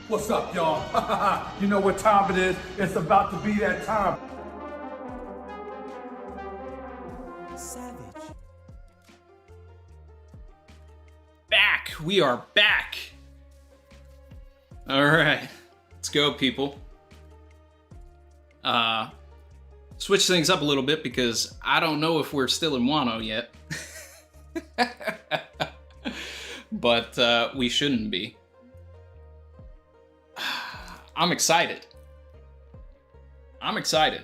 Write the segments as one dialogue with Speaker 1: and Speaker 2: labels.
Speaker 1: What's up, y'all? You know what time it is? It's about to be that time.
Speaker 2: Savage.
Speaker 3: Back! We are back! Alright. Let's go, people. Switch things up a little bit because I don't know if we're still in Wano yet. But we shouldn't be. I'm excited. I'm excited.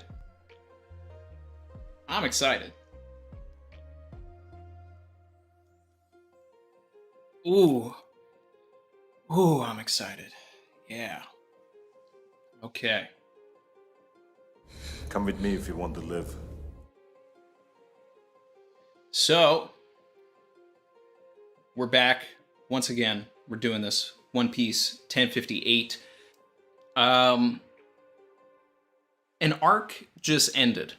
Speaker 3: I'm excited. Ooh. Ooh, I'm excited. Yeah. Okay.
Speaker 4: Come with me if you want to live.
Speaker 3: So, we're back once again. We're doing this. One Piece, 1058. An arc just ended.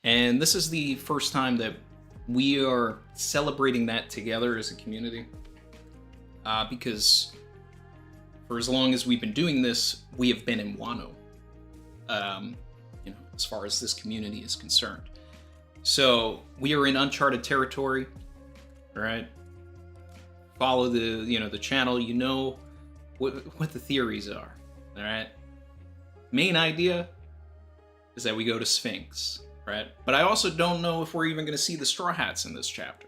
Speaker 3: And this is the first time that we are celebrating that together as a community. Because for as long as we've been doing this, we have been in Wano. As far as this community is concerned. So we are in uncharted territory, right? Follow the channel, you know what the theories are, all right? Main idea is that we go to Sphinx, right? But I also don't know if we're even going to see the Straw Hats in this chapter.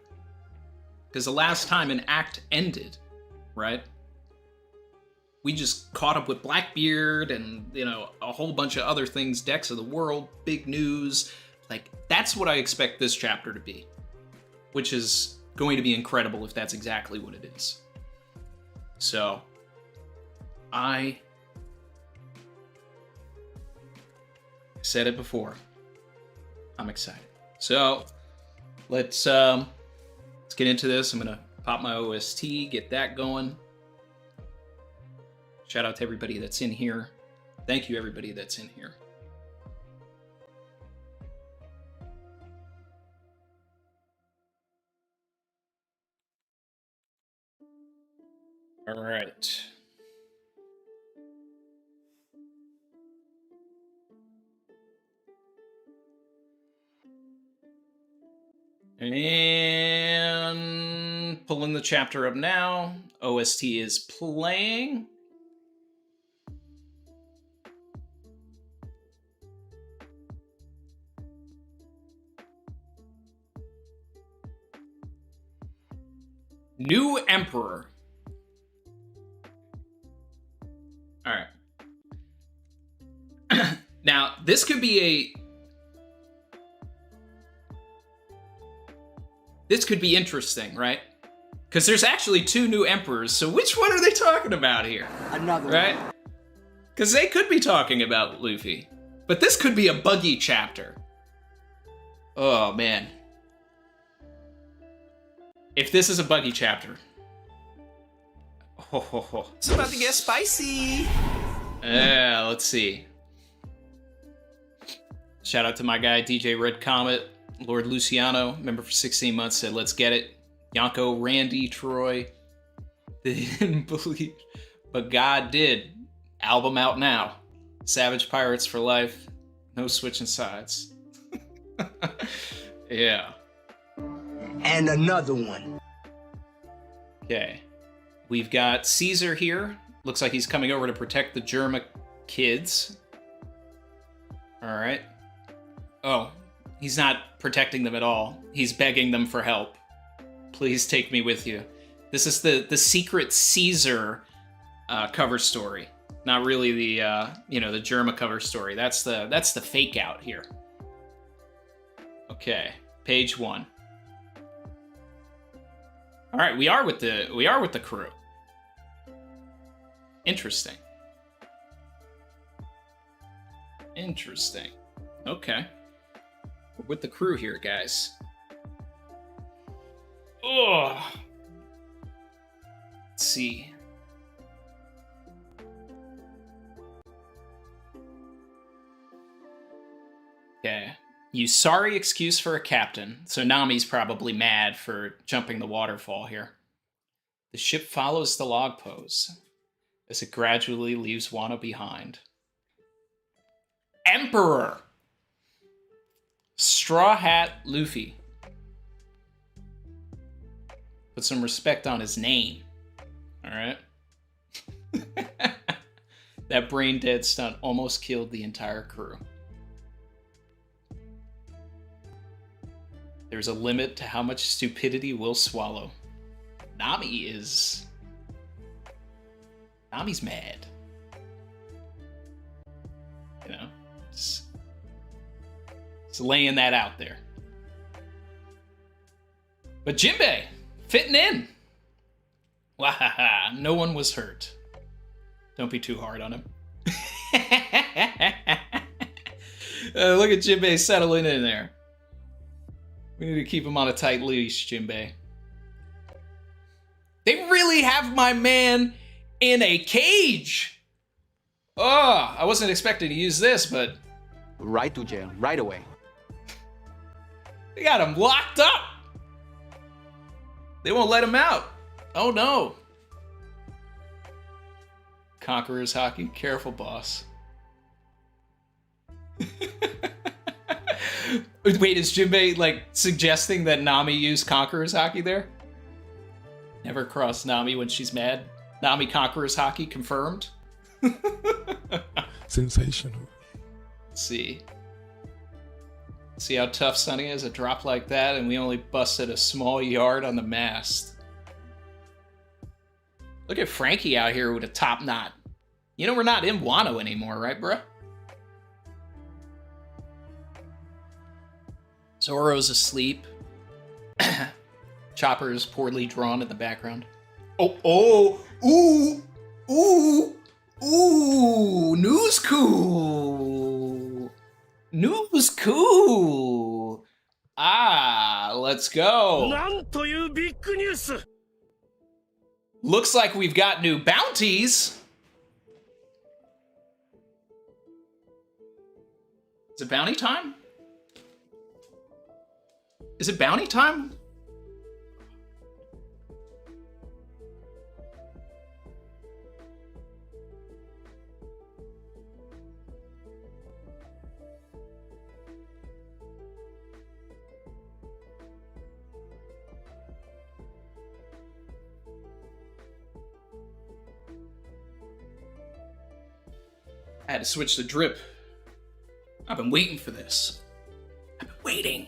Speaker 3: Because the last time an act ended, right? We just caught up with Blackbeard and, a whole bunch of other things, Decks of the World, big news. Like, that's what I expect this chapter to be. Which is going to be incredible if that's exactly what it is. So, I said it before. I'm excited. So, let's get into this. I'm gonna pop my OST, get that going. Shout out to everybody that's in here. Thank you, everybody that's in here. All right. And pulling the chapter up now. OST is playing. New Emperor. All right. Now, this could be interesting, right? Because there's actually two new emperors, so which one are they talking about here?
Speaker 2: Another
Speaker 3: right?
Speaker 2: one.
Speaker 3: Because they could be talking about Luffy. But this could be a buggy chapter. Oh, man. If this is a buggy chapter.
Speaker 2: It's about to get spicy.
Speaker 3: Let's see. Shout out to my guy, DJ Red Comet. Lord Luciano, member for 16 months, said, let's get it. Yonko, Randy, Troy. They didn't believe. But God did. Album out now. Savage Pirates for life. No switching sides. Yeah.
Speaker 2: And another one.
Speaker 3: Okay. We've got Caesar here. Looks like he's coming over to protect the Germa kids. Alright. Oh, he's not protecting them at all. He's begging them for help. Please take me with you. This is the secret Caesar cover story. Not really the the Germa cover story. That's the fake out here. Okay, page 1. All right, we are with the crew. Interesting. Interesting. Okay. We're with the crew here, guys. Oh. Let's see. Okay. Use sorry excuse for a captain. So Nami's probably mad for jumping the waterfall here. The ship follows the log pose. as it gradually leaves Wano behind. Emperor! Straw Hat Luffy. Put some respect on his name. Alright? That brain dead stunt almost killed the entire crew. There's a limit to how much stupidity we'll swallow. Nami's mad. You know? Just laying that out there. But Jinbei, fitting in. Wahaha, no one was hurt. Don't be too hard on him. Look at Jinbei settling in there. We need to keep him on a tight leash, Jinbei. They really have my man in a cage. Oh, I wasn't expecting to use this, but...
Speaker 4: Right to jail, right away.
Speaker 3: They got him locked up. They won't let him out. Oh no. Conqueror's Hockey, careful, boss. Wait, is Jinbei like suggesting that Nami use Conqueror's Hockey there? Never cross Nami when she's mad. Nami Conqueror's Hockey confirmed.
Speaker 5: Sensational.
Speaker 3: Let's see. See how tough Sunny is? A drop like that, and we only busted a small yard on the mast. Look at Frankie out here with a top knot. You know we're not in Wano anymore, right, bruh? Zoro's asleep. Chopper is poorly drawn in the background. Oh, ooh, news cool. News cool. Ah, let's go. Looks like we've got new bounties. Is it bounty time? Is it bounty time? I had to switch the drip. I've been waiting for this. I've been waiting.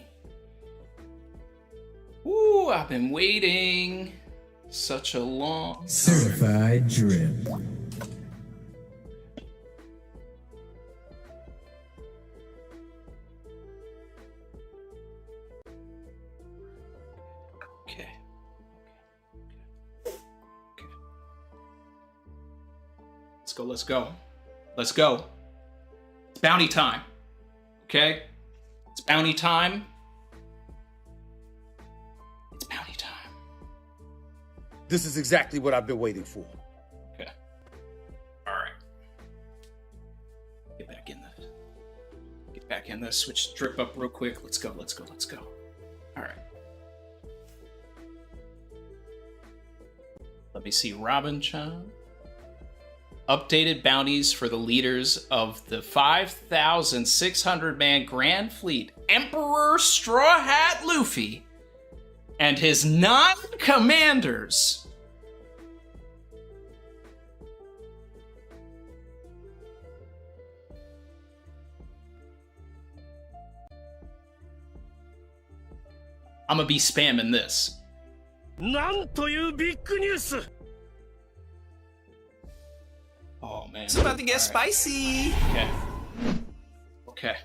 Speaker 3: Ooh, I've been waiting such a long time.
Speaker 6: Certified drip.
Speaker 3: Okay. Let's go. Let's go. It's bounty time. Okay? It's bounty time. It's bounty time.
Speaker 7: This is exactly what I've been waiting for.
Speaker 3: Okay. Alright. Get back in this. Switch drip up real quick. Let's go. Alright. Let me see. Robin-chan. Updated bounties for the leaders of the 5,600-man Grand Fleet, Emperor Straw Hat Luffy, and his 9 commanders. I'm gonna be spamming this. Oh man.
Speaker 2: It's about to get spicy.
Speaker 3: Okay.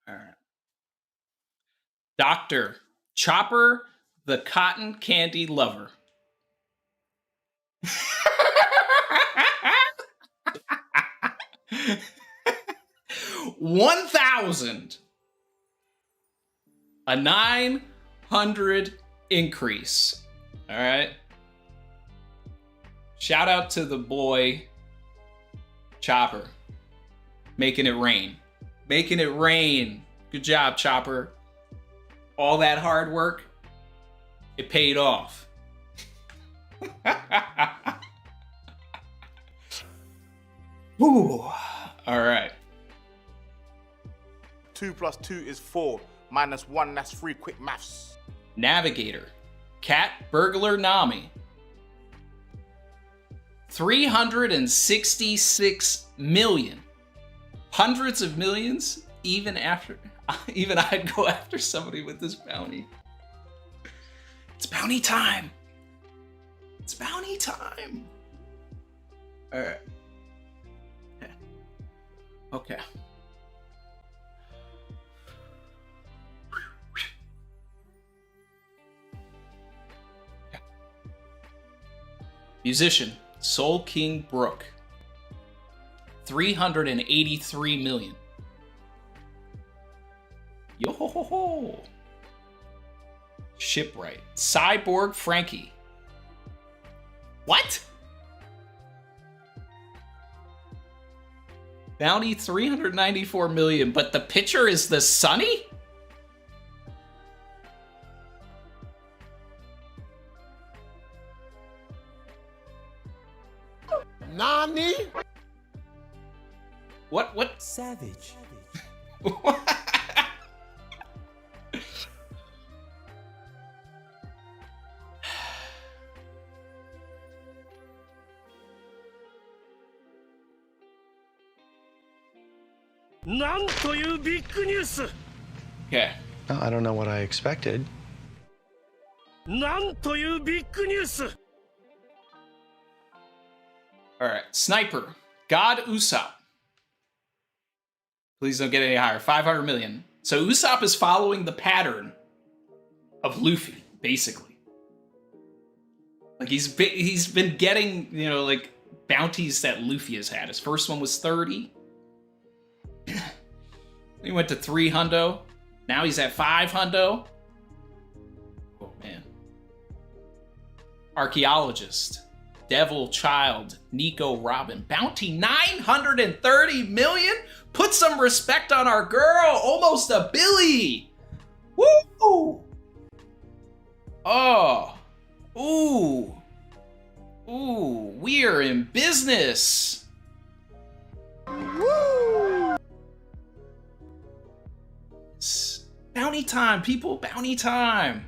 Speaker 3: All right. Dr. Chopper, the cotton candy lover. 1,000. A 900 increase. All right. Shout out to the boy Chopper. Making it rain. Making it rain Good job, Chopper. All that hard work, it paid off. Ooh. All right.
Speaker 5: 2 plus 2 is 4. Minus 1, that's 3. Quick maths.
Speaker 3: Navigator. Cat Burglar Nami. 366 million. Hundreds of millions, even I'd go after somebody with this bounty. It's bounty time. It's bounty time. All right. Okay. Musician, Soul King Brook. 383 million. Yo ho ho ho. Shipwright, Cyborg Frankie. What? Bounty 394 million, but the pitcher is the Sunny?
Speaker 5: Nani?
Speaker 3: What?
Speaker 2: Savage.
Speaker 3: Okay.
Speaker 6: No, I don't know what I expected.
Speaker 3: Alright. Sniper. God Usopp. Please don't get any higher. 500 million. So Usopp is following the pattern of Luffy, basically. Like he's been getting, you know, like bounties that Luffy has had. His first one was 30. He went to 3 hundo. Now he's at 5 hundo. Oh man. Archaeologist. Devil Child. Nico Robin. Bounty 930 million? Put some respect on our girl. Almost a Billy. Woo! Oh. Ooh. Ooh. We're in business. Woo! Bounty time, people. Bounty time.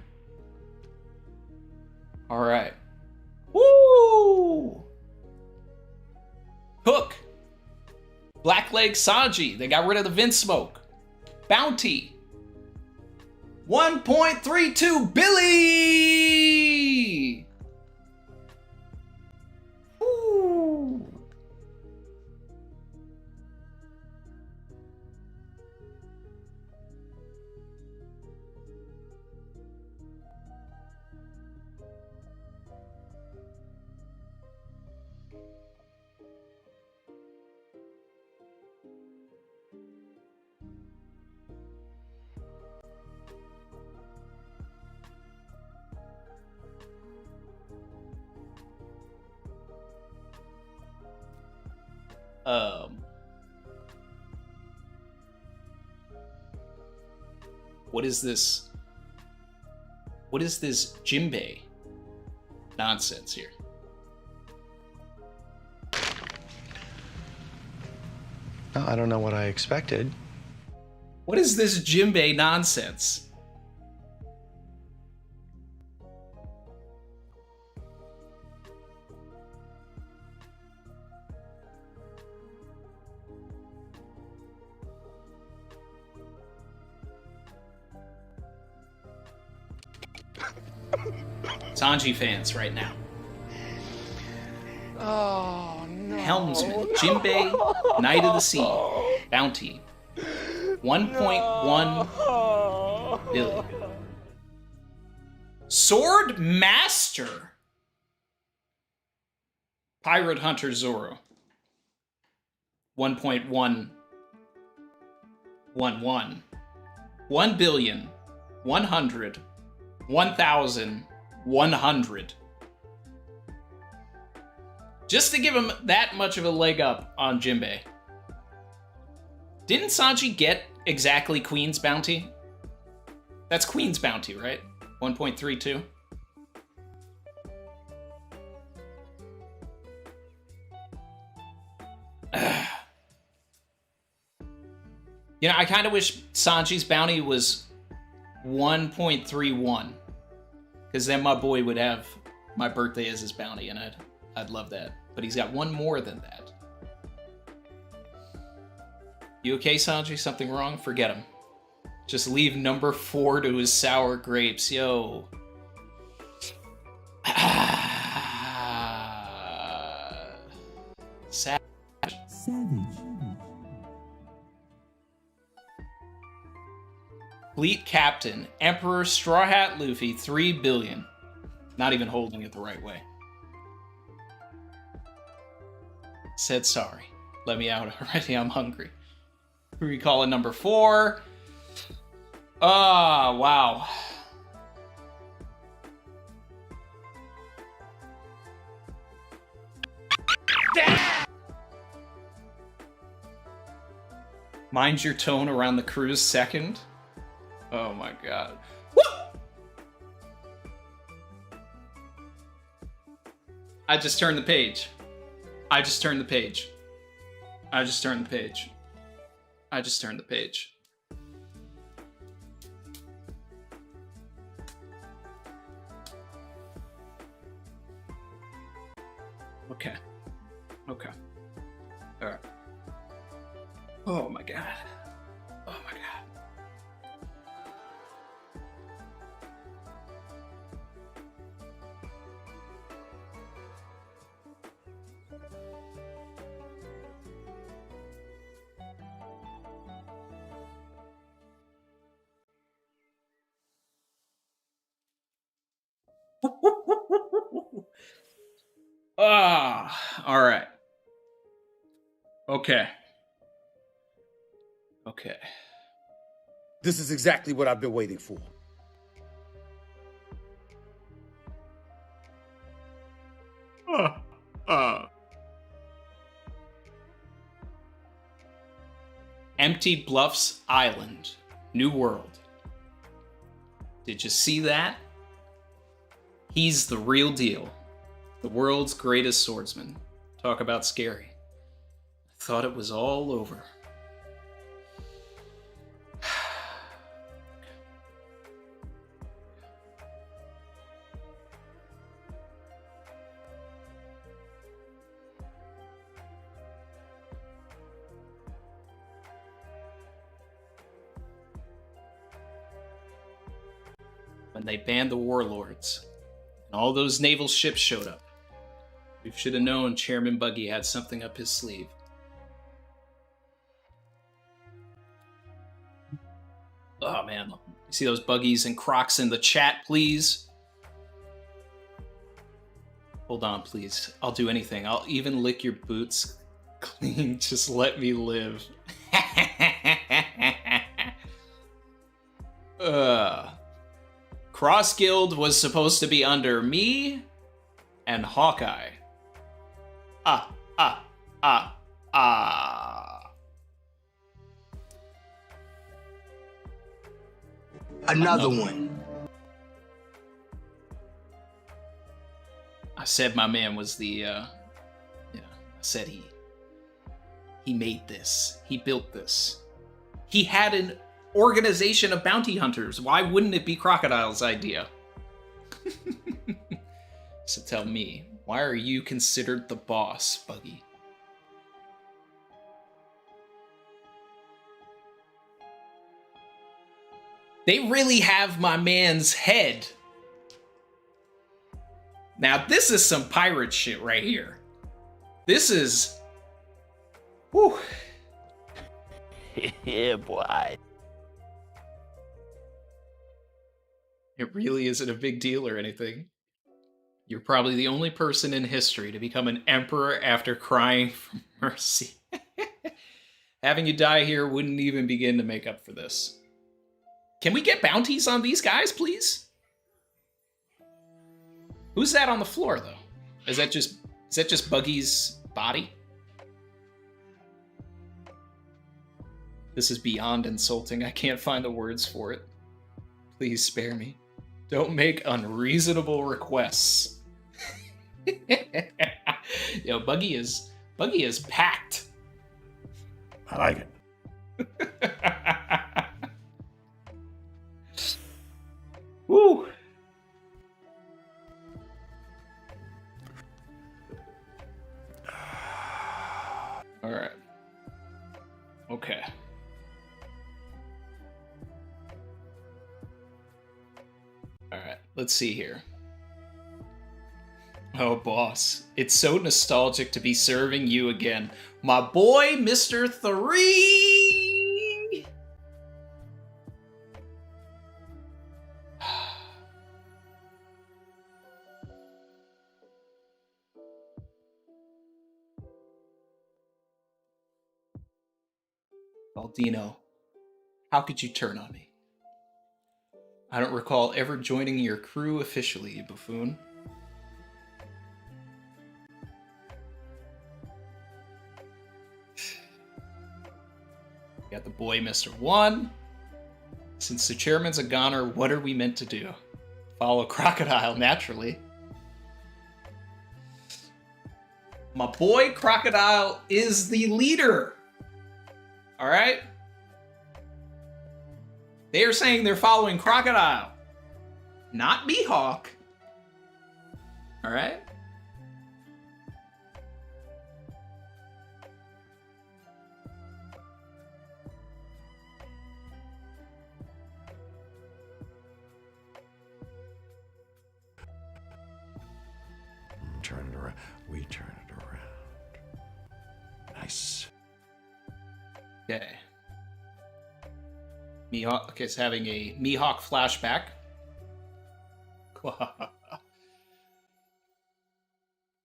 Speaker 3: All right. Woo! Hook. Blackleg Sanji. They got rid of the Vince Smoke. Bounty. 1.32 Billy! Woo! What is this? What is this Jinbei nonsense here?
Speaker 6: No, I don't know what I expected.
Speaker 3: What is this Jinbei nonsense? Sanji fans right now.
Speaker 5: Oh, no.
Speaker 3: Helmsman, Jinbei, Knight of the Sea, Bounty, 1.1 billion. Sword Master, Pirate Hunter Zoro, 1.111. 1 billion, 100, 1,100. Just to give him that much of a leg up on Jinbei. Didn't Sanji get exactly Queen's bounty? That's Queen's bounty, right? 1.32. You know, I kind of wish Sanji's bounty was 1.31, because then my boy would have my birthday as his bounty, and I'd love that. But he's got one more than that. You okay, Sanji? Something wrong? Forget him. Just leave number 4 to his sour grapes, yo. Savage. Fleet Captain, Emperor Straw Hat Luffy, 3 billion. Not even holding it the right way. Said sorry. Let me out already, I'm hungry. Who we calling number 4? Oh, wow. Mind your tone around the crew's second. Oh my god. Woo! I just turned the page. I just turned the page. I just turned the page. I just turned the page. Okay. Okay. Alright. Oh my god. Oh my god. All right. Okay. Okay.
Speaker 7: This is exactly what I've been waiting for.
Speaker 3: Empty Bluffs Island, New World. Did you see that? He's the real deal. The world's greatest swordsman. Talk about scary. I thought it was all over. When they banned the warlords, and all those naval ships showed up, we should have known Chairman Buggy had something up his sleeve. Oh man, you see those buggies and Crocs in the chat, please? Hold on, please. I'll do anything. I'll even lick your boots clean. Just let me live. Cross Guild was supposed to be under me and Hawkeye.
Speaker 8: Another one.
Speaker 3: I said my man was the, I said he made this. He built this. He had an organization of bounty hunters. Why wouldn't it be Crocodile's idea? So tell me, why are you considered the boss, Buggy? They really have my man's head. Now, this is some pirate shit right here. This is... Whew.
Speaker 8: Yeah, boy.
Speaker 3: It really isn't a big deal or anything. You're probably the only person in history to become an emperor after crying for mercy. Having you die here wouldn't even begin to make up for this. Can we get bounties on these guys, please? Who's that on the floor, though? Is that just Buggy's body? This is beyond insulting. I can't find the words for it. Please spare me. Don't make unreasonable requests. Yo, Buggy is packed.
Speaker 1: I like it.
Speaker 3: Woo! All right. Okay. All right. Let's see here. Oh, boss. It's so nostalgic to be serving you again. My boy, Mr. 3! Baldino, how could you turn on me? I don't recall ever joining your crew officially, you buffoon. Got the boy, Mr. 1. Since the chairman's a goner, what are we meant to do? Follow Crocodile, naturally. My boy, Crocodile, is the leader. Alright? They are saying they're following Crocodile, not Mihawk. Alright?
Speaker 1: Turn it around. We turn it around. Nice.
Speaker 3: Okay. Mihawk is having a Mihawk flashback.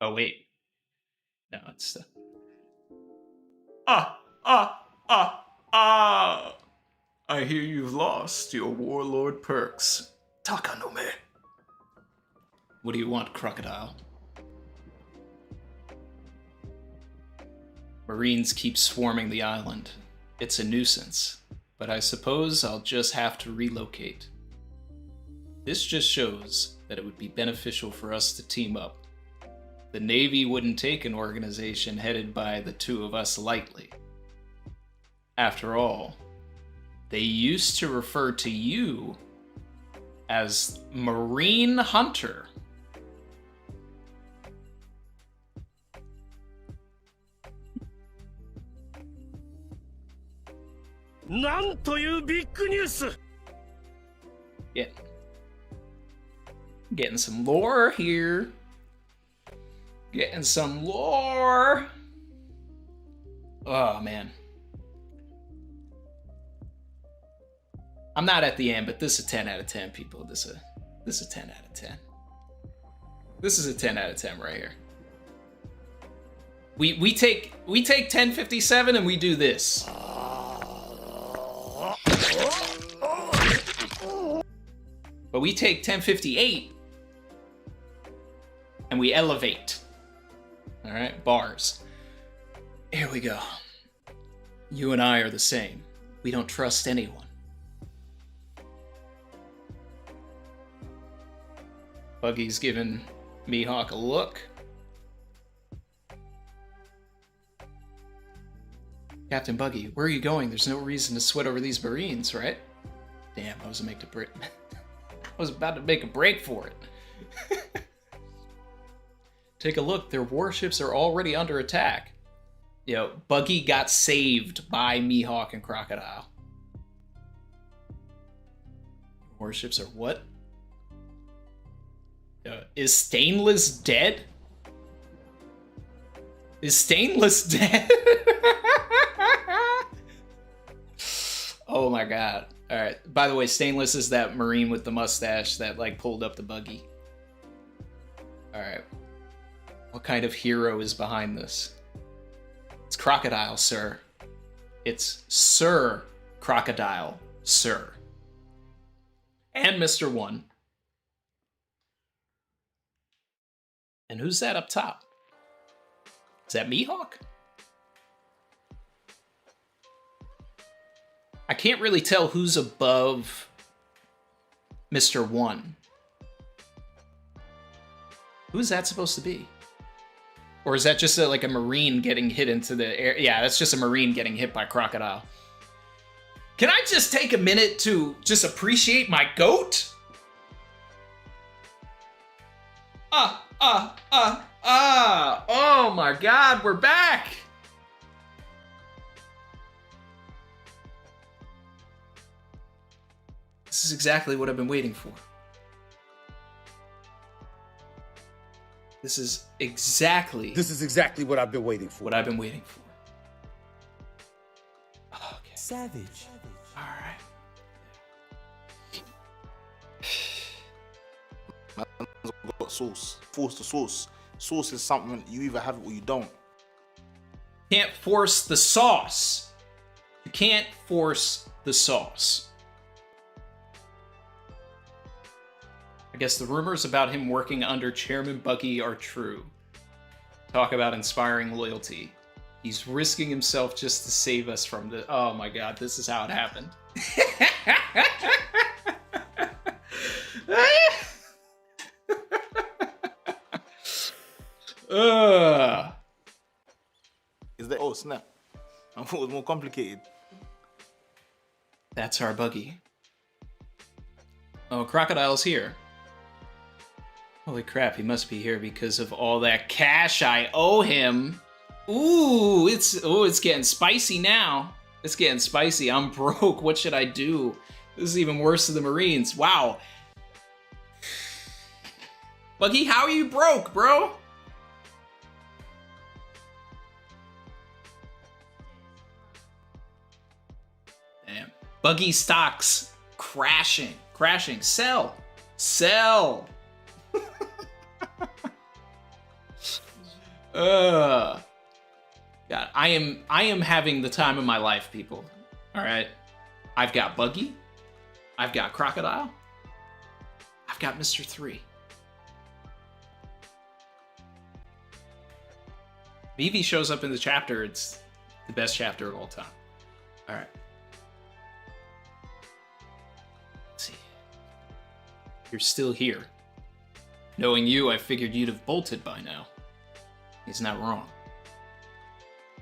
Speaker 3: Oh, wait. No, it's the... I hear you've lost your warlord perks. Takanome. What do you want, Crocodile? Marines keep swarming the island. It's a nuisance, but I suppose I'll just have to relocate. This just shows that it would be beneficial for us to team up. The Navy wouldn't take an organization headed by the two of us lightly. After all, they used to refer to you as Marine Hunter. Yeah. Getting some lore here. Getting some lore. Oh, man. I'm not at the end, but this is a 10 out of 10, people. This is a 10 out of 10. This is a 10 out of 10 right here. We take 1057 and we do this. But we take 1058 and we elevate. All right, bars. Here we go. You and I are the same. We don't trust anyone. Buggy's giving Mihawk a look. Captain Buggy, where are you going? There's no reason to sweat over these Marines, right? Damn, I was about to make a break for it. Take a look, their warships are already under attack. You know, Buggy got saved by Mihawk and Crocodile. Warships are what? Is Stainless dead? Is Stainless dead? Oh my god. Alright, by the way, Stainless is that Marine with the mustache that, like, pulled up the buggy. Alright. What kind of hero is behind this? It's Crocodile, sir. It's Sir Crocodile, sir. And Mr. 1. And who's that up top? Is that Mihawk? I can't really tell who's above Mr. 1. Who is that supposed to be? Or is that just like a Marine getting hit into the air? Yeah, that's just a Marine getting hit by crocodile. Can I just take a minute to just appreciate my goat? Oh my God, we're back. This is exactly what I've been waiting for. This is exactly
Speaker 7: what I've been waiting for.
Speaker 3: what I've been waiting for. Okay.
Speaker 2: Savage.
Speaker 3: All right.
Speaker 5: Man's got sauce. Force the sauce. Sauce is something you either have it or you don't.
Speaker 3: Can't force the sauce. You can't force the sauce. I guess the rumors about him working under Chairman Bucky are true. Talk about inspiring loyalty. He's risking himself just to save us from the... Oh my God, this is how it happened.
Speaker 5: Is that... Oh, snap. I thought it was more complicated.
Speaker 3: That's our Buggy. Oh, Crocodile's here. Holy crap, he must be here because of all that cash I owe him. Ooh, it's getting spicy now. It's getting spicy. I'm broke. What should I do? This is even worse than the Marines. Wow. Buggy, how are you broke, bro? Damn. Buggy stocks crashing. Crashing. Sell. Sell. God, I am having the time of my life, people. All right. I've got Buggy. I've got Crocodile. I've got Mr. 3. Vivi shows up in the chapter. It's the best chapter of all time. All right. Let's see. You're still here. Knowing you, I figured you'd have bolted by now. He's not wrong.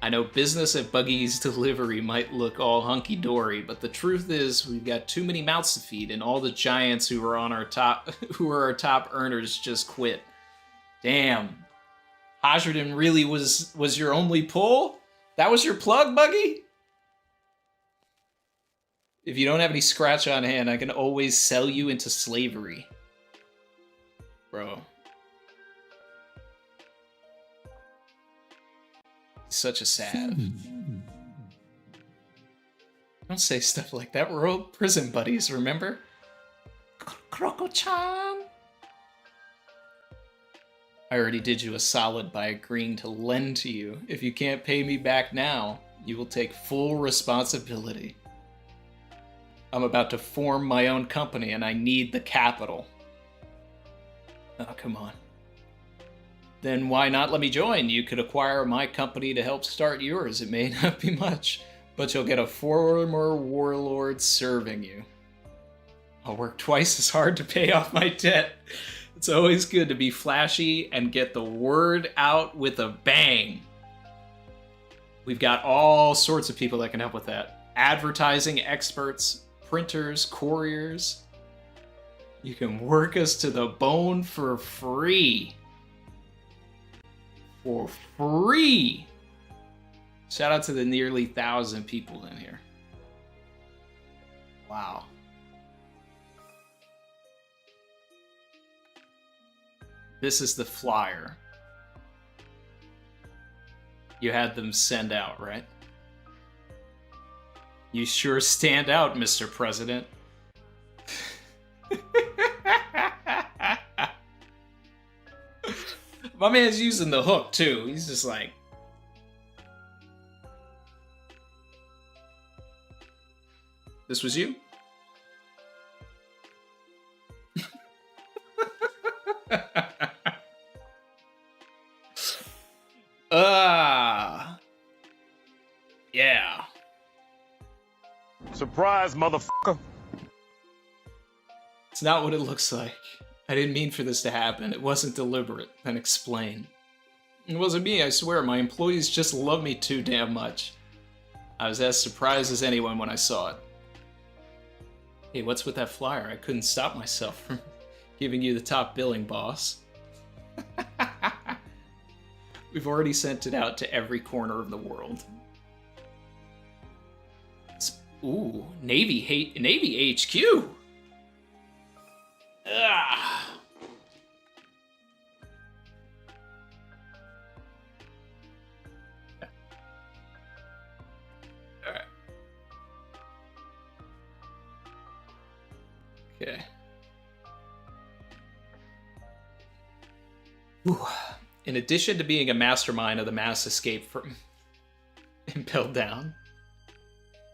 Speaker 3: I know business at Buggy's delivery might look all hunky-dory, but the truth is we've got too many mouths to feed, and all the giants who are our top earners just quit. Damn. Hodgerton really was your only pull? That was your plug, Buggy? If you don't have any scratch on hand, I can always sell you into slavery. Bro. He's such a sad. Don't say stuff like that. We're old prison buddies, remember? Kroko-chan. I already did you a solid by agreeing to lend to you. If you can't pay me back now, you will take full responsibility. I'm about to form my own company and I need the capital. Oh, come on. Then why not let me join? You could acquire my company to help start yours. It may not be much, but you'll get a former warlord serving you. I'll work twice as hard to pay off my debt. It's always good to be flashy and get the word out with a bang. We've got all sorts of people that can help with that. Advertising experts, printers, couriers. You can work us to the bone for free. For free! Shout out to the nearly 1,000 people in here. Wow. This is the flyer you had them send out, right? You sure stand out, Mr. President. My man's using the hook, too. He's just like... This was you? Yeah.
Speaker 9: Surprise, motherfucker.
Speaker 3: It's not what it looks like. I didn't mean for this to happen. It wasn't deliberate. Then explain. It wasn't me, I swear. My employees just love me too damn much. I was as surprised as anyone when I saw it. Hey, what's with that flyer? I couldn't stop myself from giving you the top billing, boss. We've already sent it out to every corner of the world. Ooh, Navy HQ. Ugh. All right. Okay. Ooh. In addition to being a mastermind of the mass escape from Impelled Down,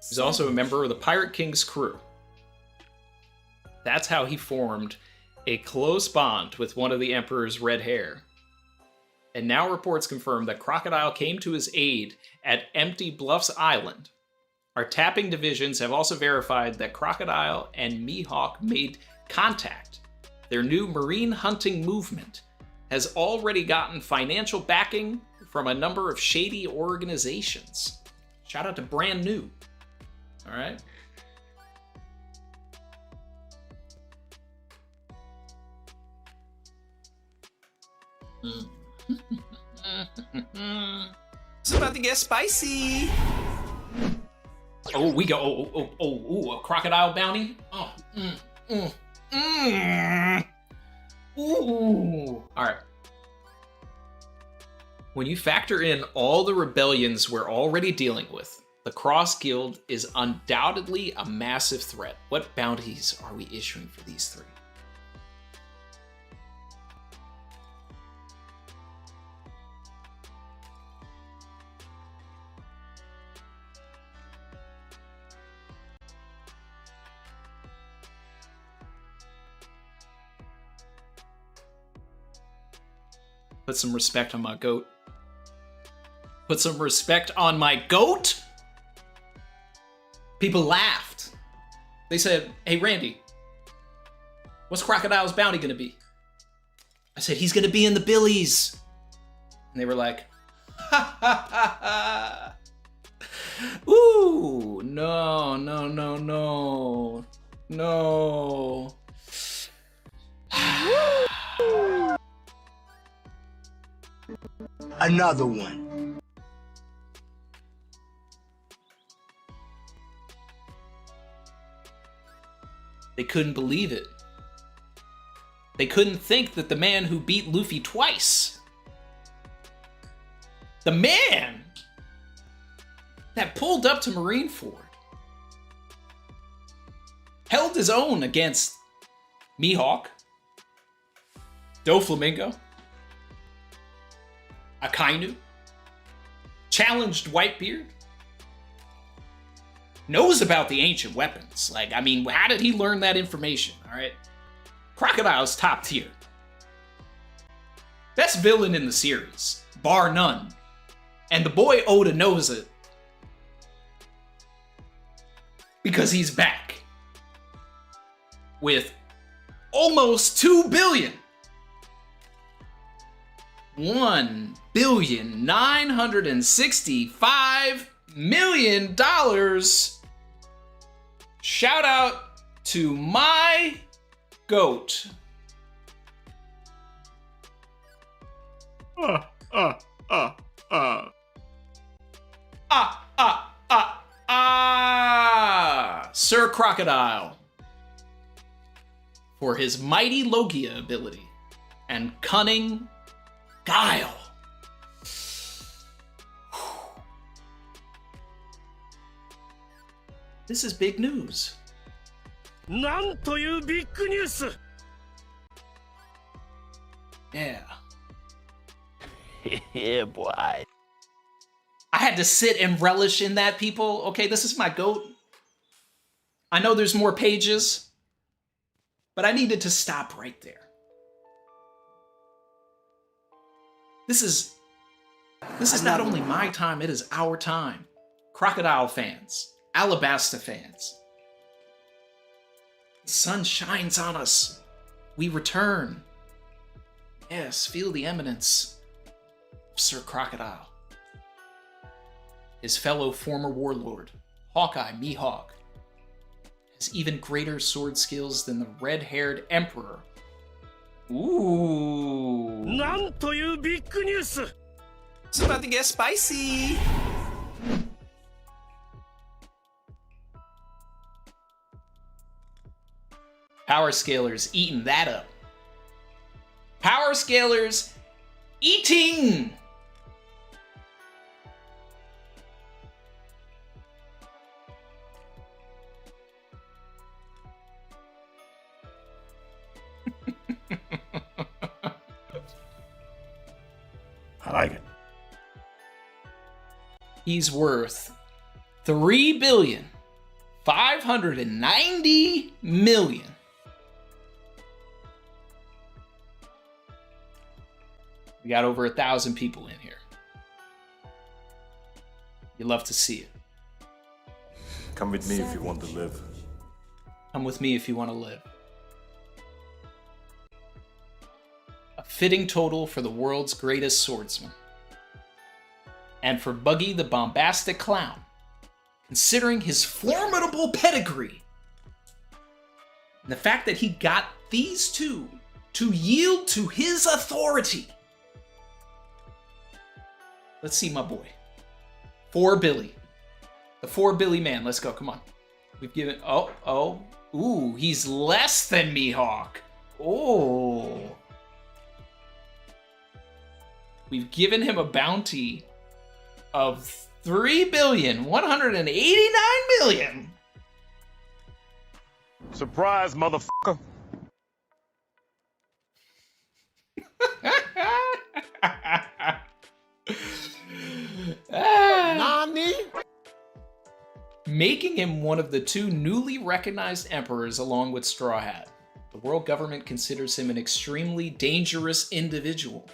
Speaker 3: he's also a member of the Pirate King's crew. That's how he formed a close bond with one of the Emperor's red hair. And now reports confirm that Crocodile came to his aid at Empty Bluffs Island. Our tapping divisions have also verified that Crocodile and Mihawk made contact. Their new marine hunting movement has already gotten financial backing from a number of shady organizations. Shout out to Brand New. All right.
Speaker 2: It's about to get spicy.
Speaker 3: Oh, we go. A crocodile bounty. Oh, Ooh. All right. When you factor in all the rebellions we're already dealing with, the Cross Guild is undoubtedly a massive threat. What bounties are we issuing for these three? Put some respect on my goat. Put some respect on my goat? People laughed. They said, hey, Randy, what's Crocodile's bounty gonna be? I said, he's gonna be in the billies. And they were like, ha ha ha ha. Ooh, no, no, no, no. No.
Speaker 8: Another one.
Speaker 3: They couldn't believe it. They couldn't think that the man who beat Luffy twice, the man that pulled up to Marineford, held his own against Mihawk, Doflamingo, Akainu, challenged Whitebeard, knows about the ancient weapons. Like, I mean, how did he learn that information, all right? Crocodile's top tier. Best villain in the series, bar none. And the boy Oda knows it. Because he's back. With almost 2 billion. $1,965,000,000. Shout out to my goat. Sir Crocodile. For his mighty Logia ability and cunning guile. This is big news. Yeah.
Speaker 8: Yeah, boy.
Speaker 3: I had to sit and relish in that, people. Okay, this is my goat. I know there's more pages, but I needed to stop right there. This is not only my time, it is our time. Crocodile fans, Alabasta fans, The sun shines on us. We return. Yes, feel the eminence of Sir Crocodile. His fellow former warlord, Hawkeye Mihawk, has even greater sword skills than the red-haired Emperor. Ooh. It's about to get spicy. Power Scalers eating that up. Power Scalers eating.
Speaker 1: I like it.
Speaker 3: He's worth $3,590,000,000. We got over 1,000 people in here. You love to see it.
Speaker 9: Come with me if you want to live.
Speaker 3: Come with me if you want to live. A fitting total for the world's greatest swordsman. And for Buggy the Bombastic Clown, considering his formidable pedigree, and the fact that he got these two to yield to his authority. Let's see my boy. 4 Billy. The 4 Billy man. Let's go. Come on. We've given... Ooh, he's less than Mihawk. Oh. We've given him a bounty of $3,189,000,000.
Speaker 9: Surprise, motherfucker.
Speaker 7: Nani?
Speaker 3: Making him one of the 2 newly recognized emperors along with Straw Hat. The world government considers him an extremely dangerous individual.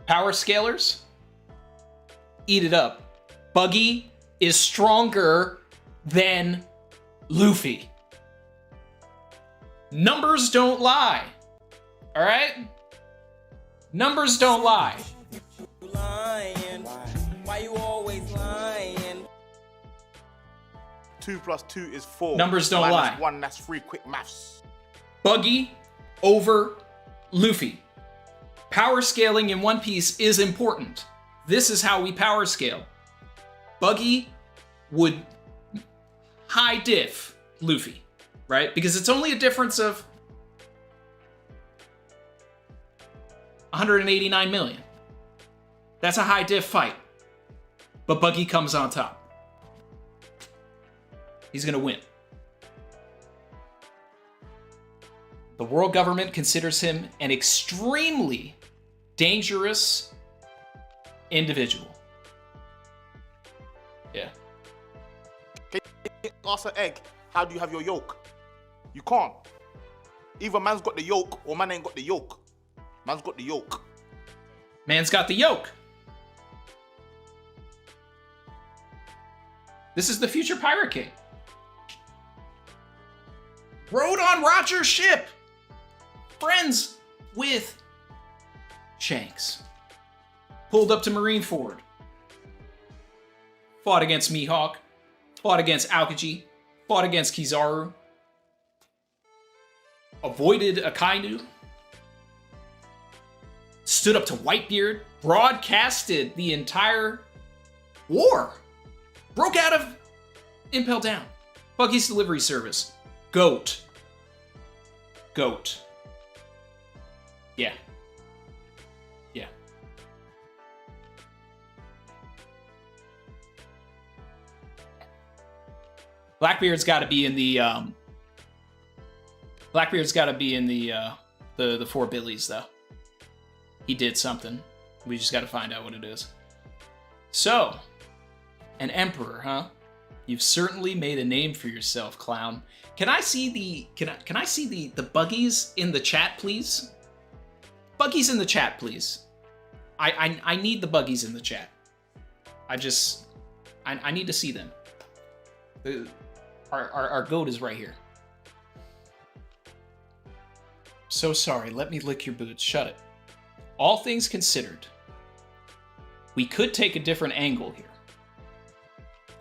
Speaker 3: Power Scalers, eat it up. Buggy is stronger than Luffy. Numbers don't lie. All right? Numbers don't lie.
Speaker 10: Why you always lying?
Speaker 5: 2 + 2 is 4.
Speaker 3: Numbers don't lie.
Speaker 5: 1, that's 3. Quick maths.
Speaker 3: Buggy over Luffy. Power scaling in One Piece is important. This is how we power scale. Buggy would high diff Luffy, right? Because it's only a difference of 189 million. That's a high diff fight. But Buggy comes on top. He's gonna win. The world government considers him an extremely dangerous individual. Yeah.
Speaker 5: Ask an egg, how do you have your yolk? You can't. Either man's got the yolk or man ain't got the yolk. Man's got the yolk.
Speaker 3: Man's got the yolk. This is the future Pirate King. Rode on Roger's ship. Friends with Shanks. Pulled up to Marineford. Fought against Mihawk. Fought against Aokiji. Fought against Kizaru. Avoided Akainu. Stood up to Whitebeard. Broadcasted the entire war. Broke out of Impel Down. Buggy's delivery service. GOAT. GOAT. Yeah. Yeah. Blackbeard's got to be in the Blackbeard's got to be in the 4 Billies though. He did something. We just got to find out what it is. So, an emperor, huh? You've certainly made a name for yourself, clown. Can I see the can I see the buggies in the chat, please? Buggies in the chat, please. I need the buggies in the chat. I need to see them. Our goat is right here. So sorry, let me lick your boots. Shut it. All things considered, we could take a different angle here.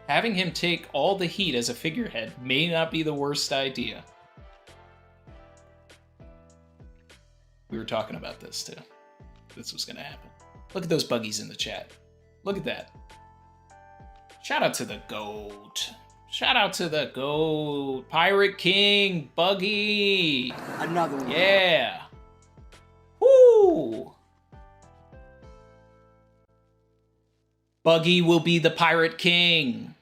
Speaker 3: Having him take all the heat as a figurehead may not be the worst idea. We were talking about this too. This was gonna happen. Look at those buggies in the chat. Look at that. Shout out to the goat. Shout out to the goat. Pirate King, Buggy.
Speaker 10: Another one.
Speaker 3: Yeah. Woo. Buggy will be the Pirate King.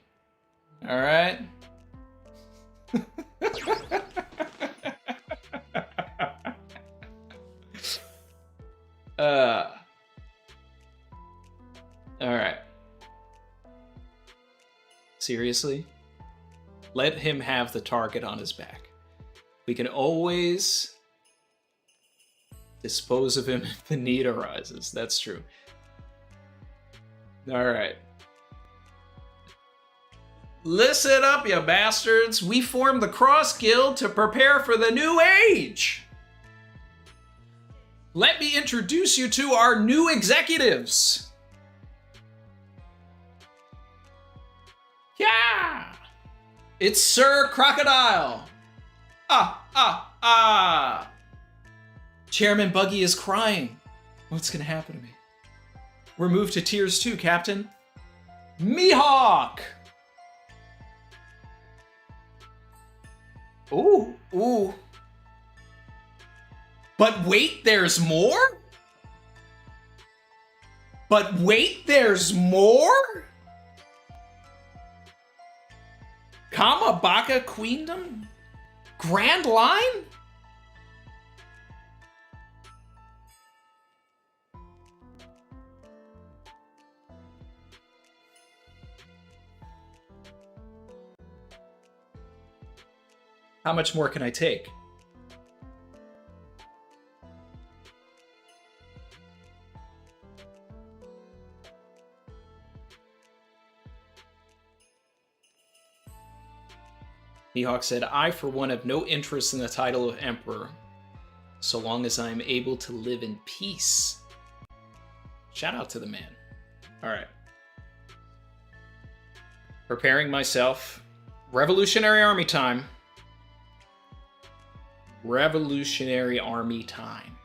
Speaker 3: All right. All right. Seriously? Let him have the target on his back. We can always dispose of him if the need arises. That's true. All right. Listen up, you bastards. We formed the Cross Guild to prepare for the new age. Let me introduce you to our new executives. Yeah! It's Sir Crocodile. Chairman Buggy is crying. What's gonna happen to me? We're moved to tiers 2, Captain. Mihawk! Ooh, ooh. But wait, there's more? But wait, there's more? Kamabaka Queendom? Grand Line? How much more can I take? Mihawk said, I, for one, have no interest in the title of Emperor, so long as I am able to live in peace. Shout out to the man. All right. Preparing myself. Revolutionary Army time. Revolutionary Army time.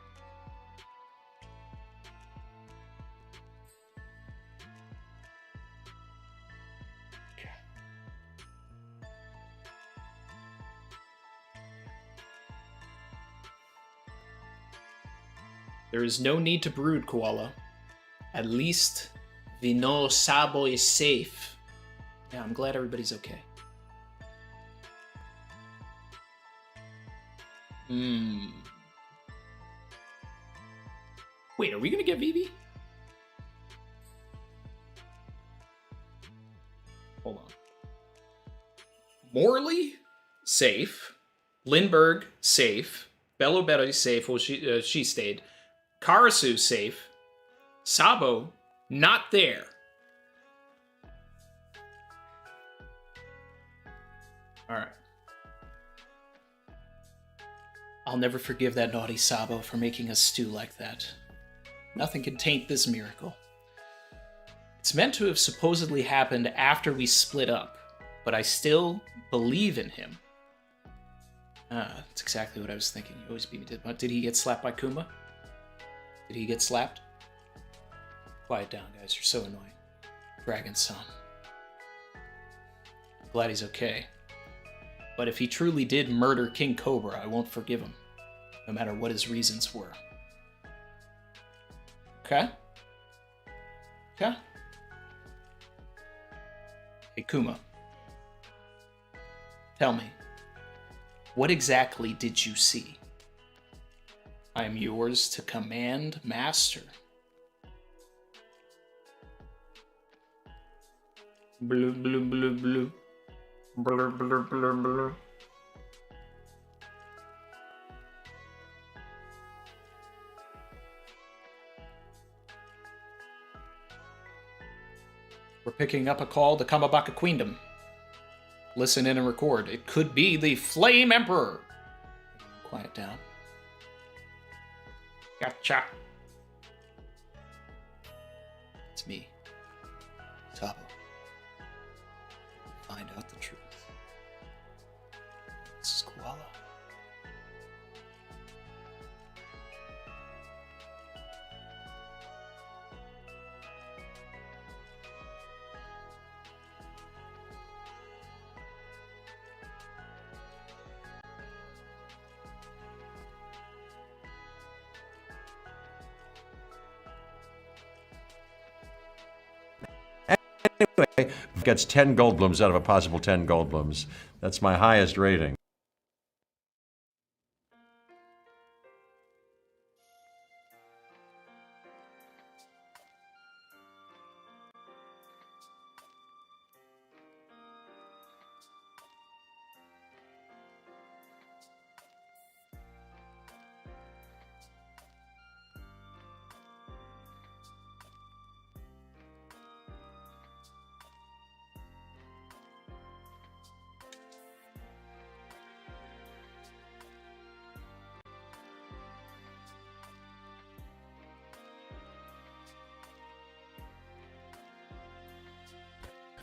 Speaker 3: There is no need to brood, Koala. At least we know Sabo is safe. Yeah, I'm glad everybody's okay. Wait, are we gonna get Vivi? Hold on. Morley, safe. Lindbergh, safe. Bello Betty, safe. Well, she stayed. Karasu, safe. Sabo, not there. Alright. I'll never forgive that naughty Sabo for making us stew like that. Nothing can taint this miracle. It's meant to have supposedly happened after we split up, but I still believe in him. That's exactly what I was thinking. You always beat me. Did he get slapped by Kuma? Did he get slapped? Quiet down, guys. You're so annoying. Dragon's son. I'm glad he's okay. But if he truly did murder King Cobra, I won't forgive him. No matter what his reasons were. Okay? Okay? Hey, Kuma. Tell me. What exactly did you see? I am yours to command, master. Blue, blue, blue, blue. Blur, blur, blur, blur. We're picking up a call to Kamabaka Queendom. Listen in and record. It could be the Flame Emperor. Quiet down. Gotcha. It's me, Sabo. Find out the truth. Squalla.
Speaker 11: Anyway, gets 10 Goldblums out of a possible 10 Goldblums. That's my highest rating.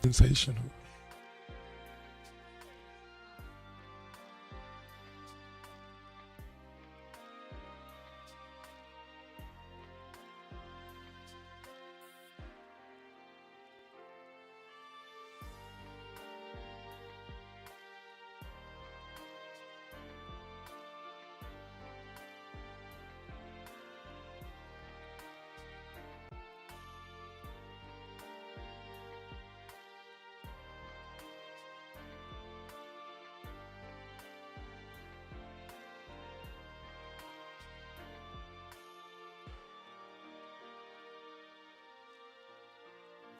Speaker 1: Sensational.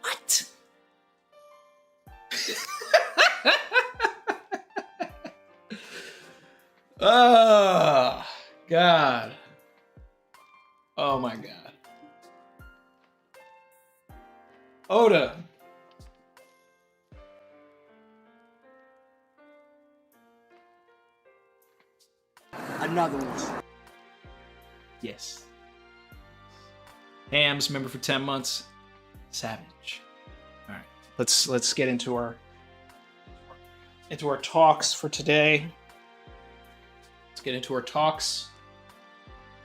Speaker 3: What? Oh, God. Oh, my God. Oda.
Speaker 10: Another one.
Speaker 3: Yes. Hams, member for 10 months. Savage. All right, let's get into our talks for today. Let's get into our talks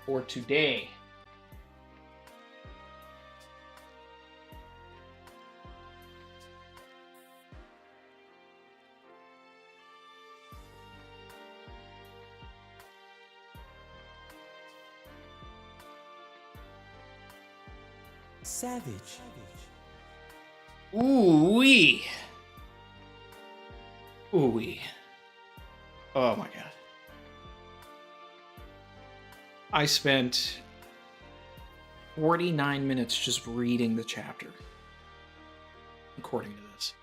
Speaker 3: for today.
Speaker 10: Savage.
Speaker 3: Ooh-wee. Ooh-wee. Oh my God. I spent 49 minutes just reading the chapter, according to this.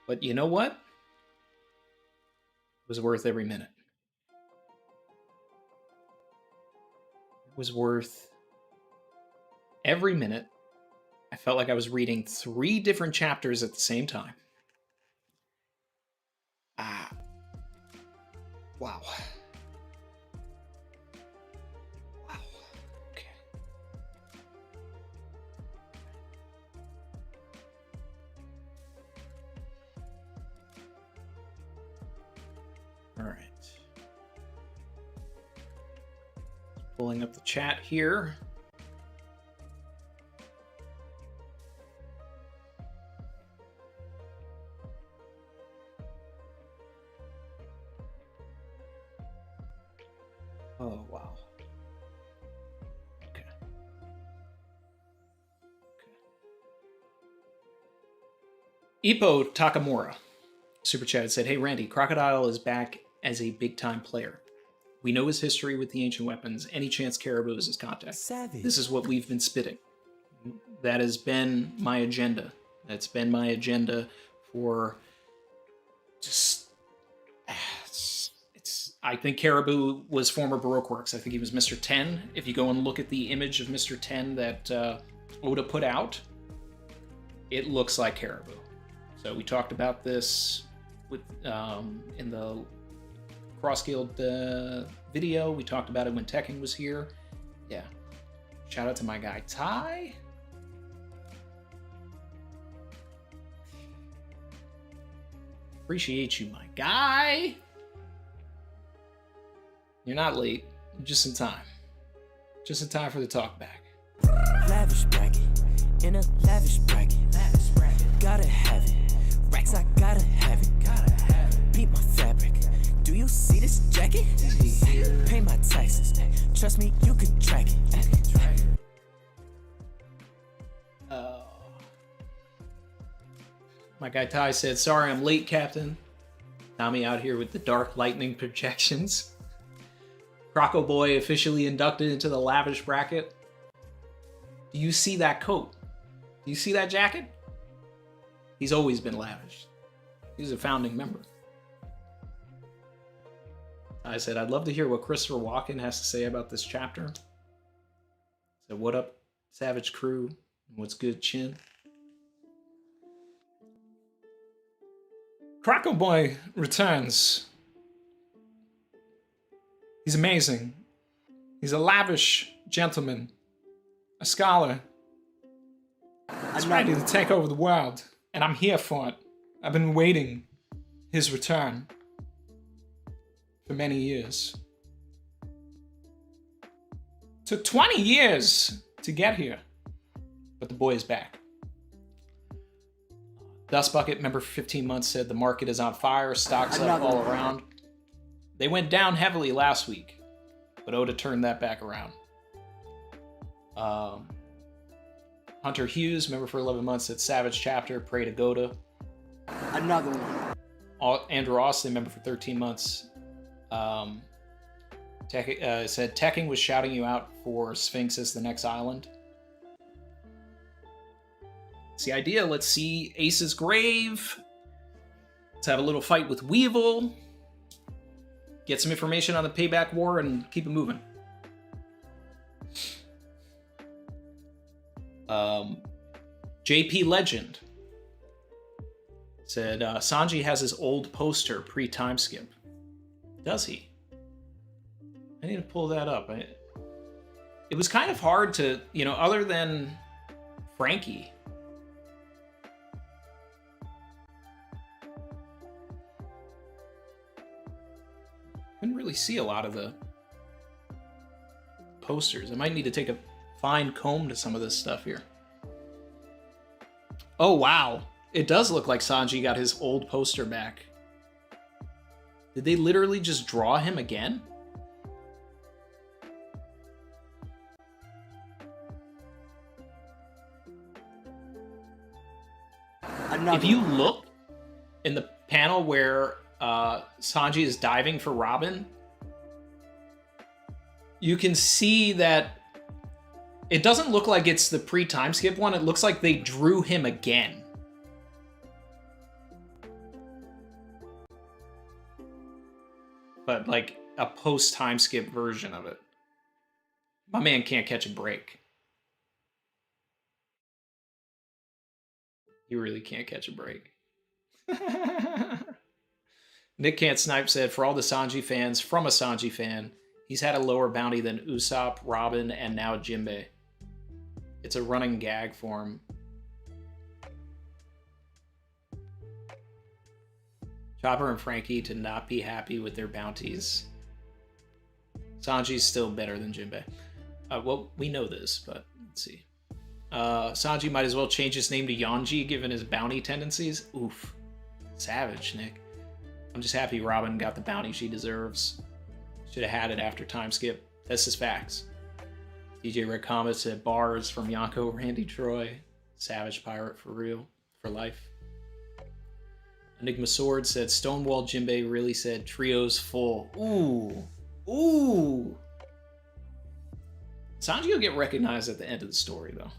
Speaker 3: But you know what? It was worth every minute. It was worth every minute. I felt like I was reading 3 different chapters at the same time. Wow. Wow. Okay. All right. Pulling up the chat here. Oh, wow. Okay. Ippo Takamura super chat said, "Hey Randy, Crocodile is back as a big time player. We know his history with the ancient weapons. Any chance Caribou is his contact?
Speaker 10: Savage.
Speaker 3: This is what we've been spitting. That has been my agenda. That's been my agenda for just. I think Caribou was former Baroque Works. I think he was Mr. 10. If you go and look at the image of Mr. 10 that Oda put out, it looks like Caribou. So we talked about this with in the Cross Guild video. We talked about it when Tekken was here. Yeah. Shout out to my guy Ty. Appreciate you, my guy. You're not late. You're just in time. Just in time for the talk back.
Speaker 12: Lavish bracket, in a lavish bracket. Gotta have it. Racks, I gotta have it. Beat my fabric. Do you see this jacket? Pay my taxes. Trust me, you can track it.
Speaker 3: My guy Ty said, sorry I'm late, Captain. Nami out here with the dark lightning projections. Croco Boy officially inducted into the lavish bracket. Do you see that coat? Do you see that jacket? He's always been lavish. He's a founding member. I said, I'd love to hear what Christopher Walken has to say about this chapter. So what up, Savage Crew? What's good, Chin? Croco Boy returns. He's amazing. He's a lavish gentleman, a scholar. He's ready to take over the world, and I'm here for it. I've been waiting his return for many years. Took 20 years to get here, but the boy is back. Dust Bucket, member for 15 months, said the market is on fire, stocks up all around. They went down heavily last week, but Oda turned that back around. Hunter Hughes, member for 11 months, said Savage chapter, pray to Goda.
Speaker 10: Another one.
Speaker 3: Andrew Austin, member for 13 months, said Tekken was shouting you out for Sphinx as the next island. It's the idea. Let's see Ace's grave. Let's have a little fight with Weevil. Get some information on the Payback War and keep it moving. JP Legend said Sanji has his old poster pre-time skip. Does he? I need to pull that up. It was kind of hard to, other than Frankie. Couldn't really see a lot of the posters. I might need to take a fine comb to some of this stuff here. Oh, wow. It does look like Sanji got his old poster back. Did they literally just draw him again? If you look in the panel where Sanji is diving for Robin, you can see that it doesn't look like it's the pre-time skip one. It looks like they drew him again. But like a post-time skip version of it. My man can't catch a break. He really can't catch a break. Nick Can't Snipe said, for all the Sanji fans, from a Sanji fan, he's had a lower bounty than Usopp, Robin, and now Jinbei. It's a running gag for him. Chopper and Frankie to not be happy with their bounties. Sanji's still better than Jinbei. Well, we know this, but let's see. Sanji might as well change his name to Yonji given his bounty tendencies. Oof. Savage, Nick. I'm just happy Robin got the bounty she deserves. Should have had it after time skip. This is facts. DJ Red Comet said bars from Yonko, Randy Troy. Savage pirate for real. For life. Enigma Sword said Stonewall Jinbei really said trios full. Ooh. Ooh. Sanji will get recognized at the end of the story, though.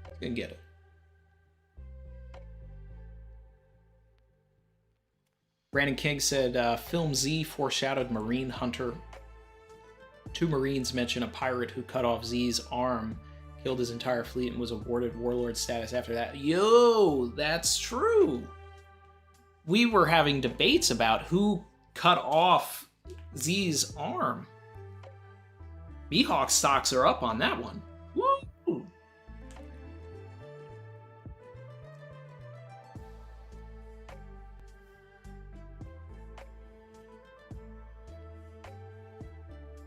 Speaker 3: He's gonna get it. Brandon King said, Film Z foreshadowed Marine Hunter. 2 Marines mention a pirate who cut off Z's arm killed his entire fleet and was awarded warlord status after that. Yo, that's true. We were having debates about who cut off Z's arm. Mihawk stocks are up on that one. Woo!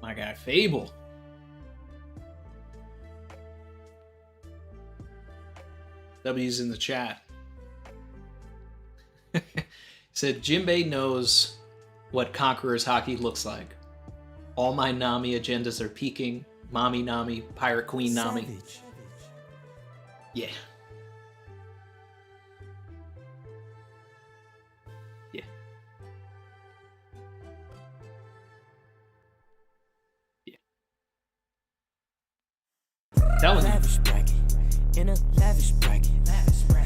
Speaker 3: My guy Fable. W's in the chat. Said Jinbei knows what Conqueror's hockey looks like. All my Nami agendas are peaking. Mommy Nami, Pirate Queen Nami.
Speaker 12: Savage.
Speaker 3: Yeah. Yeah. Yeah. Telling you.
Speaker 12: Lavish bracket. In a lavish bracket.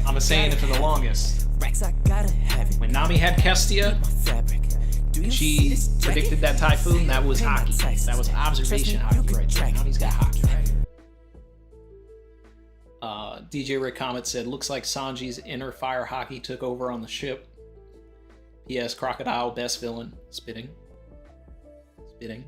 Speaker 3: I'm saying it for the longest.
Speaker 12: Racks, I gotta have it.
Speaker 3: When Nami had Kestia,
Speaker 12: My fabric. Do you see
Speaker 3: she
Speaker 12: this jacket?
Speaker 3: predicted that typhoon. That was
Speaker 12: Pay my
Speaker 3: hockey.
Speaker 12: taxes.
Speaker 3: That was observation
Speaker 12: Trust me, you
Speaker 3: hockey
Speaker 12: can
Speaker 3: right there.
Speaker 12: track it.
Speaker 3: Nami's got hockey. DJ Rick Comet said, looks like Sanji's inner fire hockey took over on the ship. P.S. Crocodile, best villain. Spitting. Spitting.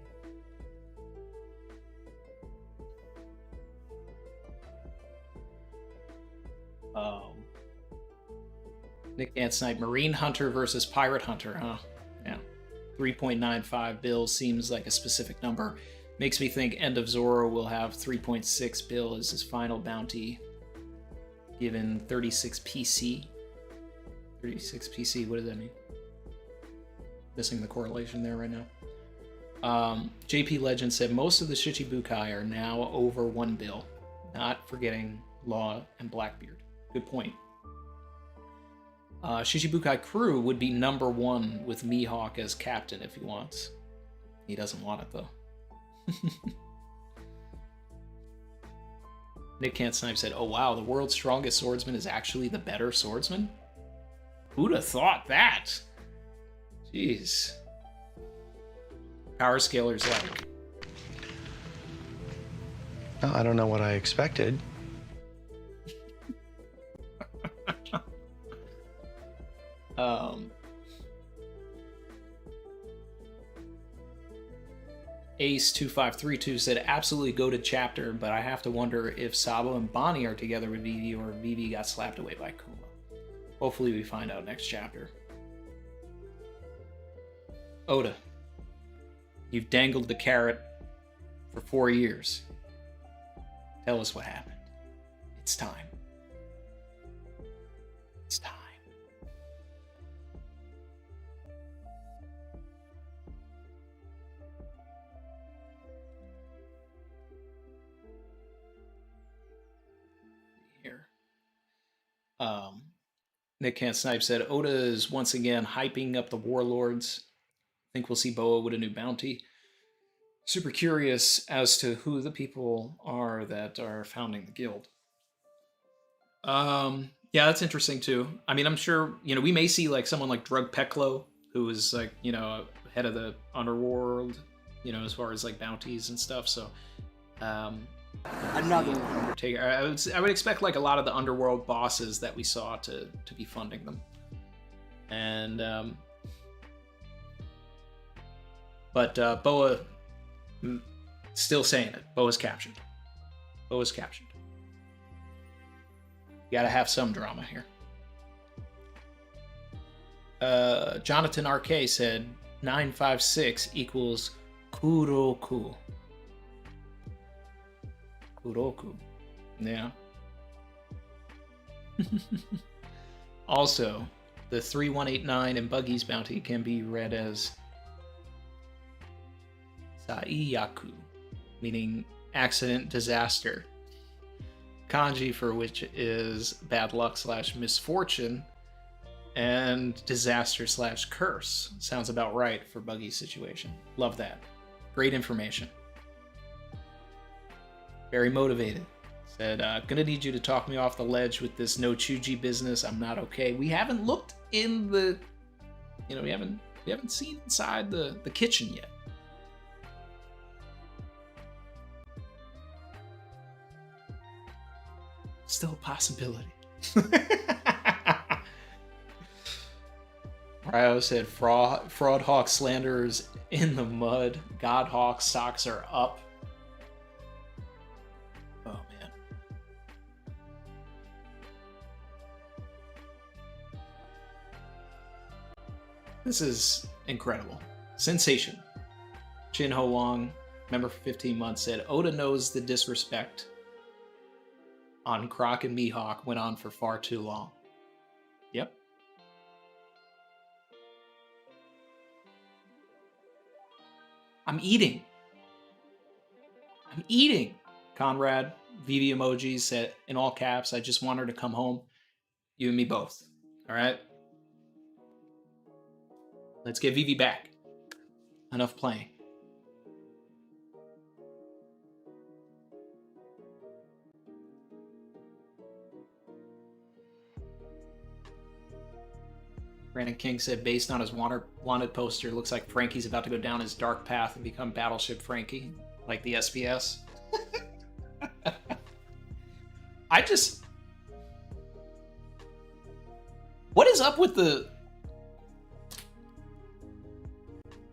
Speaker 3: Nick Can't Snipe, Marine Hunter versus Pirate Hunter, huh? Yeah. 3.95 bills seems like a specific number. Makes me think End of Zoro will have 3.6 bill as his final bounty, given 36 PC. 36 PC, what does that mean? Missing the correlation there right now. JP Legend said most of the Shichibukai are now over 1 bill, not forgetting Law and Blackbeard. Good point. Shichibukai crew would be number 1 with Mihawk as captain if he wants. He doesn't want it though. Nick Can't Snipe said, oh wow, the world's strongest swordsman is actually the better swordsman? Who'd have thought that? Jeez. Power scaler's like...
Speaker 6: No, I don't know what I expected.
Speaker 3: Ace2532 said, absolutely goated chapter, but I have to wonder if Sabo and Bonnie are together with Vivi or if Vivi got slapped away by Kuma. Hopefully we find out next chapter. Oda, you've dangled the carrot for 4 years. Tell us what happened. It's time. It's time. Here. Nick Can't Snipe said, Oda is once again hyping up the warlords. Think we'll see Boa with a new bounty. Super curious as to who the people are that are founding the guild. Yeah, that's interesting too. I mean, I'm sure, we may see like someone like Drug Peklo, who is like, head of the underworld, as far as like bounties and stuff. So,
Speaker 10: Another one.
Speaker 3: Undertaker. I would expect like a lot of the underworld bosses that we saw to be funding them. And, but Boa, still saying it. Boa's captured. Boa's captured. You gotta have some drama here. Jonathan RK said 956 equals Kuroku. Kuroku. Yeah. Also, the 3189 in Buggy's bounty can be read as Saiyaku, meaning accident, disaster. Kanji for which is bad luck / misfortune, and disaster / curse. Sounds about right for Buggy's situation. Love that. Great information. Very motivated. Said, gonna need you to talk me off the ledge with this no Chuji business. I'm not okay. We haven't looked in the, we haven't seen inside the kitchen yet. Still a possibility. Ryo said Fraud Hawk slanders in the mud. God Hawk socks are up. Oh man. This is incredible. Sensation. Chin Ho Wong, member for 15 months, said Oda knows the disrespect on Croc and Mihawk went on for far too long. Yep. I'm eating. I'm eating. Conrad, VV emojis said in all caps, I just want her to come home. You and me both. All right? Let's get VV back. Enough playing. Brandon King said, based on his wanted poster, looks like Frankie's about to go down his dark path and become Battleship Frankie, like the SBS. What is up with the...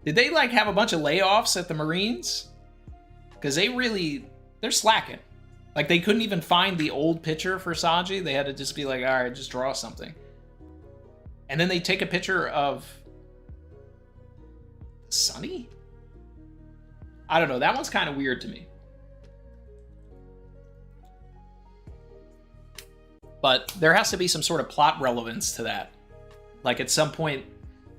Speaker 3: Did they, like, have a bunch of layoffs at the Marines? Because they're slacking. Like, they couldn't even find the old picture for Sanji. They had to just be like, all right, just draw something. And then they take a picture of Sunny? I don't know. That one's kind of weird to me. But there has to be some sort of plot relevance to that. Like at some point,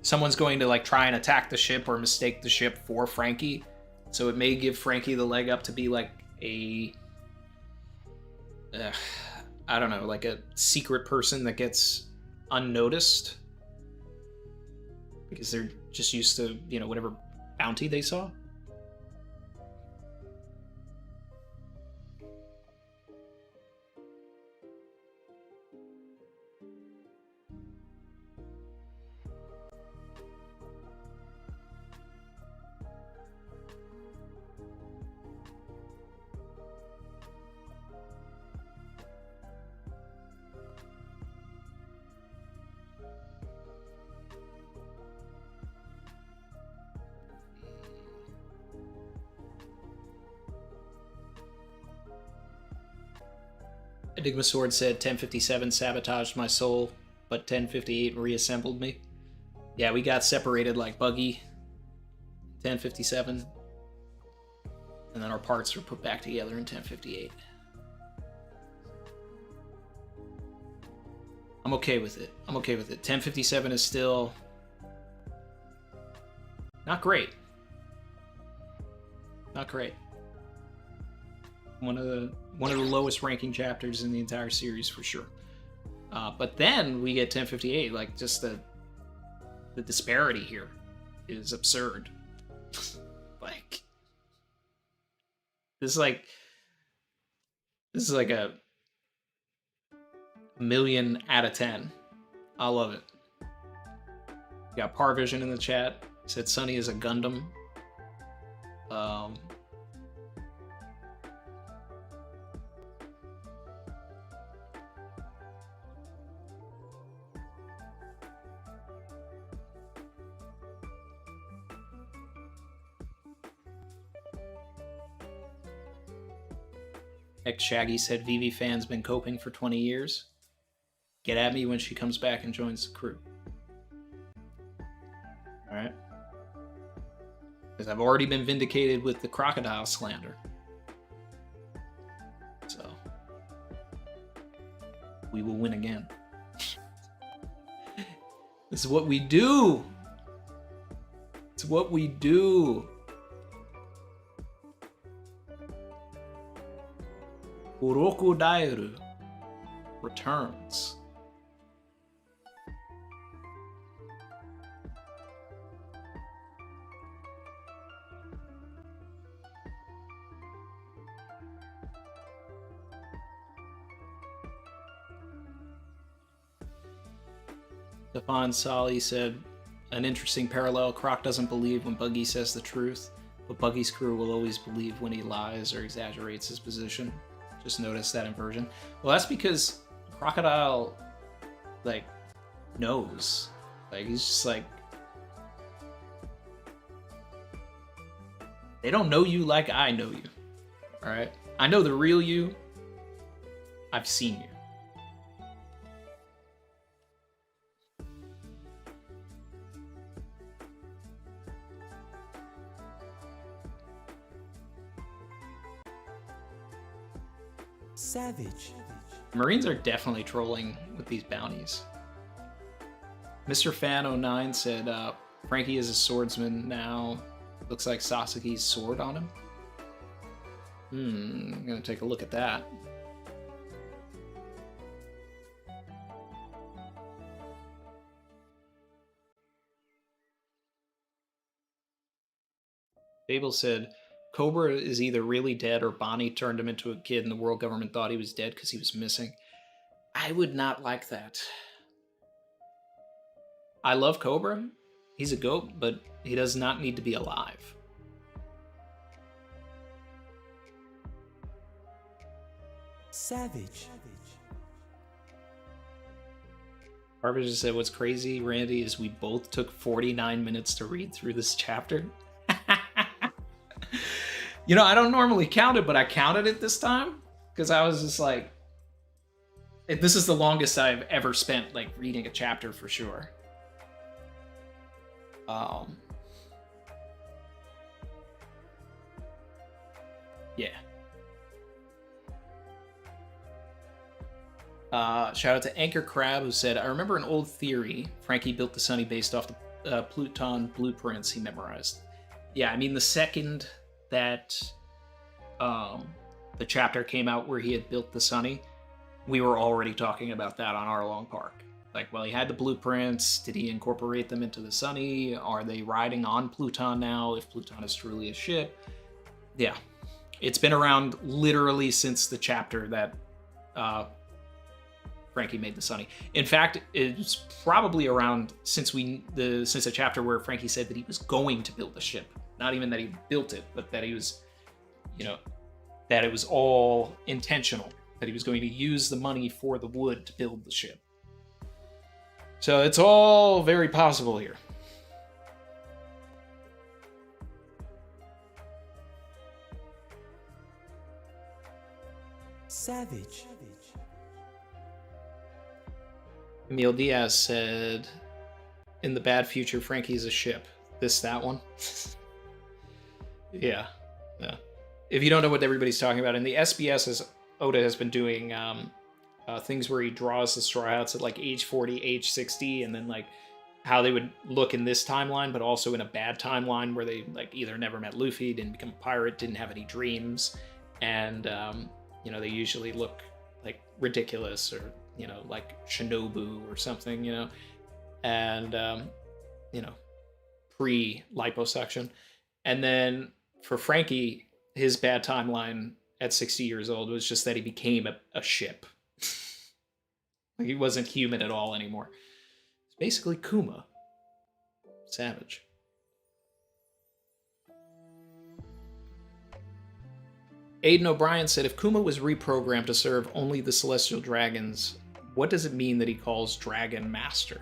Speaker 3: someone's going to like try and attack the ship or mistake the ship for Frankie. So it may give Frankie the leg up to be like a... I don't know, like a secret person that gets unnoticed because they're just used to, you know, whatever bounty they saw. Enigma Sword said 1057 sabotaged my soul, but 1058 reassembled me. Yeah, we got separated like Buggy. 1057. And then our parts were put back together in 1058. I'm okay with it. I'm okay with it. 1057 is still not great. Not great. One of the lowest ranking chapters in the entire series for sure. But then we get 1058. Like just the disparity here is absurd. Like this is like a million out of 10. I love it. We got Parvision in the chat. He said Sunny is a Gundam. Ex Shaggy said VV fans been coping for 20 years. Get at me when she comes back and joins the crew. Alright. Because I've already been vindicated with the crocodile slander. So we will win again. This is what we do. It's what we do. Uroku Dairu returns. Stefan Sali said, an interesting parallel. Croc doesn't believe when Buggy says the truth, but Buggy's crew will always believe when he lies or exaggerates his position. Just noticed that inversion. Well, that's because Crocodile, like, knows. Like, he's just like... They don't know you like I know you. Alright? I know the real you. I've seen you.
Speaker 12: Savage.
Speaker 3: Marines are definitely trolling with these bounties. Mr. Fan09 said, Frankie is a swordsman now. Looks like Sasuke's sword on him. I'm gonna take a look at that. Fable said, Cobra is either really dead or Bonnie turned him into a kid and the world government thought he was dead because he was missing. I would not like that. I love Cobra. He's a goat, but he does not need to be alive.
Speaker 12: Savage.
Speaker 3: Barbara just said, what's crazy, Randy, is we both took 49 minutes to read through this chapter. You know, I don't normally count it, but I counted it this time because I was just like, this is the longest I've ever spent, like, reading a chapter for sure. Yeah. Shout out to Anchor Crab, who said, I remember an old theory. Frankie built the Sunny based off the Pluton blueprints he memorized. Yeah, I mean, the second that the chapter came out where he had built the Sunny, we were already talking about that on our long park. Like, well, he had the blueprints. Did he incorporate them into the Sunny? Are they riding on Pluton now, if Pluton is truly a ship? Yeah. It's been around literally since the chapter that Frankie made the Sunny. In fact, it's probably around since the chapter where Frankie said that he was going to build the ship. Not even that he built it, but that he was, you know, that it was all intentional. That he was going to use the money for the wood to build the ship. So it's all very possible here.
Speaker 12: Savage.
Speaker 3: Emil Diaz said, in the bad future, Frankie's a ship. That one? Yeah. If you don't know what everybody's talking about, in the SBS, Oda has been doing things where he draws the Straw Hats at like age 40, age 60, and then like how they would look in this timeline, but also in a bad timeline where they like either never met Luffy, didn't become a pirate, didn't have any dreams, and you know, they usually look like ridiculous or, you know, like Shinobu or something, you know, and you know, pre-liposuction. And then for Frankie, his bad timeline at 60 years old was just that he became a ship. Like, he wasn't human at all anymore. It's basically Kuma. Savage. Aiden O'Brien said, if Kuma was reprogrammed to serve only the Celestial Dragons, what does it mean that he calls Dragon Master?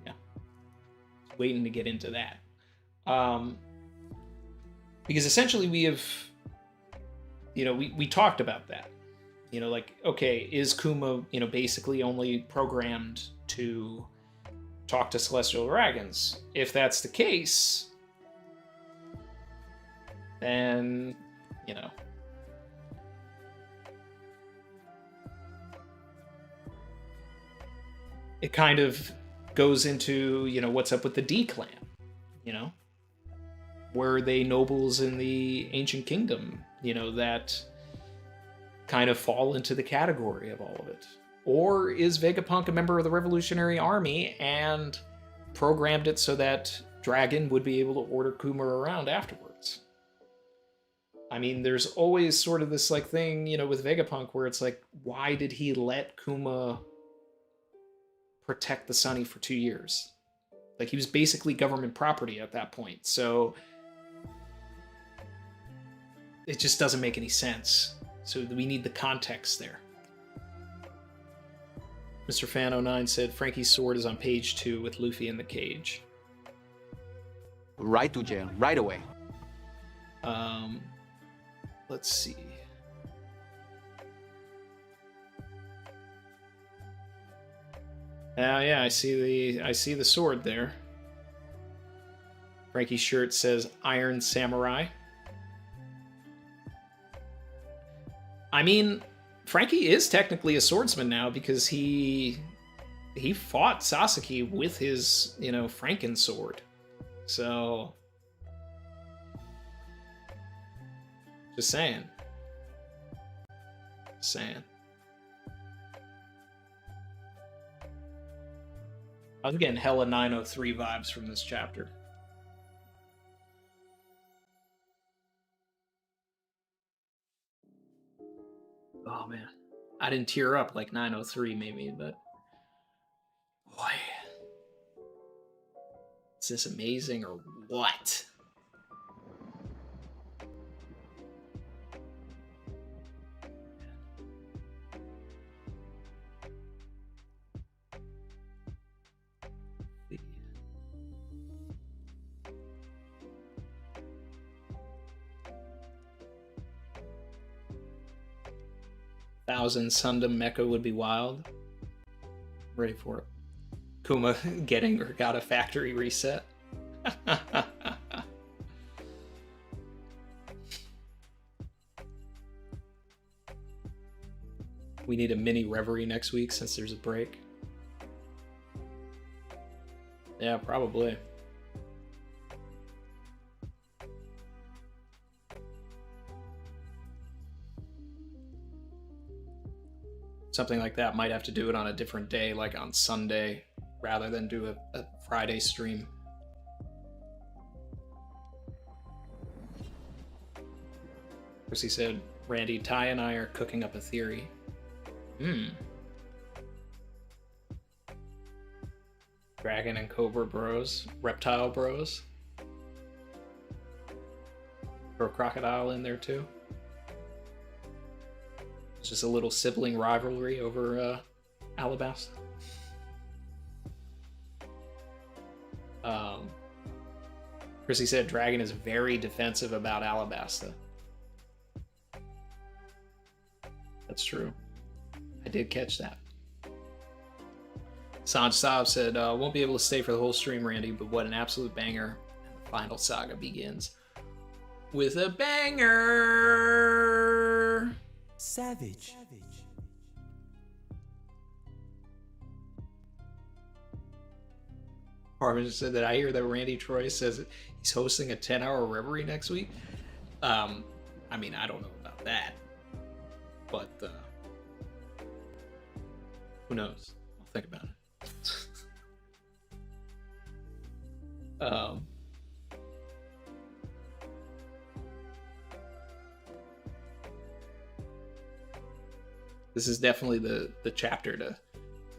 Speaker 3: Yeah. Waiting to get into that. Because essentially we have, you know, we talked about that. You know, like, okay, is Kuma, you know, basically only programmed to talk to Celestial Dragons? If that's the case, then, you know, it kind of goes into, you know, what's up with the D clan, you know? Were they nobles in the ancient kingdom, you know, that kind of fall into the category of all of it? Or is Vegapunk a member of the Revolutionary Army and programmed it so that Dragon would be able to order Kuma around afterwards? I mean, there's always sort of this like thing, you know, with Vegapunk where it's like, why did he let Kuma protect the Sunny for 2 years? Like, he was basically government property at that point, so it just doesn't make any sense. So we need the context there. Mr. Fan09 said Frankie's sword is on page 2 with Luffy in the cage.
Speaker 4: Right to jail, right away.
Speaker 3: Let's see. Yeah, I see the sword there. Frankie's shirt says Iron Samurai. I mean, Frankie is technically a swordsman now because he fought Sasaki with his, Franken sword. So just saying. I was getting hella 903 vibes from this chapter. Oh man, I didn't tear up like 903 maybe, but boy, is this amazing or what? Thousand Sundom Mecha would be wild. Ready for it. Kuma getting or got a factory reset. We need a mini reverie next week since there's a break. Yeah, probably. Something like that. Might have to do it on a different day, like on Sunday, rather than do a Friday stream. Percy said, Randy, Ty and I are cooking up a theory. Dragon and Cobra bros. Reptile bros. Throw Crocodile in there too. It's just a little sibling rivalry over Alabasta. Chrissy said Dragon is very defensive about Alabasta. That's true. I did catch that. Sanj Saab said, won't be able to stay for the whole stream, Randy, but what an absolute banger. And the final saga begins with a banger.
Speaker 12: Savage.
Speaker 3: Harmon said that I hear that Randy Troy says he's hosting a 10-hour reverie next week. I mean, I don't know about that, but who knows? I'll think about it. This is definitely the chapter to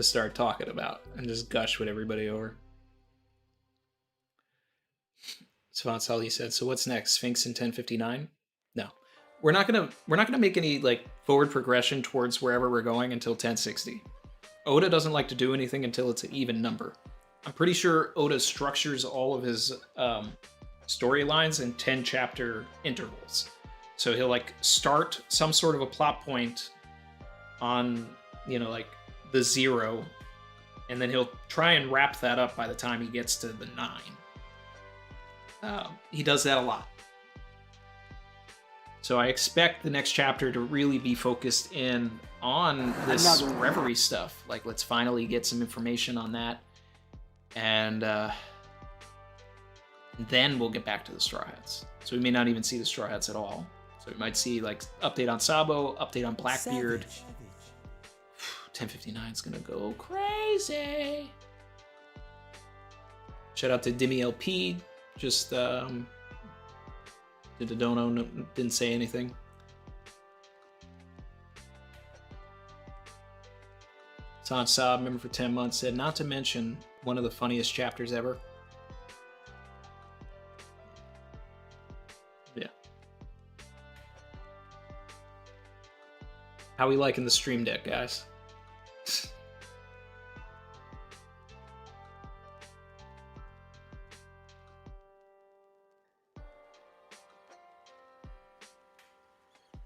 Speaker 3: start talking about and just gush with everybody over. Savant Sully said, "So what's next? Sphinx in 1059?" No, we're not gonna make any like forward progression towards wherever we're going until 1060. Oda doesn't like to do anything until it's an even number. I'm pretty sure Oda structures all of his storylines in 10 chapter intervals. So he'll like start some sort of a plot point on, like the 0, and then he'll try and wrap that up by the time he gets to the 9. He does that a lot. So I expect the next chapter to really be focused in on this reverie stuff. Like, let's finally get some information on that. And then we'll get back to the Straw Hats. So we may not even see the Straw Hats at all. So we might see, like, update on Sabo, update on Blackbeard. 1059 is gonna go crazy. Shout out to Dimi LP. Just did a dono, didn't say anything. Sanj Saab, member for 10 months, said, not to mention one of the funniest chapters ever. Yeah. How we liking the stream deck, guys?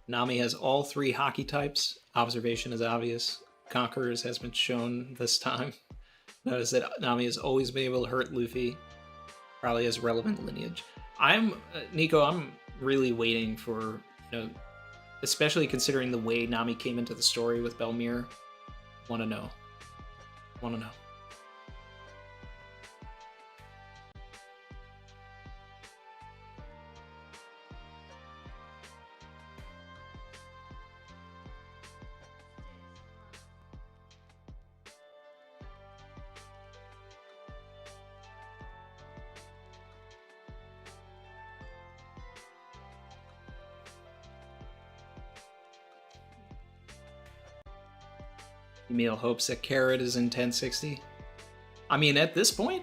Speaker 3: Nami has all 3 hockey types. Observation is obvious. Conquerors has been shown this time. Notice that Nami has always been able to hurt Luffy. Probably has relevant lineage. Nico, I'm really waiting for, especially considering the way Nami came into the story with Belmir. Want to know. Emil hopes that Carrot is in 1060. I mean, at this point,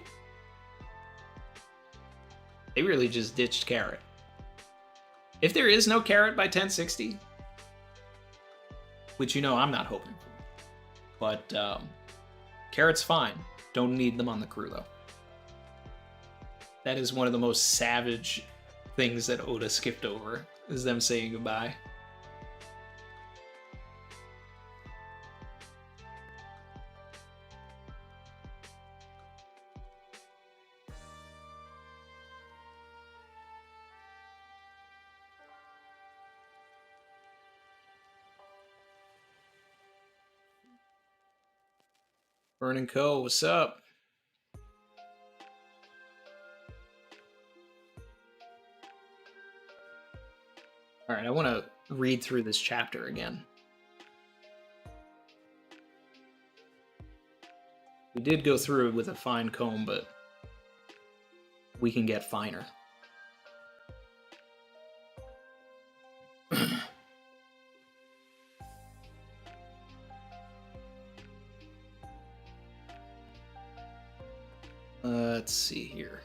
Speaker 3: they really just ditched Carrot. If there is no Carrot by 1060, which I'm not hoping for, but Carrot's fine. Don't need them on the crew, though. That is one of the most savage things that Oda skipped over, is them saying goodbye. Vernon Co., what's up? All right, I want to read through this chapter again. We did go through it with a fine comb, but we can get finer. Let's see here.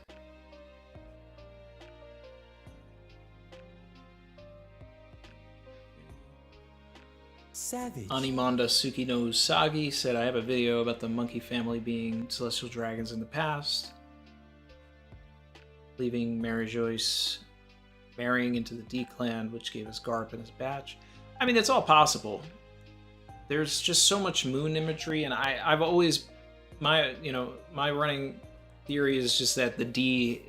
Speaker 12: Savage.
Speaker 3: Animanda Tsukino Usagi said, I have a video about the monkey family being celestial dragons in the past, leaving Mary Joyce marrying into the D clan, which gave us Garp and his batch. I mean, it's all possible. There's just so much moon imagery, and I've always, my running theory is just that the D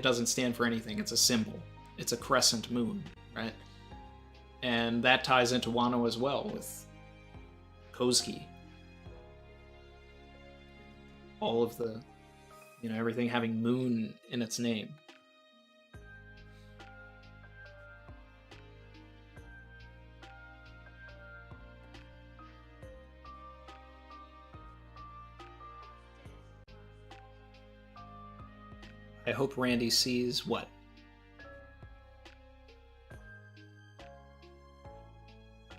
Speaker 3: doesn't stand for anything. It's a symbol. It's a crescent moon, right? And that ties into Wano as well with Kozuki. All of the, everything having moon in its name. I hope Randy sees what?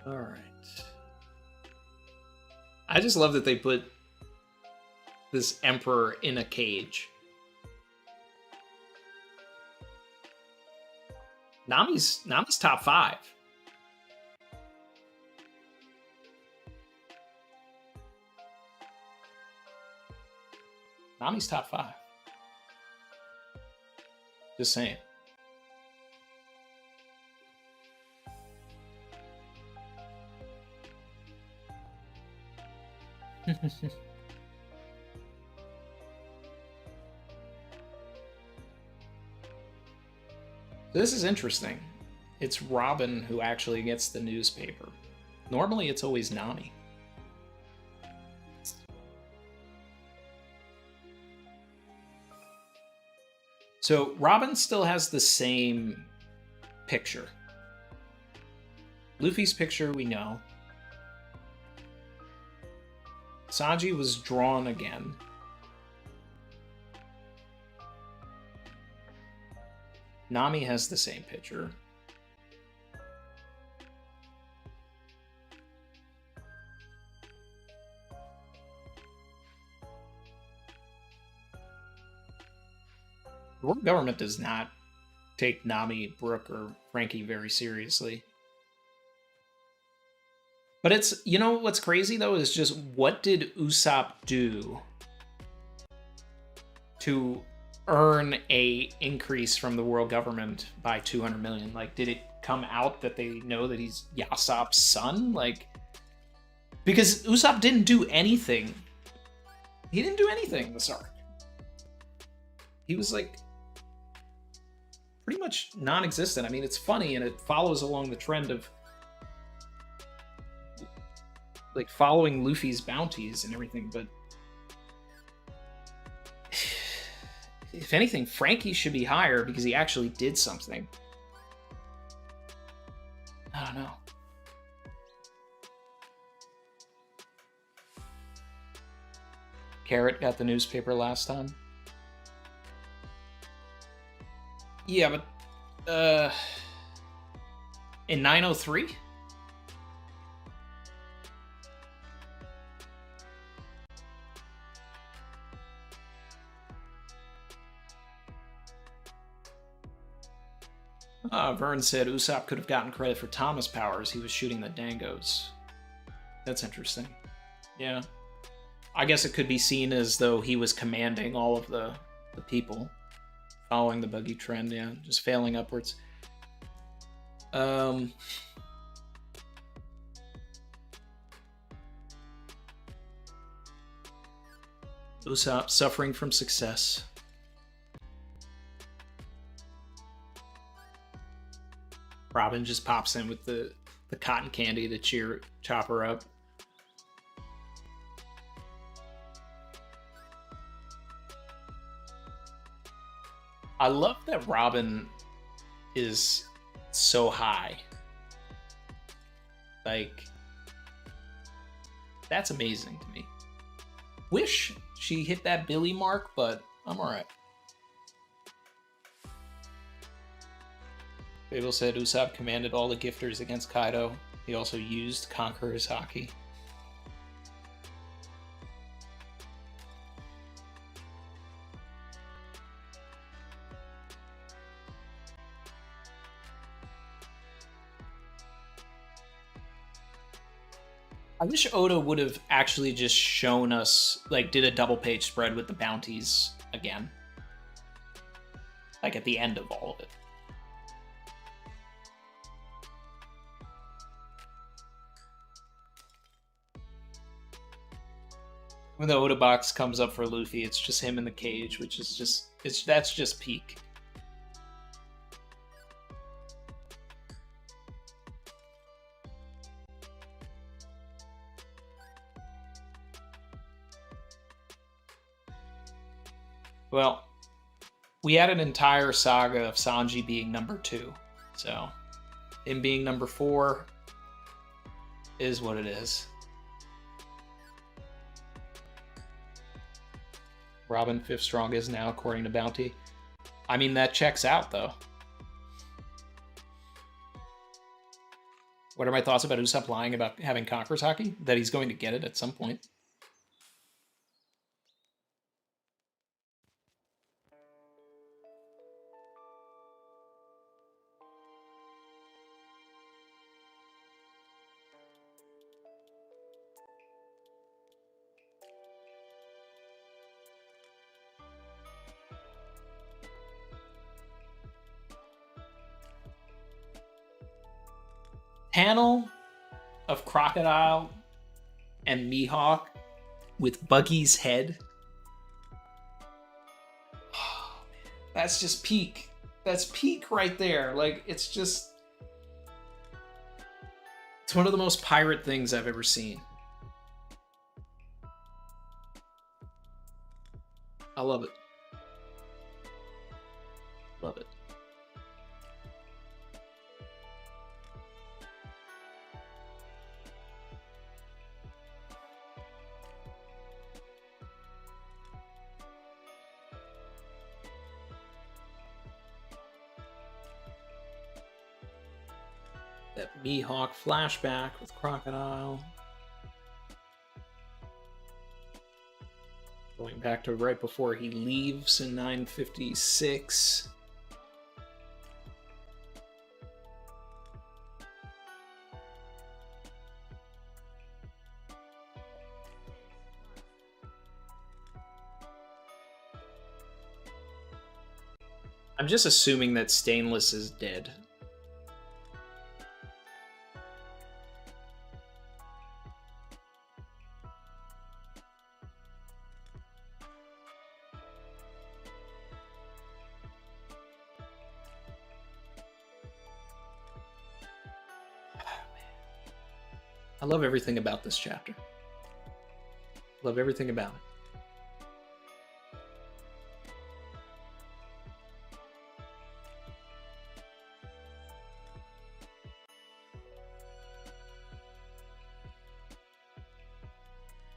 Speaker 3: All right. I just love that they put this emperor in a cage. Nami's top 5. Nami's top 5. Just saying. This is interesting. It's Robin who actually gets the newspaper. Normally it's always Nami. So Robin still has the same picture. Luffy's picture we know. Sanji was drawn again. Nami has the same picture. The world government does not take Nami, Brook, or Frankie very seriously. But it's, you know what's crazy though is just what did Usopp do to earn a increase from the world government by 200 million? Like, did it come out that they know that he's Yasopp's son? Like, because Usopp didn't do anything. He didn't do anything this arc. He was like pretty much non-existent. I mean, it's funny and it follows along the trend of like following Luffy's bounties and everything, but if anything, Frankie should be higher because he actually did something. I don't know. Carrot got the newspaper last time. Yeah, but in 903? Vern said Usopp could have gotten credit for Thomas' powers. He was shooting the Dangos. That's interesting. Yeah. I guess it could be seen as though he was commanding all of the people. Following the buggy trend, yeah. Just failing upwards. Usopp suffering from success. Robin just pops in with the cotton candy to chop her up. I love that Robin is so high. Like, that's amazing to me. Wish she hit that Billy mark, but I'm alright. Fable said Usopp commanded all the gifters against Kaido. He also used Conqueror's Haki. I wish Oda would have actually just shown us, like, did a double page spread with the bounties again. Like, at the end of all of it. When the Oda box comes up for Luffy, it's just him in the cage, which is just, that's just peak. Well, we had an entire saga of Sanji being number 2, so him being number 4 is what it is. Robin 5th strongest now, according to Bounty. I mean, that checks out, though. What are my thoughts about Usopp lying about having Conqueror's Haki? That he's going to get it at some point. Panel of Crocodile and Mihawk with Buggy's head. Oh, man. That's just peak. That's peak right there. Like, it's just... It's one of the most pirate things I've ever seen. I love it. Love it. That Mihawk flashback with Crocodile. Going back to right before he leaves in 956. I'm just assuming that Stainless is dead. I love everything about this chapter. Love everything about it.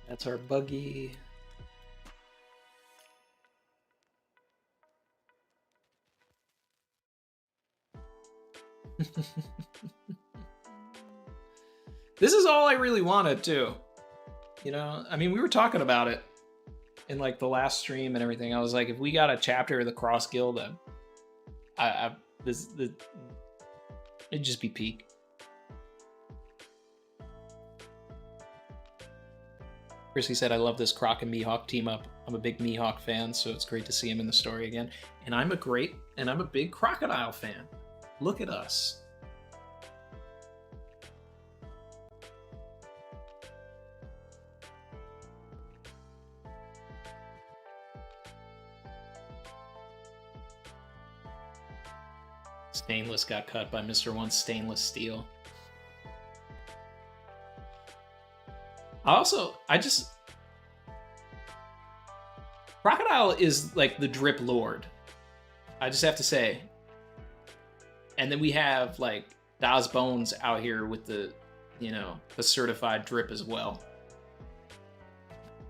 Speaker 3: That's our buggy. This is all I really wanted too. You know, I mean, we were talking about it in like the last stream and everything. I was like, if we got a chapter of the Cross Guild, it'd just be peak. Chrissy said, I love this Croc and Mihawk team up. I'm a big Mihawk fan, so it's great to see him in the story again. And I'm a big Crocodile fan. Look at us. Stainless got cut by Mr. One Stainless Steel. Crocodile is like the drip lord. I just have to say. And then we have like Daz Bones out here with the, you know, the certified drip as well.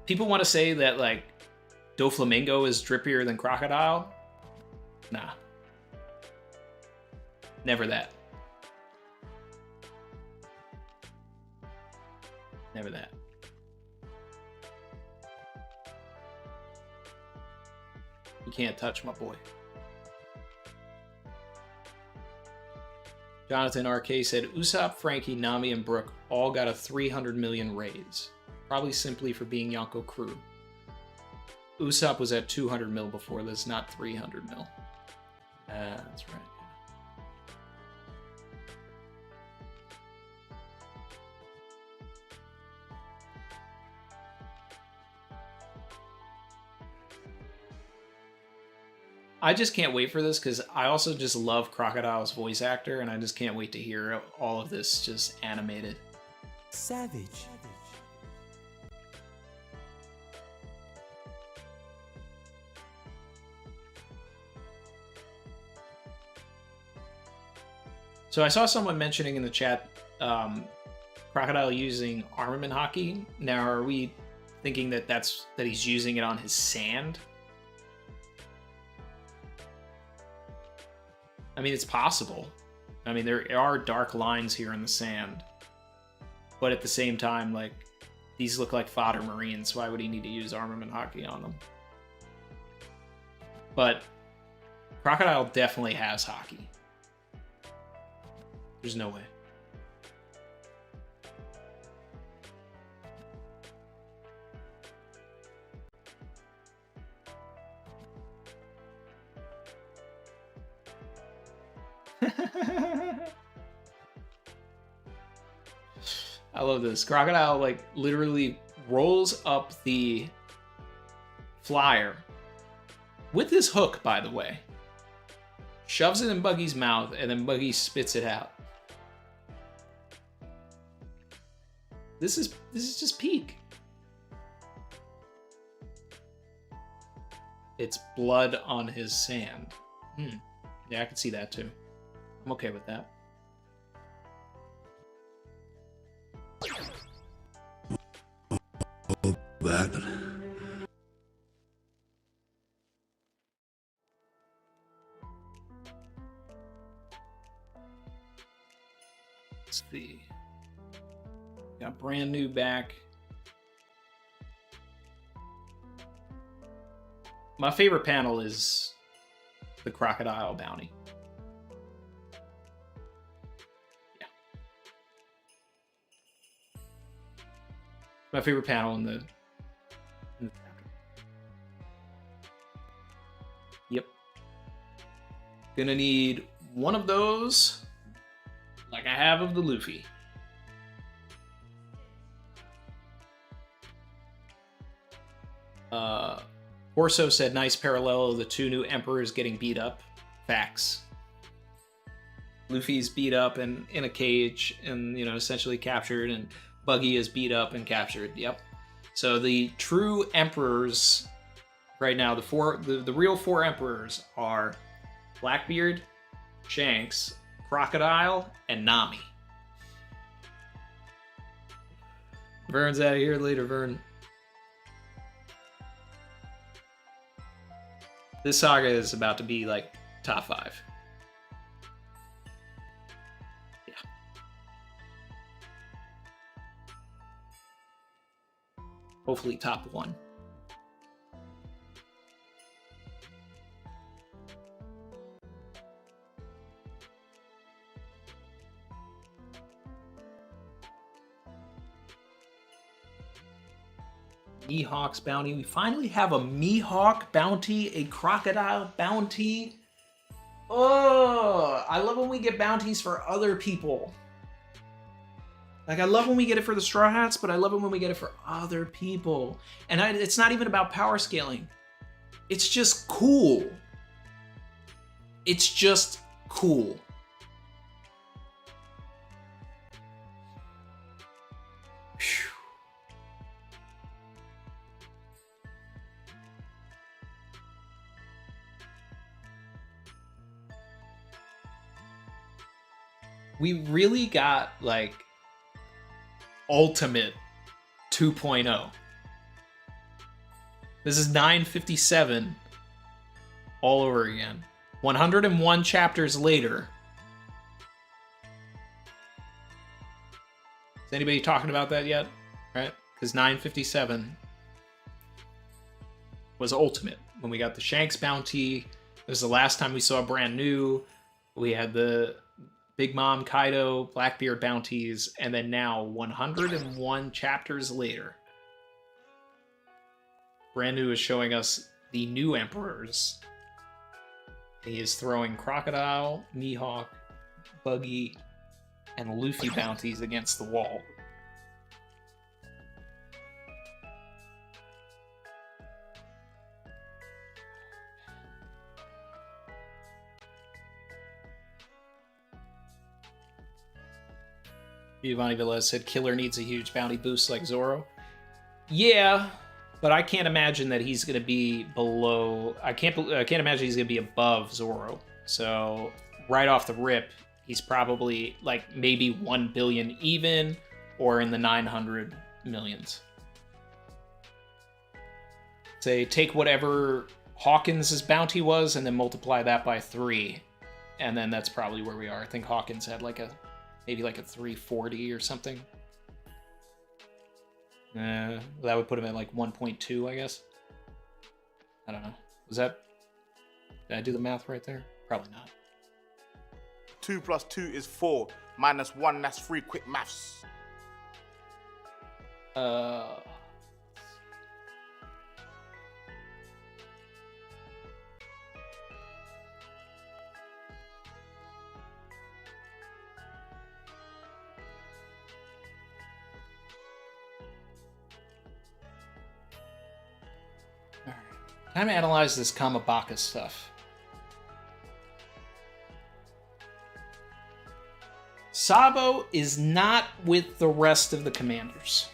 Speaker 3: People want to say that like Doflamingo is drippier than Crocodile. Nah. Never that. Never that. You can't touch my boy. Jonathan RK said, Usopp, Frankie, Nami, and Brook all got a 300 million raise. Probably simply for being Yonko crew. Usopp was at 200 mil before this, not 300 mil. That's right. I just can't wait for this because I also just love Crocodile's voice actor, and I just can't wait to hear all of this just animated.
Speaker 12: Savage.
Speaker 3: So I saw someone mentioning in the chat Crocodile using armament hockey. Now, are we thinking that he's using it on his sand? I mean, it's possible. I mean, there are dark lines here in the sand. But at the same time, like, these look like fodder marines. Why would he need to use armament hockey on them? But Crocodile definitely has hockey. There's no way. I love this. Crocodile, like, literally rolls up the flyer with his hook, by the way. Shoves it in Buggy's mouth, and then Buggy spits it out. This is just peak. It's blood on his sand. Yeah, I can see that too. I'm okay with that. Let's see. Got brand new back. My favorite panel is the crocodile bounty. Yeah. My favorite panel in the chapter. Yep. Gonna need one of those, like I have of the Luffy. Orso said, nice parallel of the two new emperors getting beat up. Facts. Luffy's beat up and in a cage and, you know, essentially captured, and Buggy is beat up and captured. Yep. So the true emperors right now, the real four emperors are Blackbeard, Shanks, Crocodile, and Nami. Vern's out of here later, Vern. This saga is about to be like top 5. Yeah. Hopefully top 1. Mihawk's bounty. We finally have a Mihawk bounty, a crocodile bounty. Oh, I love when we get bounties for other people. Like, I love when we get it for the Straw Hats, but I love it when we get it for other people. And it's not even about power scaling. It's just cool. It's just cool. Phew. We really got, like, Ultimate 2.0. This is 957 all over again. 101 chapters later. Is anybody talking about that yet? Right? Because 957 was Ultimate. When we got the Shanks bounty, it was the last time we saw Brand New. We had the Big Mom, Kaido, Blackbeard bounties, and then now 101 chapters later, Brand New is showing us the new emperors. He is throwing Crocodile, Mihawk, Buggy, and Luffy bounties against the wall. Giovanni Velez said Killer needs a huge bounty boost like Zoro. Yeah, but I can't imagine that he's going to be below. I can't imagine he's going to be above Zoro. So right off the rip, he's probably like maybe 1 billion even, or in the 900 millions. Say take whatever Hawkins' bounty was and then multiply that by 3, and then that's probably where we are. I think Hawkins had like maybe like a 340 or something. That would put him at like 1.2, I guess. I don't know. Did I do the math right there? Probably not.
Speaker 5: 2 plus 2 is 4. Minus 1, that's 3. Quick maths.
Speaker 3: Time to analyze this Kamabaka stuff. Sabo is not with the rest of the commanders.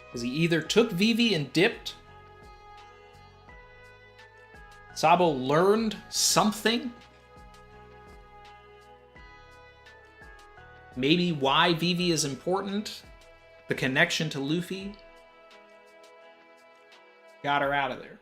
Speaker 3: Because he either took Vivi and dipped, Sabo learned something, maybe why Vivi is important, the connection to Luffy, got her out of there.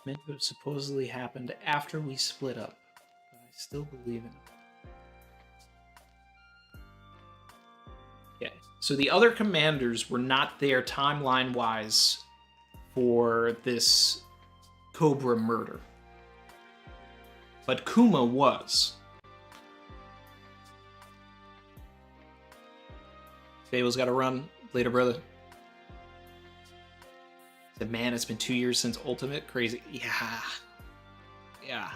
Speaker 3: Meant to have supposedly happened after we split up, but I still believe in it. Yeah, so the other commanders were not there timeline-wise for this Cobra murder. But Kuma was. Fable's got to run. Later, brother. Said, man, it's been 2 years since Ultimate. Crazy. Yeah. Yeah.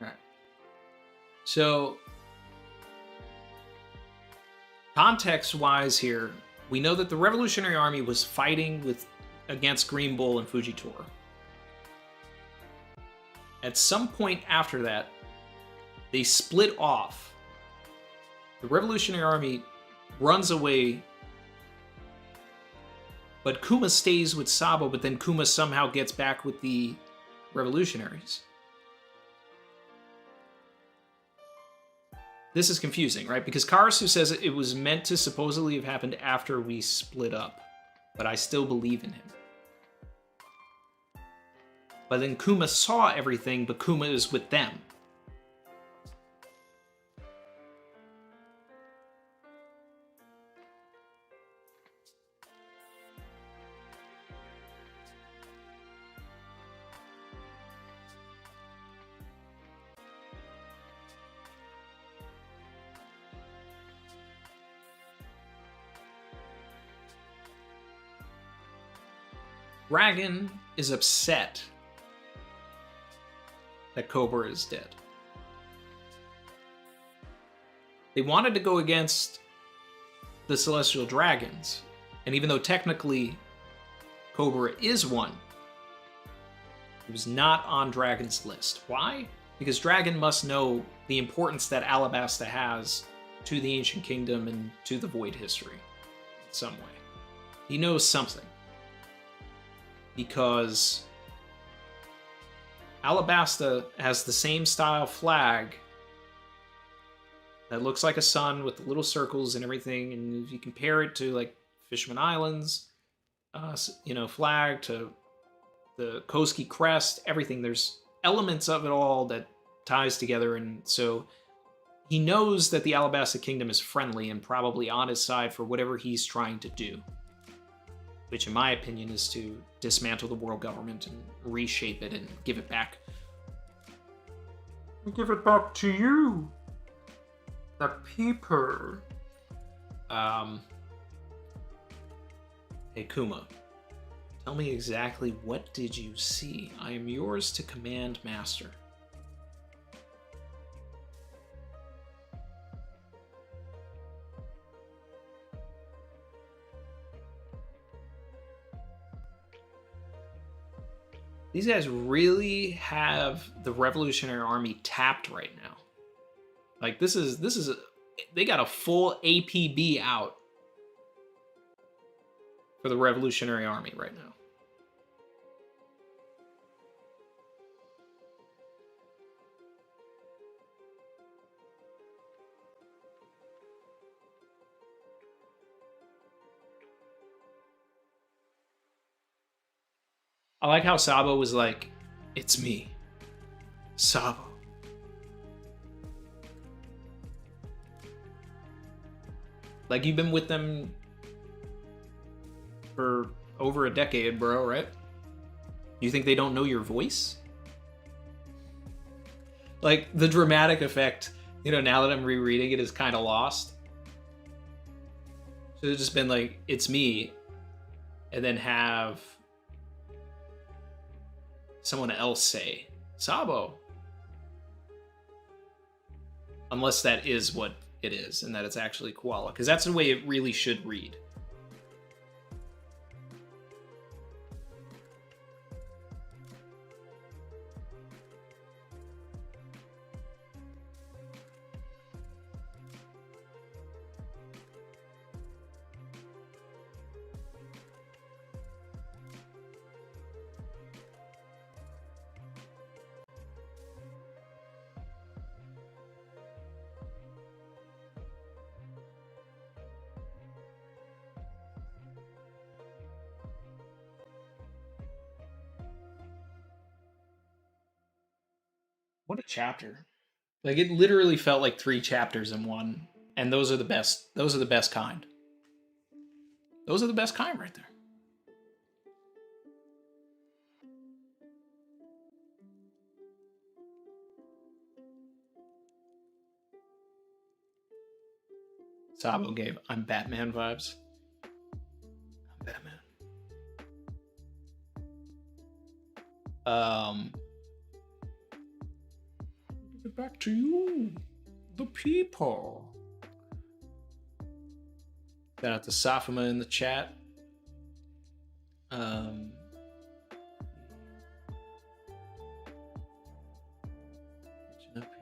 Speaker 3: Alright. So, context-wise here, we know that the Revolutionary Army was fighting against Green Bull and Fujitora. At some point after that, they split off. The Revolutionary Army runs away, but Kuma stays with Sabo, but then Kuma somehow gets back with the revolutionaries. This is confusing, right? Because Karasu says it was meant to supposedly have happened after we split up, but I still believe in him. But then Kuma saw everything, but Kuma is with them. Dragon is upset that Cobra is dead. They wanted to go against the Celestial Dragons, and even though technically Cobra is one, he was not on Dragon's list. Why? Because Dragon must know the importance that Alabasta has to the Ancient Kingdom and to the Void history in some way. He knows something. Because Alabasta has the same style flag that looks like a sun with the little circles and everything, and if you compare it to like Fishman Islands, flag to the Koski crest, everything, there's elements of it all that ties together, and so he knows that the Alabasta Kingdom is friendly and probably on his side for whatever he's trying to do. Which, in my opinion, is to dismantle the world government and reshape it and give it back.
Speaker 1: Give it back to you. The people.
Speaker 3: Hey, Kuma. Tell me exactly what did you see? I am yours to command, master. These guys really have the Revolutionary Army tapped right now. Like they got a full APB out for the Revolutionary Army right now. I like how Sabo was like, it's me, Sabo. Like, you've been with them for over a decade, bro, right? You think they don't know your voice? Like, the dramatic effect, now that I'm rereading it, is kind of lost. So it's just been like, it's me, and then have someone else say, Sabo. Unless that is what it is, and that it's actually Koala. Because that's the way it really should read. What a chapter. Like, it literally felt like 3 chapters in one. And those are the best. Those are the best kind. Those are the best kind right there. Sabo gave I'm Batman vibes. I'm Batman. Get back to you, the people. Shout out to Safama in the chat. Up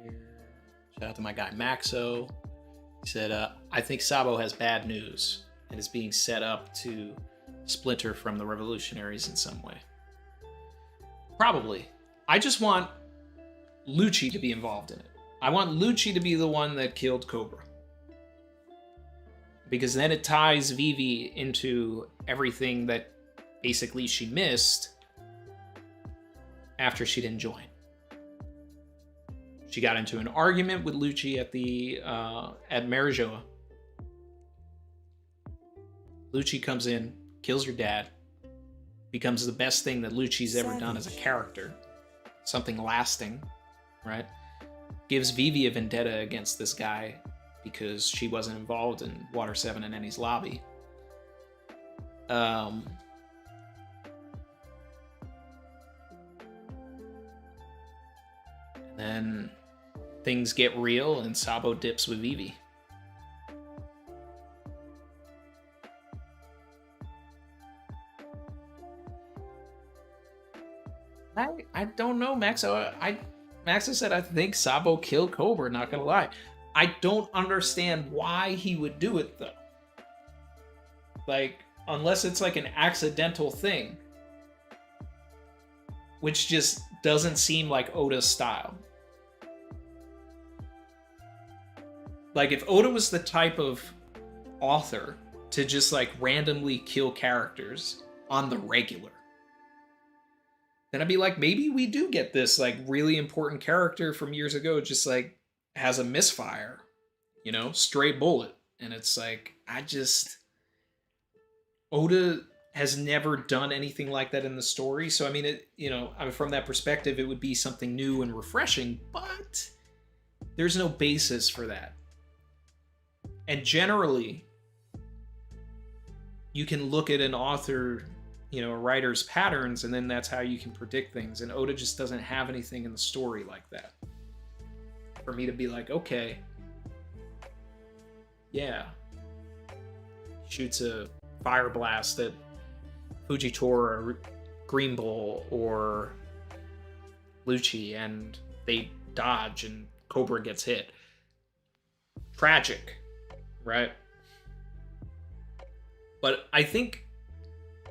Speaker 3: here. Shout out to my guy Maxo. He said, I think Sabo has bad news and is being set up to splinter from the revolutionaries in some way. Probably. I just want Lucci to be involved in it. I want Lucci to be the one that killed Cobra. Because then it ties Vivi into everything that basically she missed after she didn't join. She got into an argument with Lucci at Marijoa. Lucci comes in, kills her dad, becomes the best thing that Lucci's ever done as a character. Something lasting, right? Gives Vivi a vendetta against this guy because she wasn't involved in Water 7 and Ennie's lobby. And then things get real and Sabo dips with Vivi. I don't know, Maxo. Maxo said I think Sabo killed Cobra, not gonna lie. I don't understand why he would do it though. Like, unless it's like an accidental thing. Which just doesn't seem like Oda's style. Like, if Oda was the type of author to just like randomly kill characters on the regular, then I'd be like, maybe we do get this like really important character from years ago just like has a misfire, you know, stray bullet. And it's like, Oda has never done anything like that in the story. So, I mean, from that perspective, it would be something new and refreshing, but there's no basis for that. And generally, you can look at an author, a writer's patterns, and then that's how you can predict things. And Oda just doesn't have anything in the story like that. For me to be like, okay, yeah. Shoots a fire blast at Fujitora or Green Bull or Lucci, and they dodge and Cobra gets hit. Tragic, right? But I think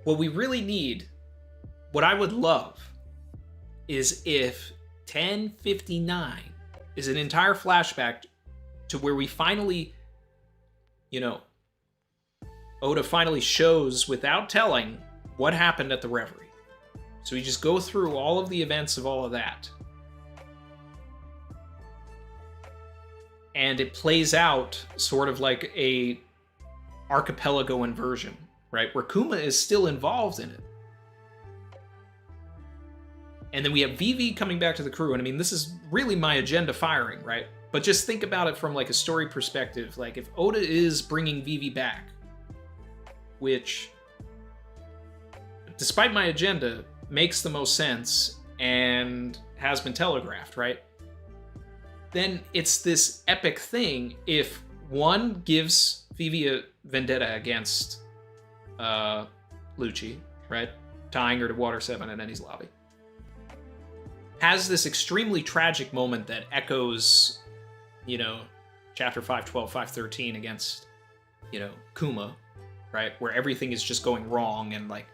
Speaker 3: what we really need, what I would love, is if 1059 is an entire flashback to where we finally, Oda finally shows without telling what happened at the Reverie. So we just go through all of the events of all of that. And it plays out sort of like a archipelago inversion, right? Where Kuma is still involved in it. And then we have Vivi coming back to the crew. And I mean, this is really my agenda firing, right? But just think about it from like a story perspective. Like if Oda is bringing Vivi back, which, despite my agenda, makes the most sense and has been telegraphed, right? Then it's this epic thing if one gives Vivi a vendetta against Lucci, right? Tying her to Water 7 and Ennie's lobby. Has this extremely tragic moment that echoes, chapter 512, 513 against, Kuma, right? Where everything is just going wrong and like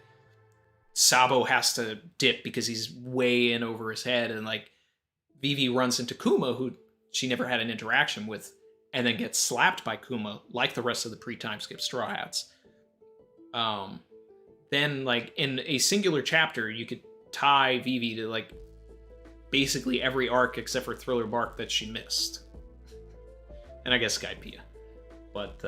Speaker 3: Sabo has to dip because he's way in over his head, and like Vivi runs into Kuma, who she never had an interaction with, and then gets slapped by Kuma like the rest of the pre-time skip Straw Hats. Then like in a singular chapter, you could tie Vivi to like basically every arc except for Thriller Bark that she missed. And I guess Skypiea. But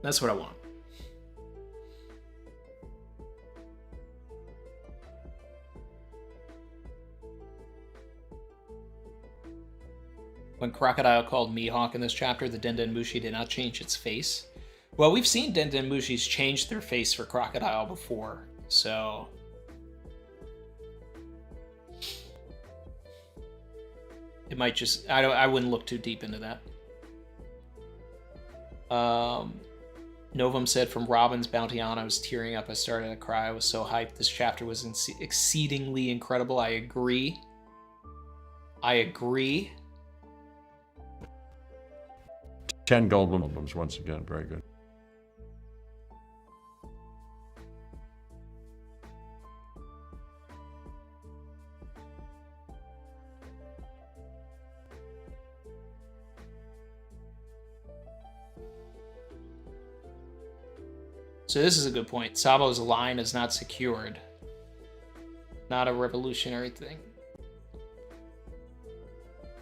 Speaker 3: that's what I want. When Crocodile called Mihawk in this chapter, the Denden Mushi did not change its face. Well, we've seen Denden Mushis change their face for Crocodile before, so... It might just... I wouldn't look too deep into that. Novum said, from Robin's bounty on, I was tearing up. I started to cry. I was so hyped. This chapter was exceedingly incredible. I agree. I agree.
Speaker 11: 10 gold blooms once again. Very good.
Speaker 3: So this is a good point. Sabo's line is not secured. Not a revolutionary thing.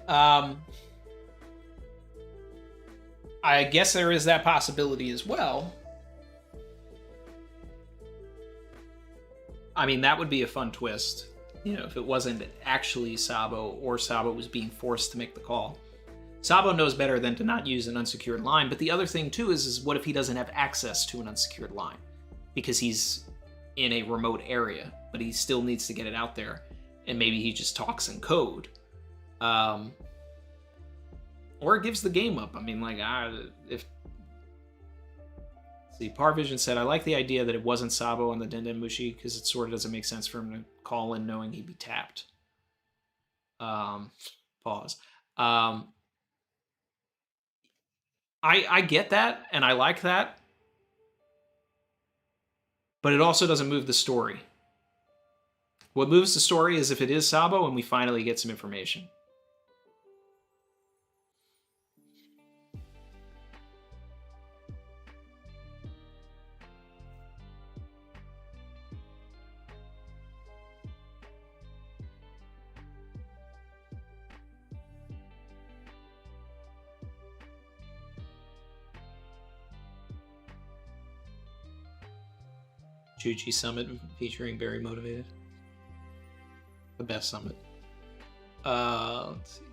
Speaker 3: I guess there is that possibility as well. I mean, that would be a fun twist. You know, if it wasn't actually Sabo or Sabo was being forced to make the call. Sabo knows better than to not use an unsecured line, but the other thing too is what if he doesn't have access to an unsecured line? Because he's in a remote area, but he still needs to get it out there, and maybe he just talks in code. Or it gives the game up. I mean, like, if... See, Parvision said, I like the idea that it wasn't Sabo on the Denden Mushi, because it sort of doesn't make sense for him to call in knowing he'd be tapped. Pause. I get that, and I like that. But it also doesn't move the story. What moves the story is if it is Sabo and we finally get some information. Chuchi Summit featuring Very Motivated. The best summit. Let's see.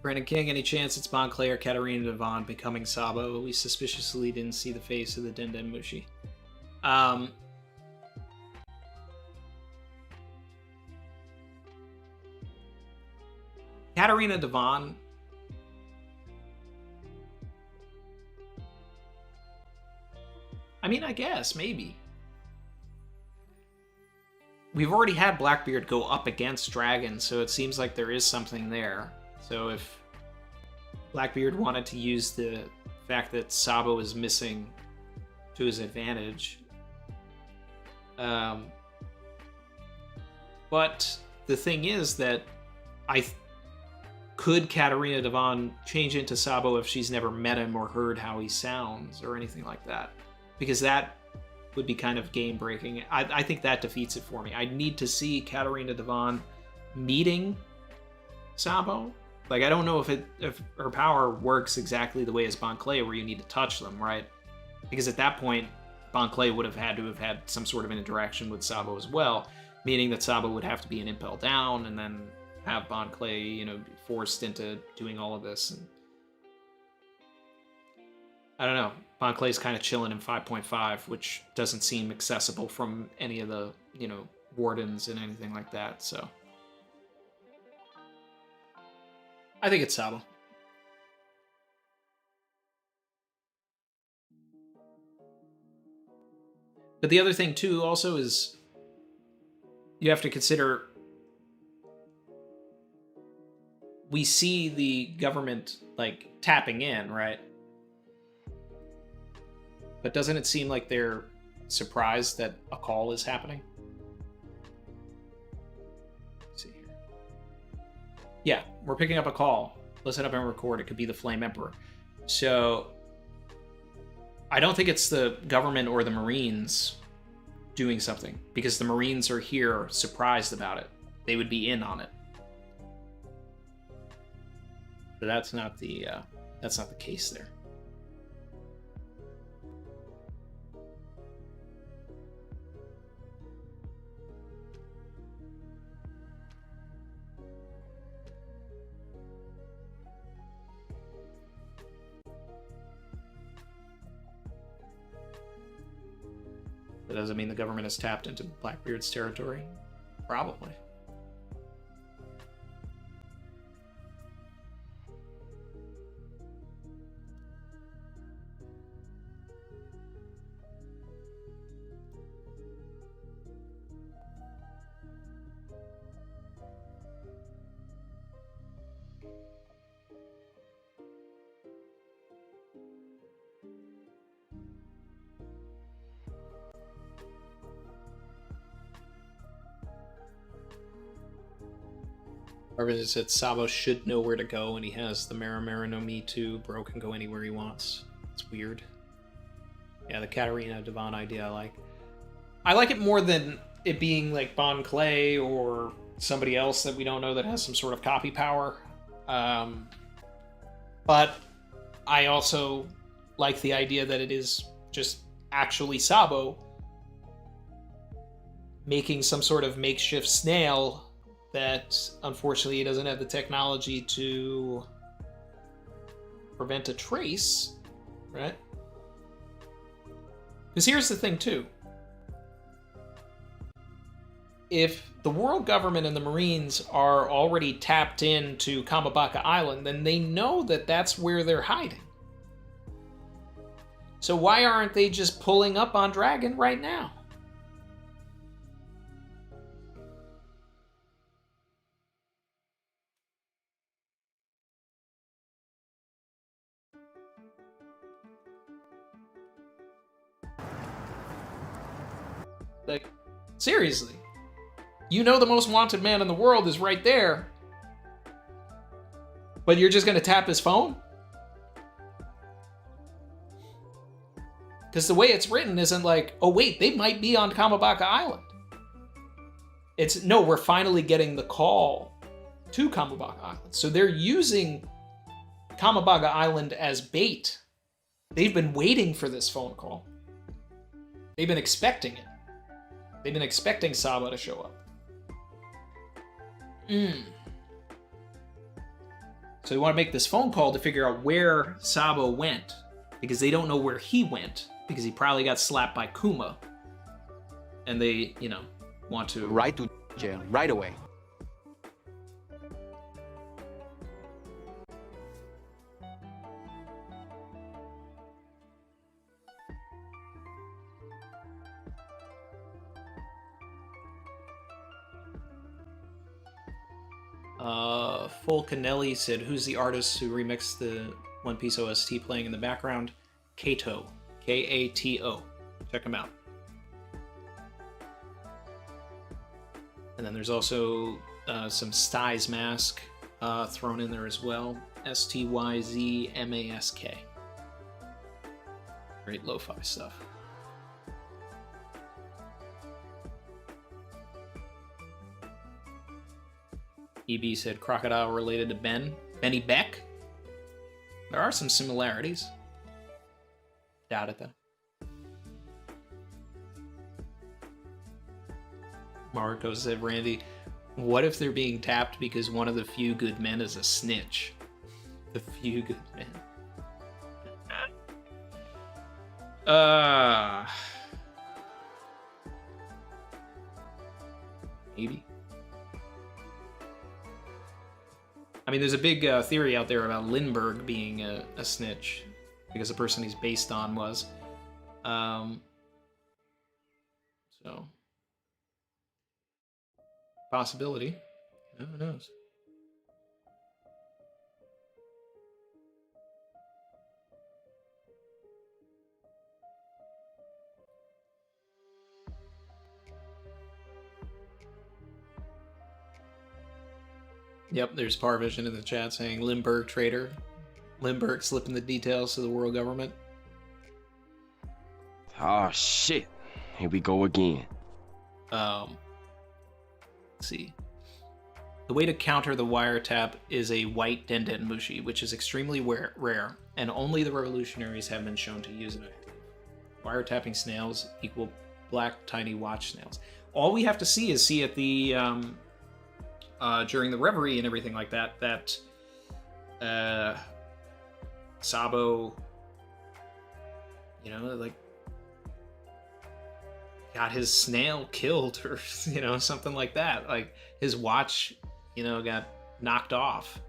Speaker 3: Brandon King, any chance it's Bon Clay or Katarina Devon becoming Sabo? We suspiciously didn't see the face of the Denden Mushi. Katarina Devon. I mean, I guess, maybe. We've already had Blackbeard go up against Dragon, so it seems like there is something there. So if Blackbeard wanted to use the fact that Sabo is missing to his advantage. But the thing is that could Katarina Devon change into Sabo if she's never met him or heard how he sounds or anything like that? Because that would be kind of game-breaking. I think that defeats it for me. I need to see Katarina Devon meeting Sabo. Like, I don't know if her power works exactly the way as Bon Clay, where you need to touch them, right? Because at that point, Bon Clay would have had to have had some sort of an interaction with Sabo as well, meaning that Sabo would have to be an impel down and then have Bon Clay, you know, forced into doing all of this. And I don't know. Bon Clay's kind of chilling in 5.5, which doesn't seem accessible from any of the, you know, wardens and anything like that, so. I think it's Sabo. But the other thing, too, also is you have to consider we see the government, like, tapping in, right? But doesn't it seem like they're surprised that a call is happening? Let's see here. Yeah, we're picking up a call. Listen up and record. It could be the Flame Emperor. So I don't think it's the government or the Marines doing something, because the Marines are here surprised about it. They would be in on it. But that's not the case there. That doesn't mean the government has tapped into Blackbeard's territory. Probably. Arvind said Sabo should know where to go, and he has the Maramara no Me too. Bro can go anywhere he wants. It's weird. Yeah, the Katarina Devon idea I like. I like it more than it being like Bon Clay or somebody else that we don't know that has some sort of copy power. But I also like the idea that it is just actually Sabo making some sort of makeshift snail that unfortunately he doesn't have the technology to prevent a trace, right? Because here's the thing too. If the world government and the Marines are already tapped into Kamabaka Island, then they know that that's where they're hiding. So why aren't they just pulling up on Dragon right now? Like, seriously. You know the most wanted man in the world is right there. But you're just gonna tap his phone? Because the way it's written isn't like, oh wait, they might be on Kamabaka Island. It's, no, we're finally getting the call to Kamabaka Island. So they're using Kamabaka Island as bait. They've been waiting for this phone call. They've been expecting it. They've been expecting Sabo to show up. So they want to make this phone call to figure out where Sabo went, because they don't know where he went, because he probably got slapped by Kuma. And they, you know, want to...
Speaker 4: Right to jail, right away.
Speaker 3: Fulcanelli said, who's the artist who remixed the One Piece OST playing in the background? Kato. K-A-T-O. Check him out. And then there's also some Styz Mask thrown in there as well. S-T-Y-Z-M-A-S-K. Great lo-fi stuff. EB said crocodile related to Benny Beck. There are some similarities. Doubt it though. Marco said, Randy, what if they're being tapped because one of the few good men is a snitch? The few good men. Maybe. I mean, there's a big theory out there about Lindbergh being a snitch, because the person he's based on was. So, possibility. Who knows? Yep, there's Parvision in the chat saying Lindbergh traitor. Lindbergh slipping the details to the world government.
Speaker 8: Oh shit. Here we go again.
Speaker 3: Let's see. The way to counter the wiretap is a white Denden Mushi, which is extremely rare, and only the revolutionaries have been shown to use it. Wiretapping snails equal black tiny watch snails. All we have to see at the during the reverie and everything like that Sabo, like got his snail killed or something like that. Like his watch, got knocked off.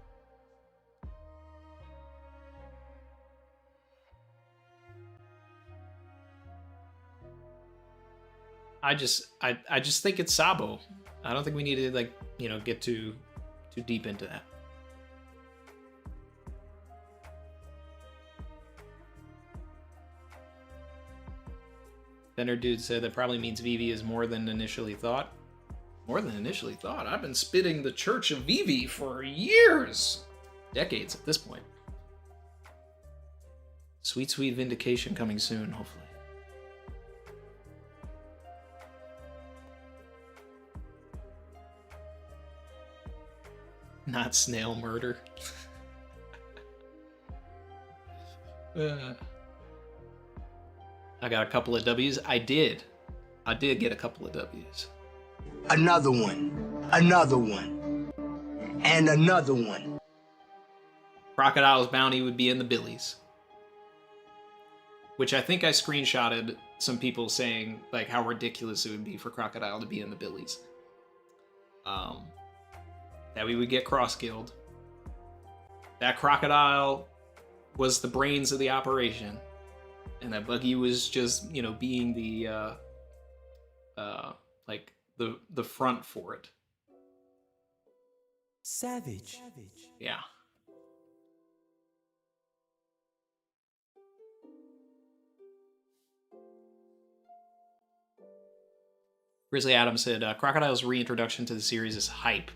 Speaker 3: I just think it's Sabo. I don't think we need to get too deep into that. Fender Dude said that probably means Vivi is more than initially thought. More than initially thought? I've been spitting the Church of Vivi for years. Decades at this point. Sweet, sweet vindication coming soon, hopefully. Not snail murder. I got a couple of W's. I did get a couple of W's.
Speaker 10: Another one. Another one. And another one.
Speaker 3: Crocodile's bounty would be in the billies. Which I think I screenshotted some people saying like how ridiculous it would be for Crocodile to be in the billies. That we would get cross-guild. That Crocodile was the brains of the operation. And that Buggy was just, being the the front for it.
Speaker 12: Savage.
Speaker 3: Yeah. Grizzly Adams said, Crocodile's reintroduction to the series is hype.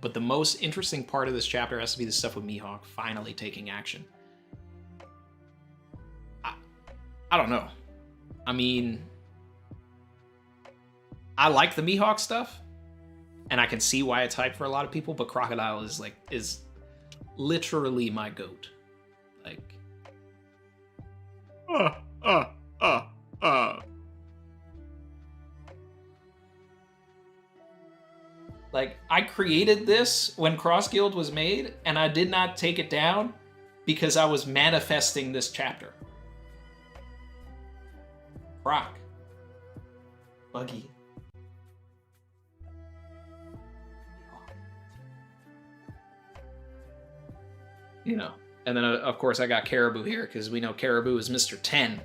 Speaker 3: But the most interesting part of this chapter has to be the stuff with Mihawk finally taking action. I don't know. I mean, I like the Mihawk stuff, and I can see why it's hype for a lot of people, but Crocodile is literally my goat. Like, I created this when Cross Guild was made, and I did not take it down because I was manifesting this chapter. Croc. Buggy. And then of course I got Caribou here because we know Caribou is Mr. 10.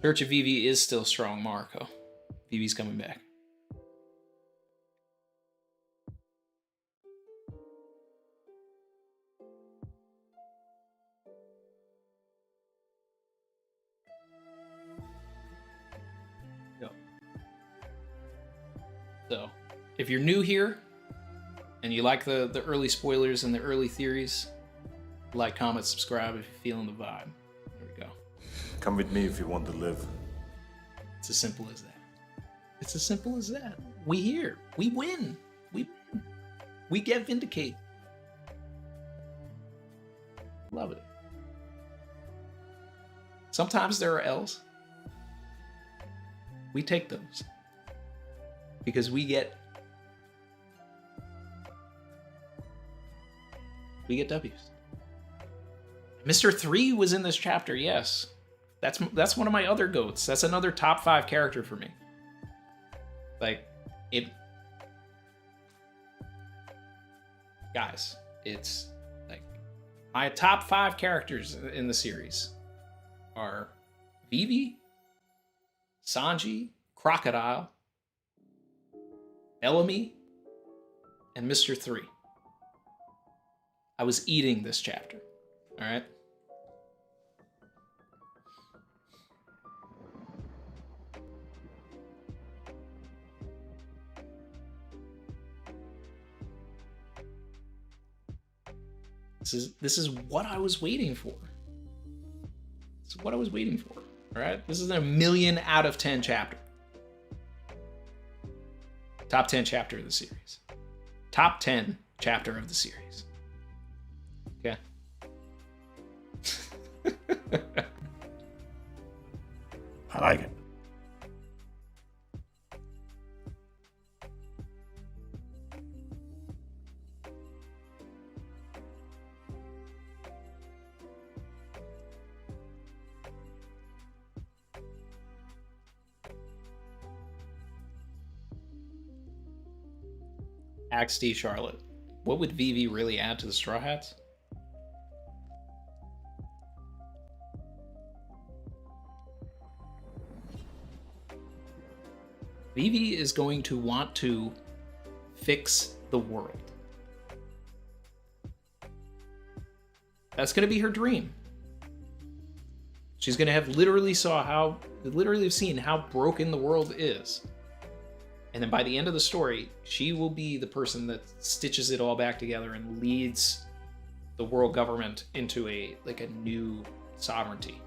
Speaker 3: Church of Vivi is still strong, Marco. Vivi's coming back. So, if you're new here and you like the early spoilers and the early theories, like, comment, subscribe if you're feeling the vibe. There we go.
Speaker 9: Come with me if you want to live.
Speaker 3: It's as simple as that. It's as simple as that. We here. We win. We get vindicated. Love it. Sometimes there are L's. We take those. Because we get W's. Mr. 3 was in this chapter, yes. That's one of my other goats. That's another top 5 character for me. Guys, it's like my top 5 characters in the series are Vivi, Sanji, Crocodile, Bellamy, and Mr. 3. I was eating this chapter. All right. This is what I was waiting for. This is what I was waiting for. All right, this is a 1,000,000 out of 10 chapter. Top 10 chapter of the series. Top 10 chapter of the series. Okay.
Speaker 11: I like it.
Speaker 3: Axe D Charlotte. What would Vivi really add to the Straw Hats? Vivi is going to want to fix the world. That's going to be her dream. She's going to have literally seen how broken the world is. And then by the end of the story, she will be the person that stitches it all back together and leads the world government into a new sovereignty.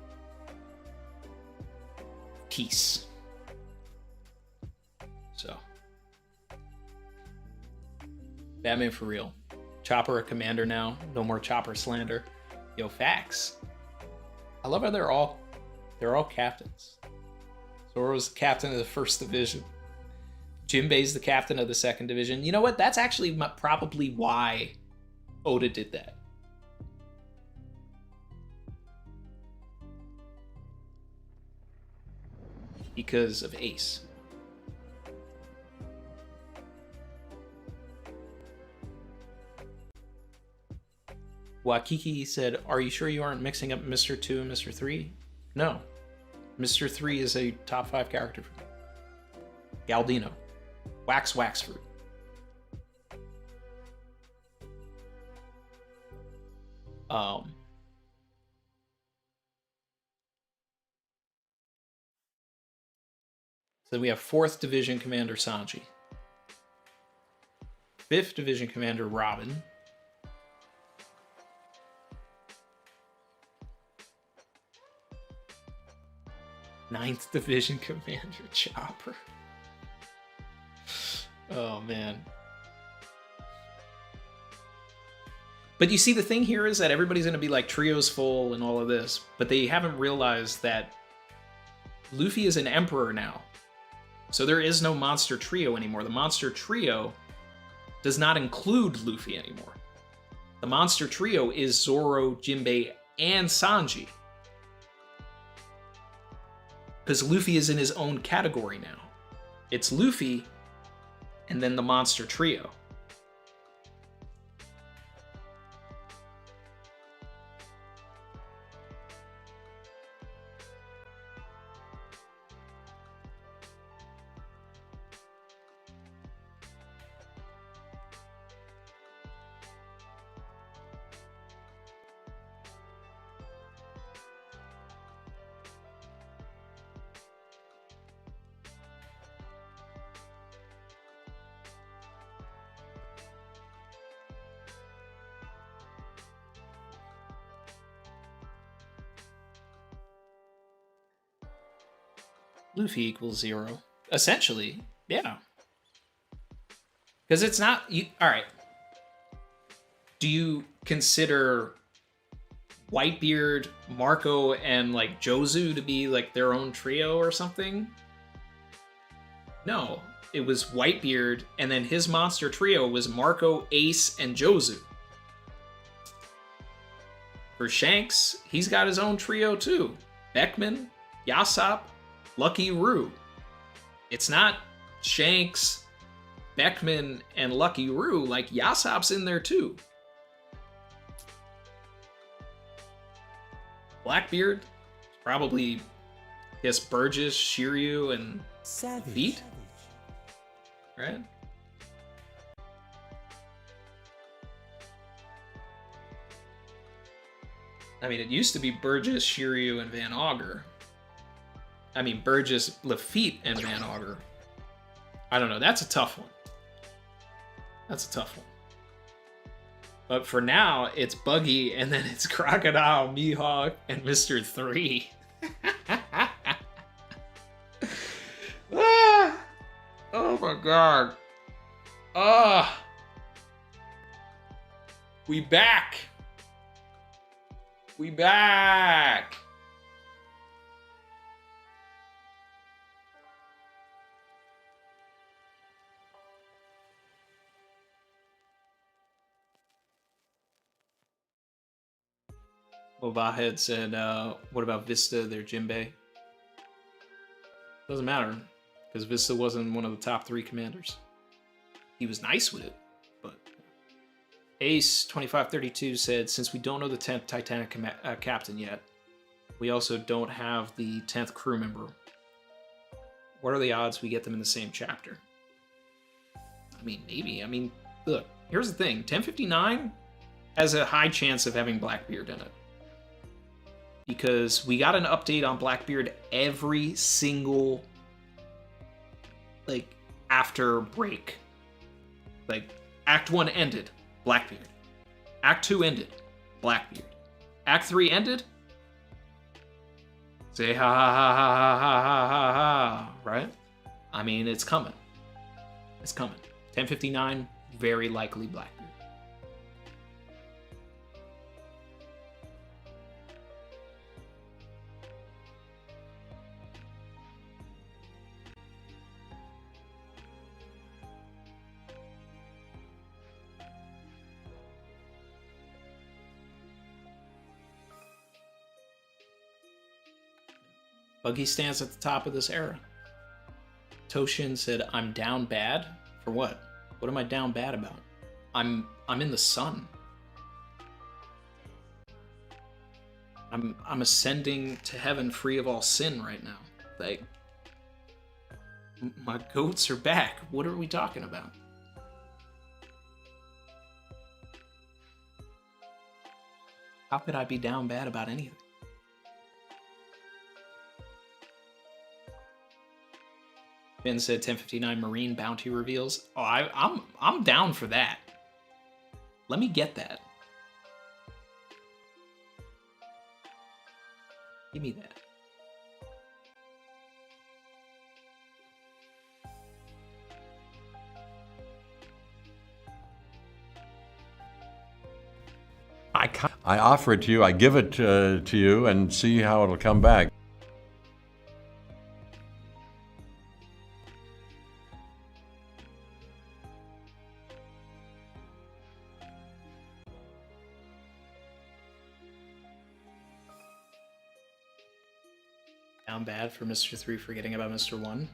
Speaker 3: Peace. So. Batman for real. Chopper a commander now. No more Chopper slander. Yo, facts. I love how they're all captains. Zoro's the captain of the 1st Division. Jinbei's the captain of the 2nd Division. You know what? That's actually probably why Oda did that. Because of Ace. Wakiki said, "Are you sure you aren't mixing up Mr. 2 and Mr. 3? No. Mr. 3 is a top 5 character for me. Galdino. Wax fruit. So we have 4th Division Commander Sanji. 5th Division Commander Robin. Ninth Division Commander Chopper. Oh, man. But you see, the thing here is that everybody's going to be like trios full and all of this, but they haven't realized that Luffy is an emperor now. So there is no monster trio anymore. The monster trio does not include Luffy anymore. The monster trio is Zoro, Jinbei, and Sanji. Because Luffy is in his own category now. It's Luffy and then the monster trio. Luffy equals 0. Essentially, yeah. Because it's not... Alright. Do you consider Whitebeard, Marco, and like Jozu to be like their own trio or something? No. It was Whitebeard, and then his monster trio was Marco, Ace, and Jozu. For Shanks, he's got his own trio too. Beckman, Yasop, Lucky Roo. It's not Shanks, Beckman, and Lucky Roo. Like, Yasop's in there too. Blackbeard, probably, I guess, Burgess, Shiryu, and Feet, right? I mean, it used to be Burgess, Shiryu, and Van Augur. I mean, Burgess, Lafitte, and Van Augur. I don't know. That's a tough one. That's a tough one. But for now, it's Buggy, and then it's Crocodile, Mihawk, and Mr. 3. Ah! Oh my god. Ah! We back! We back! Well, Vahed said, what about Vista, their Jinbei? Doesn't matter, because Vista wasn't one of the top 3 commanders. He was nice with it, but... Ace2532 said, since we don't know the 10th Titanic captain yet, we also don't have the 10th crew member. What are the odds we get them in the same chapter? I mean, maybe. I mean, look, here's the thing. 1059 has a high chance of having Blackbeard in it. Because we got an update on Blackbeard every single, like, after break. Like, Act 1 ended, Blackbeard. Act 2 ended, Blackbeard. Act 3 ended, say ha ha ha ha ha ha ha ha, right? I mean, it's coming. It's coming. 1059, very likely Blackbeard. Buggy stands at the top of this era. Toshin said, I'm down bad? For what? What am I down bad about? I'm in the sun. I'm ascending to heaven free of all sin right now. Like, my goats are back. What are we talking about? How could I be down bad about anything? Ben said 1059 Marine bounty reveals. Oh, I'm down for that. Let me get that. Give me that.
Speaker 11: I offer it to you, I give it to you, and see how it'll come back.
Speaker 3: Down bad for Mr. 3 forgetting about Mr. 1.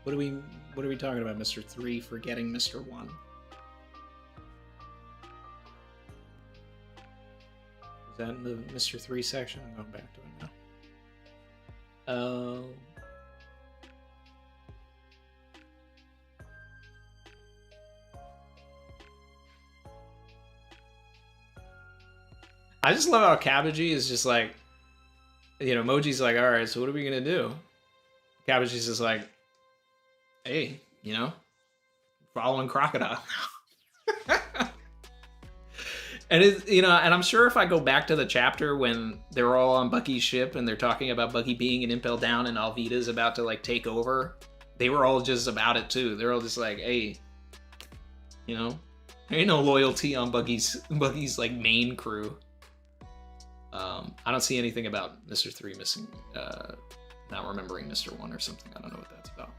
Speaker 3: What are we talking about, Mr. 3 forgetting Mr. 1? Is that in the Mr. 3 section? I'm going back to it now. Oh. I just love how Cabbagey is just like, you know, Moji's like, all right, so what are we gonna do? Cabbagey's just like, hey, you know, following Crocodile. And it's, you know, and I'm sure if I go back to the chapter when they're all on Bucky's ship and they're talking about Bucky being an Impel Down and Alvida's about to like take over, they were all just about it too. They're all just like, hey, you know, there ain't no loyalty on Bucky's like main crew. I don't see anything about Mr. 3 missing, not remembering Mr. 1 or something. I don't know what that's about.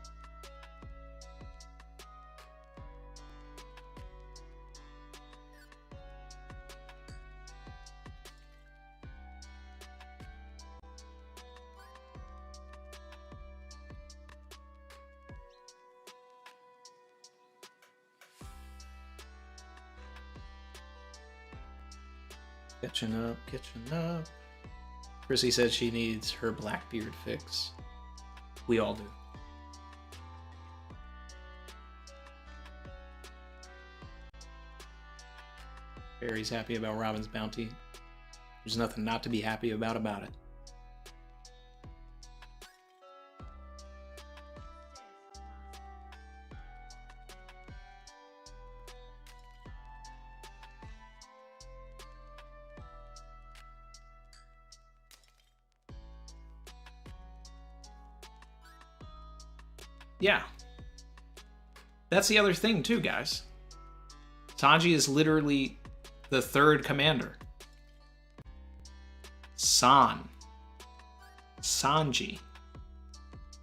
Speaker 3: Catching up. Chrissy said she needs her Blackbeard fix. We all do. Barry's happy about Robin's bounty. There's nothing not to be happy about it. yeah. That's the other thing too, guys. Sanji is literally the third commander. Sanji.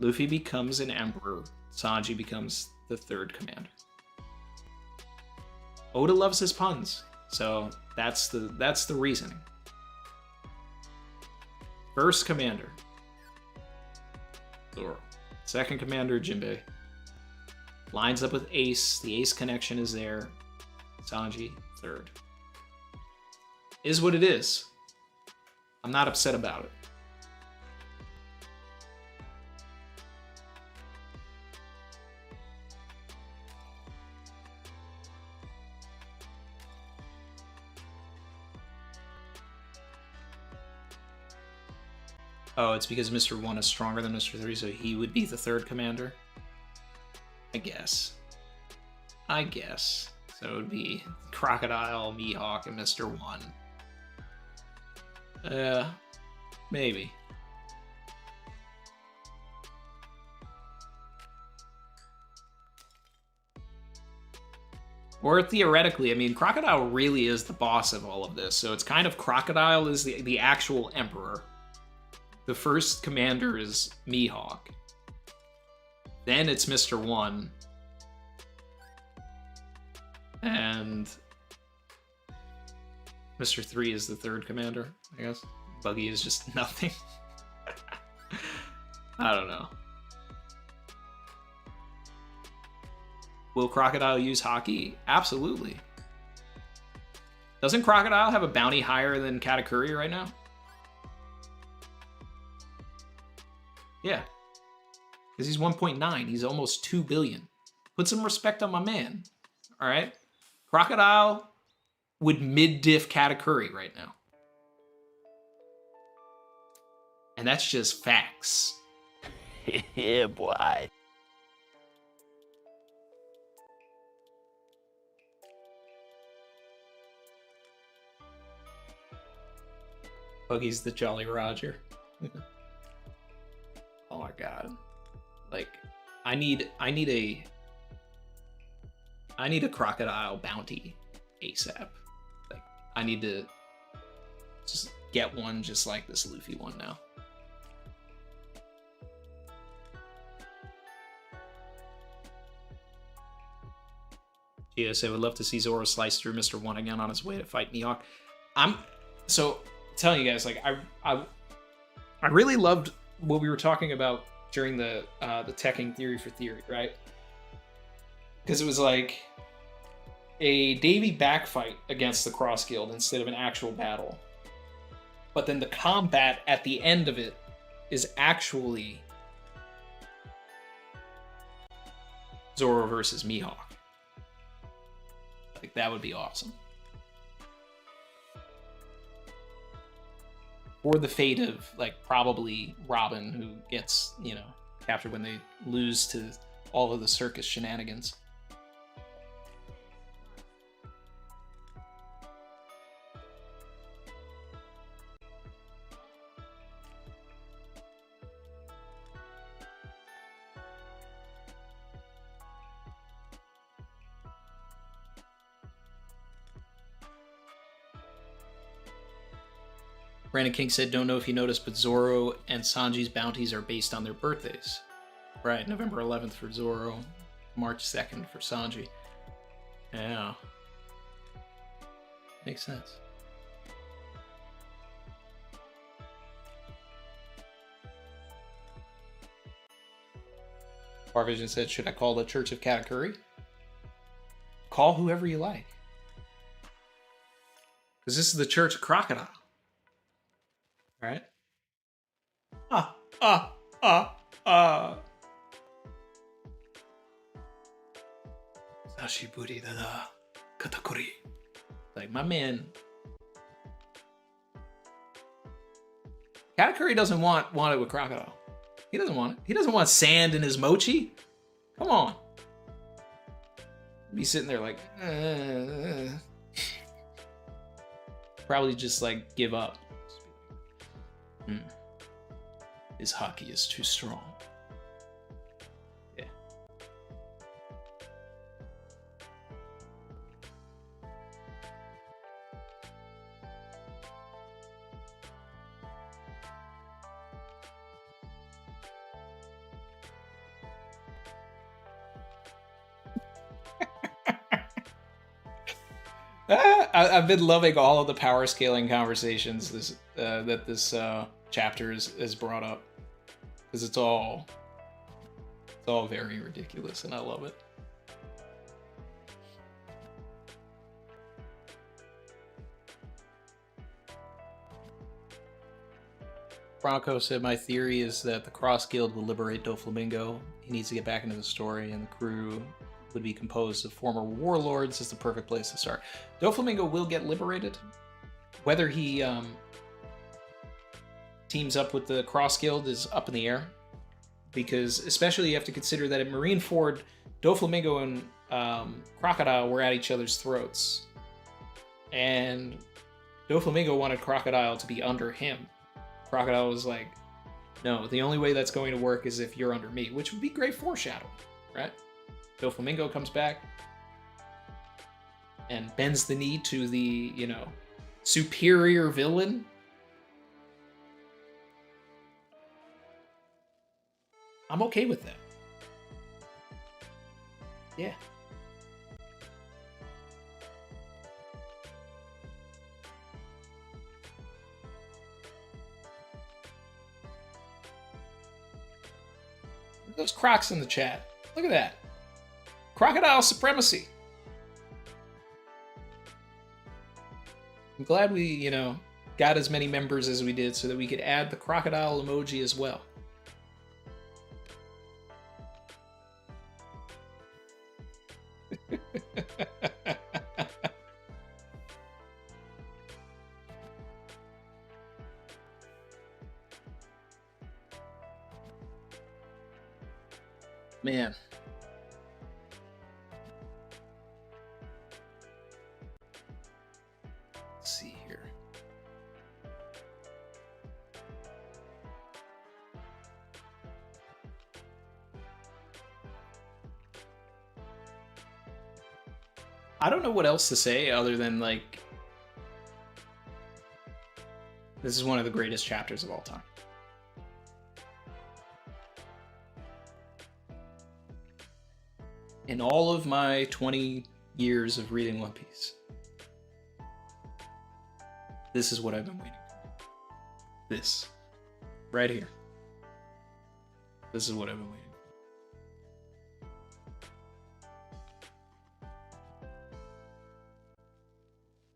Speaker 3: Luffy becomes an emperor. Sanji becomes the third commander. Oda loves his puns, so that's the reasoning. First commander, Zoro. Second commander, Jinbei. Lines up with Ace. The Ace connection is there. Sanji, third. Is what it is. I'm not upset about it. Oh, it's because Mr. 1 is stronger than Mr. 3, so he would be the third commander? I guess. So it would be Crocodile, Mihawk, and Mr. 1. Maybe. Or theoretically, I mean, Crocodile really is the boss of all of this, so it's kind of Crocodile is the actual emperor. The first commander is Mihawk. Then it's Mr. 1. And Mr. 3 is the third commander, I guess. Buggy is just nothing. I don't know. Will Crocodile use Haki? Absolutely. Doesn't Crocodile have a bounty higher than Katakuri right now? Yeah. Because he's 1.9. He's almost 2 billion. Put some respect on my man. All right? Crocodile would mid-diff Katakuri right now. And that's just facts.
Speaker 8: Yeah, boy.
Speaker 3: Buggy's the Jolly Roger. Oh my god. Like, I need a Crocodile bounty ASAP. Like, I need to just get one just like this Luffy one now. GS, I would love to see Zoro slice through Mr. 1 again on his way to fight Mihawk. So telling you guys, like, I really loved what we were talking about during the teching theory for theory, right? Because it was like a Davy backfight against the Cross Guild instead of an actual battle. But then the combat at the end of it is actually Zoro versus Mihawk. Like, that would be awesome. Or the fate of, like, probably Robin, who gets, you know, captured when they lose to all of the circus shenanigans. Brandon King said, don't know if you noticed, but Zoro and Sanji's bounties are based on their birthdays. Right, November 11th for Zoro, March 2nd for Sanji. Yeah. Makes sense. Farvision said, should I call the Church of Katakuri? Call whoever you like. Because this is the Church of Crocodile. Right? Sashiburi da Katakuri. Like, my man. Katakuri doesn't want it with Crocodile. He doesn't want it. He doesn't want sand in his mochi. Come on. Be sitting there like, probably just like give up. His Haki is too strong. Yeah. I've been loving all of the power scaling conversations that this chapter has brought up, because it's all very ridiculous, and I love it. Bronco said, my theory is that the Cross Guild will liberate Doflamingo. He needs to get back into the story, and the crew would be composed of former warlords is the perfect place to start. Doflamingo will get liberated. Whether he teams up with the Cross Guild is up in the air, because especially you have to consider that at Marineford, Doflamingo and Crocodile were at each other's throats. And Doflamingo wanted Crocodile to be under him. Crocodile was like, no, the only way that's going to work is if you're under me, which would be great foreshadowing, right? Doflamingo comes back and bends the knee to the, you know, superior villain. I'm okay with that. Yeah. Those Crocs in the chat. Look at that. Crocodile supremacy. I'm glad we, you know, got as many members as we did so that we could add the crocodile emoji as well. Man. Let's see here. I don't know what else to say other than, like, this is one of the greatest chapters of all time. In all of my 20 years of reading One Piece, this is what I've been waiting for. This. Right here. This is what I've been waiting for.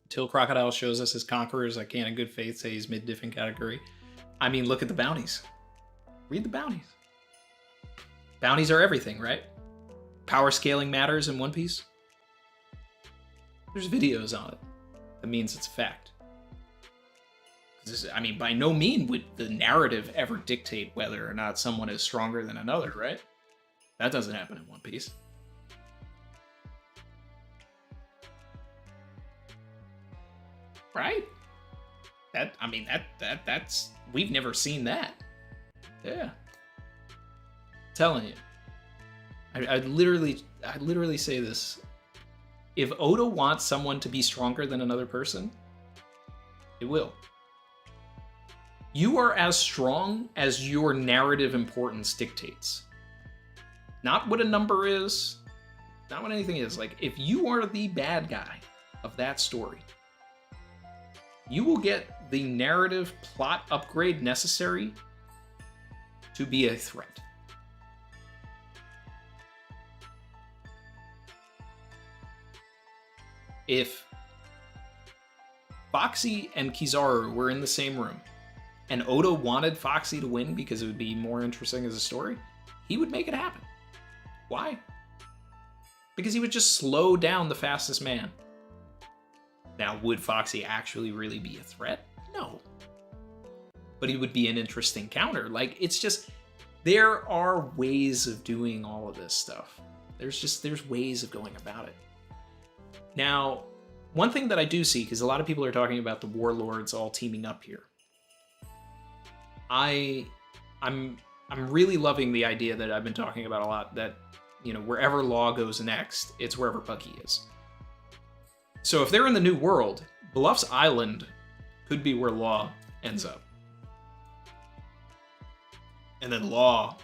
Speaker 3: Until Crocodile shows us his conquerors, I can't in good faith say he's mid-different category. I mean, look at the bounties. Read the bounties. Bounties are everything, right? Power scaling matters in One Piece. There's videos on it. That means it's a fact. I mean, by no means would the narrative ever dictate whether or not someone is stronger than another, right? That doesn't happen in One Piece. Right? That's we've never seen that. Yeah. Telling you. I literally say this. If Oda wants someone to be stronger than another person, it will. You are as strong as your narrative importance dictates. Not what a number is, not what anything is. Like, if you are the bad guy of that story, you will get the narrative plot upgrade necessary to be a threat. If Foxy and Kizaru were in the same room, and Oda wanted Foxy to win because it would be more interesting as a story, he would make it happen. Why? Because he would just slow down the fastest man. Now, would Foxy actually really be a threat? No. But he would be an interesting counter. Like, it's just, there are ways of doing all of this stuff. There's ways of going about it. Now, one thing that I do see, because a lot of people are talking about the warlords all teaming up here, I'm really loving the idea that I've been talking about a lot, that, you know, wherever Law goes next, it's wherever Bucky is. So if they're in the New World, Bluffs Island could be where Law ends up. And then Law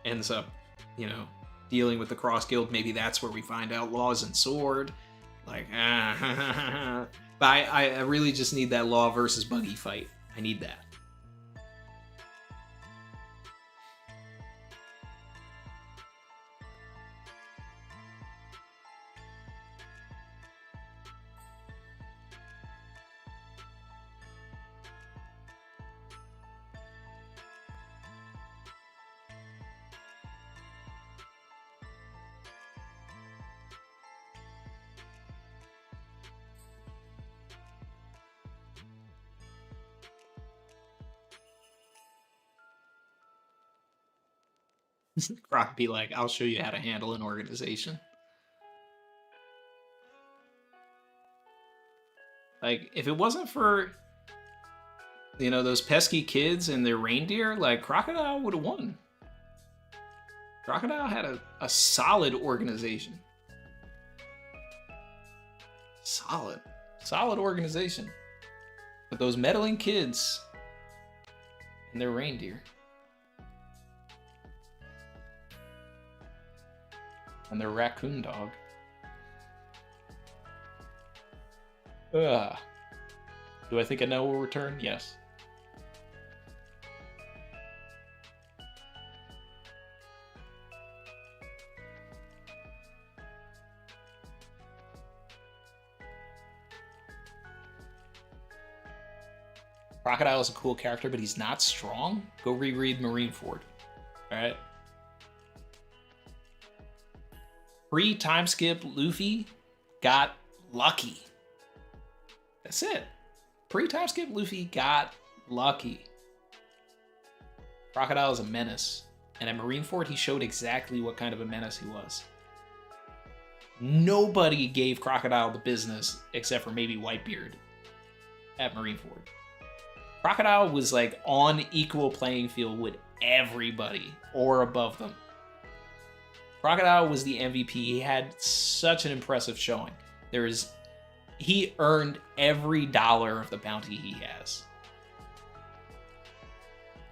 Speaker 3: ends up, you know, dealing with the Cross Guild. Maybe that's where we find out Law's and Sword. Like, but I really just need that Law versus Buggy fight. I need that. Croc be like, I'll show you how to handle an organization. Like, if it wasn't for, you know, those pesky kids and their reindeer, like, Crocodile would have won. Crocodile had a solid organization. Solid organization. But those meddling kids and their reindeer. And their raccoon dog. Ugh. Do I think a no will return? Yes. Crocodile is a cool character, but he's not strong. Go reread Marineford. Alright? Pre-time skip, Luffy got lucky. That's it. Pre-time skip, Luffy got lucky. Crocodile is a menace. And at Marineford, he showed exactly what kind of a menace he was. Nobody gave Crocodile the business except for maybe Whitebeard at Marineford. Crocodile was like on equal playing field with everybody or above them. Crocodile was the MVP. He had such an impressive showing. He earned every dollar of the bounty he has.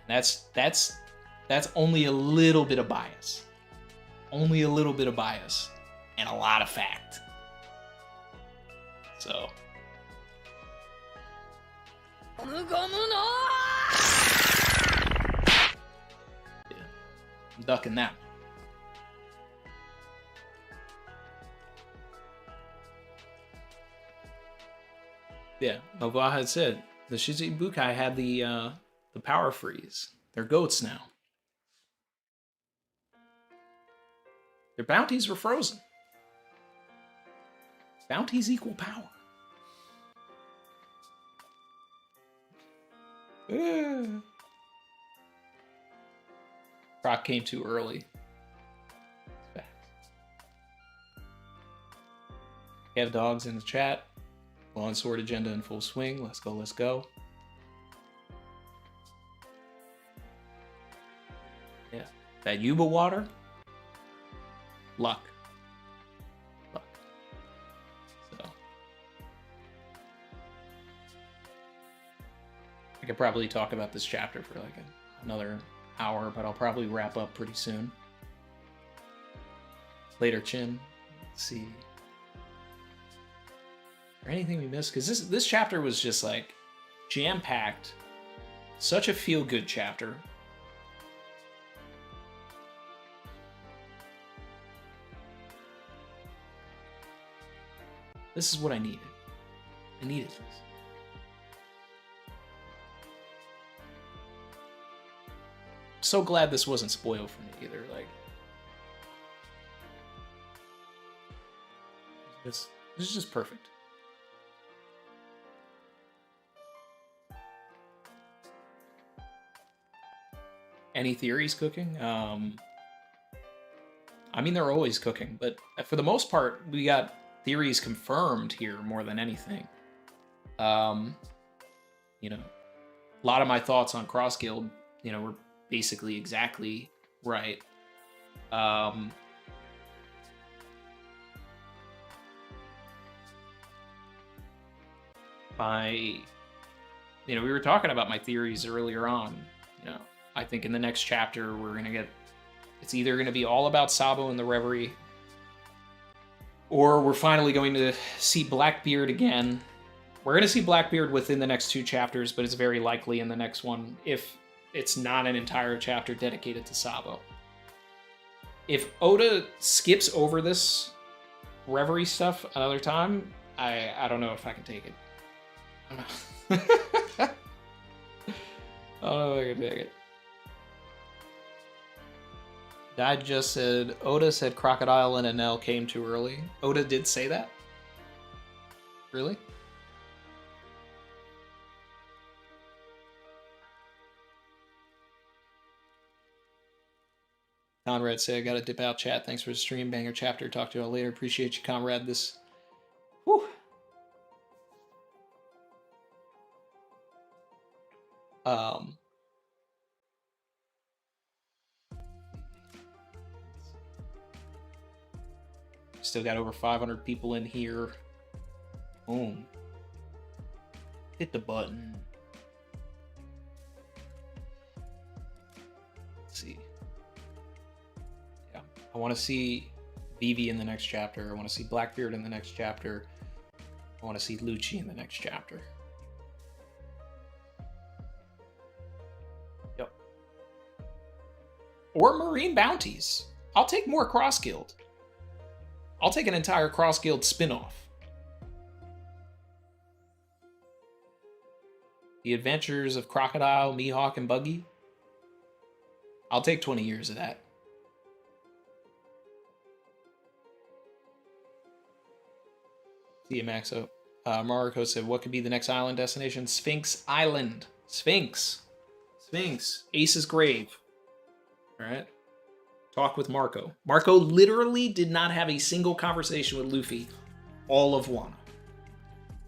Speaker 3: That's only a little bit of bias. Only a little bit of bias and a lot of fact. So. Yeah, I'm ducking that. Yeah, Nova had said the Shichibukai had the power freeze. They're goats now. Their bounties were frozen. Bounties equal power. Croc came too early. We have dogs in the chat. Law and Sword agenda in full swing. Let's go, let's go. Yeah. That Yuba water. Luck. Luck. So. I could probably talk about this chapter for like another hour, but I'll probably wrap up pretty soon. Later, Chin. Let's see. Or anything we missed? Because this chapter was just like jam-packed. Such a feel-good chapter. This is what I needed. I needed this. I'm so glad this wasn't spoiled for me either. Like, this is just perfect. Any theories cooking? I mean, they're always cooking, but for the most part, we got theories confirmed here more than anything. You know, a lot of my thoughts on Cross Guild, you know, were basically exactly right. You know, we were talking about my theories earlier on, you know. I think in the next chapter, we're going to get... It's either going to be all about Sabo and the Reverie, Or we're finally going to see Blackbeard again. We're going to see Blackbeard within the next 2 chapters, but it's very likely in the next one if it's not an entire chapter dedicated to Sabo. If Oda skips over this Reverie stuff another time, I don't know if I can take it. I don't know if I can take it. Dad just said, Oda said Crocodile and Enel came too early. Oda did say that? Really? Conrad said, I gotta dip out, chat. Thanks for the stream. Banger chapter. Talk to you all later. Appreciate you, Conrad. This... Whew. Still got over 500 people in here. Boom. Hit the button. Let's see. Yeah, I want to see Vivi in the next chapter. I want to see Blackbeard in the next chapter. I want to see Lucci in the next chapter. Yep. Or Marine Bounties. I'll take more Cross Guild. I'll take an entire Cross Guild spin-off. The Adventures of Crocodile, Mihawk, and Buggy. I'll take 20 years of that. See you, Maxo. Mariko said, what could be the next island destination? Sphinx Island. Sphinx. Sphinx. Ace's Grave. Alright. Talk with Marco. Marco literally did not have a single conversation with Luffy all of Wano.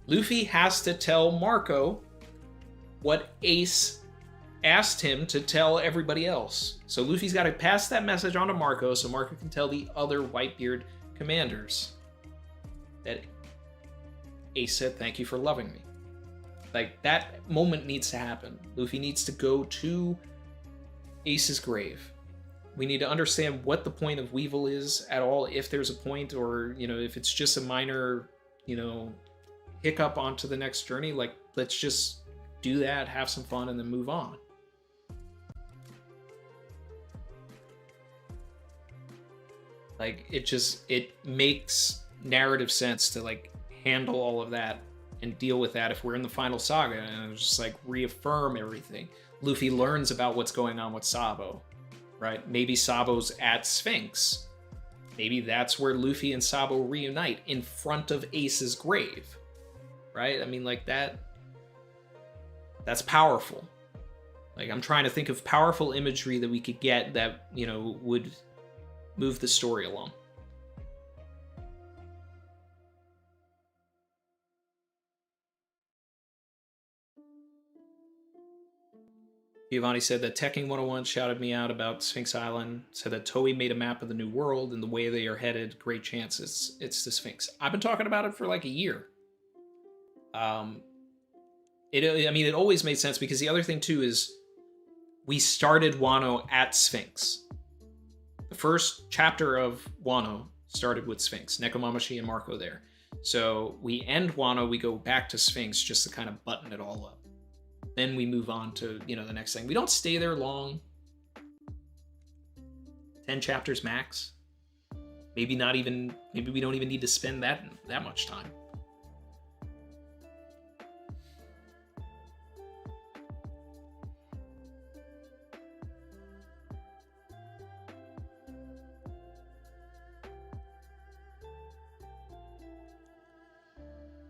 Speaker 3: Luffy has to tell Marco what Ace asked him to tell everybody else. So Luffy's got to pass that message on to Marco so Marco can tell the other Whitebeard commanders that Ace said, thank you for loving me. Like, that moment needs to happen. Luffy needs to go to Ace's grave. We need to understand what the point of Weevil is at all, if there's a point, or, you know, if it's just a minor, you know, hiccup onto the next journey. Like, let's just do that, have some fun, and then move on. Like, it makes narrative sense to, like, handle all of that and deal with that if we're in the final saga, and just, like, reaffirm everything. Luffy learns about what's going on with Sabo. Right? Maybe Sabo's at Sphinx. Maybe that's where Luffy and Sabo reunite, in front of Ace's grave. Right? I mean, like, that's powerful. Like, I'm trying to think of powerful imagery that we could get that, you know, would move the story along. Giovanni said that Tekking 101 shouted me out about Sphinx Island, said that Toei made a map of the new world and the way they are headed, great chance it's the Sphinx. I've been talking about it for like a year. I mean, it always made sense, because the other thing too is we started Wano at Sphinx. The first chapter of Wano started with Sphinx, Nekomamushi and Marco there. So we end Wano, we go back to Sphinx just to kind of button it all up. Then we move on to, you know, the next thing. We don't stay there long. 10 chapters max. Maybe not even, maybe we don't even need to spend that much time.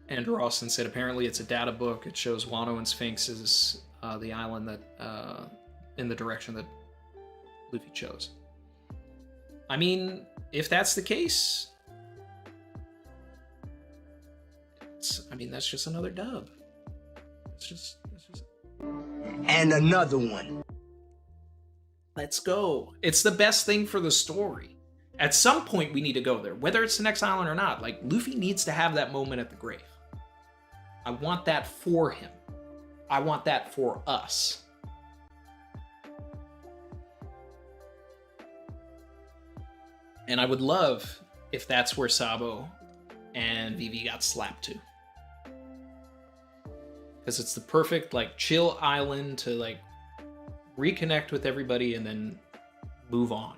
Speaker 3: Andrew Austin said apparently it's a data book. It shows Wano and Sphinx is the island that in the direction that Luffy chose. I mean, if that's the case, that's just another dub. It's just...
Speaker 10: And another one.
Speaker 3: Let's go. It's the best thing for the story. At some point, we need to go there, whether it's the next island or not. Like, Luffy needs to have that moment at the grave. I want that for him. I want that for us. And I would love if that's where Sabo and Vivi got slapped too. Because it's the perfect, like, chill island to, like, reconnect with everybody and then move on.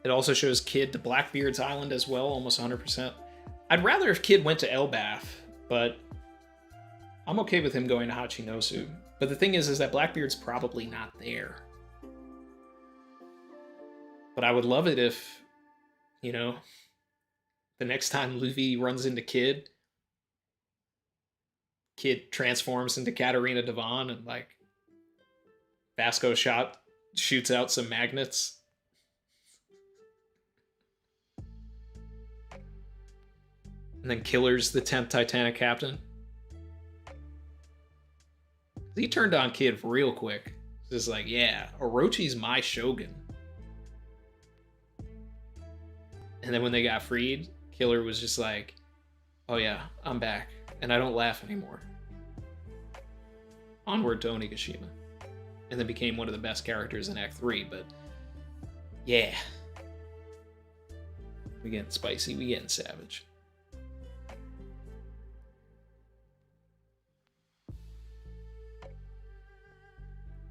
Speaker 3: It also shows Kid to Blackbeard's island as well, almost 100%. I'd rather if Kid went to Elbath, but I'm okay with him going to Hachinosu. But the thing is that Blackbeard's probably not there. But I would love it if, you know, the next time Luffy runs into Kid, Kid transforms into Katarina Devon and, like, Vasco shoots out some magnets. And then Killer's the 10th Titanic captain. He turned on Kid real quick. Just like, yeah, Orochi's my shogun. And then when they got freed, Killer was just like, oh yeah, I'm back. And I don't laugh anymore. Onward to Onigashima. And then became one of the best characters in Act 3, but yeah. We getting spicy, we getting savage.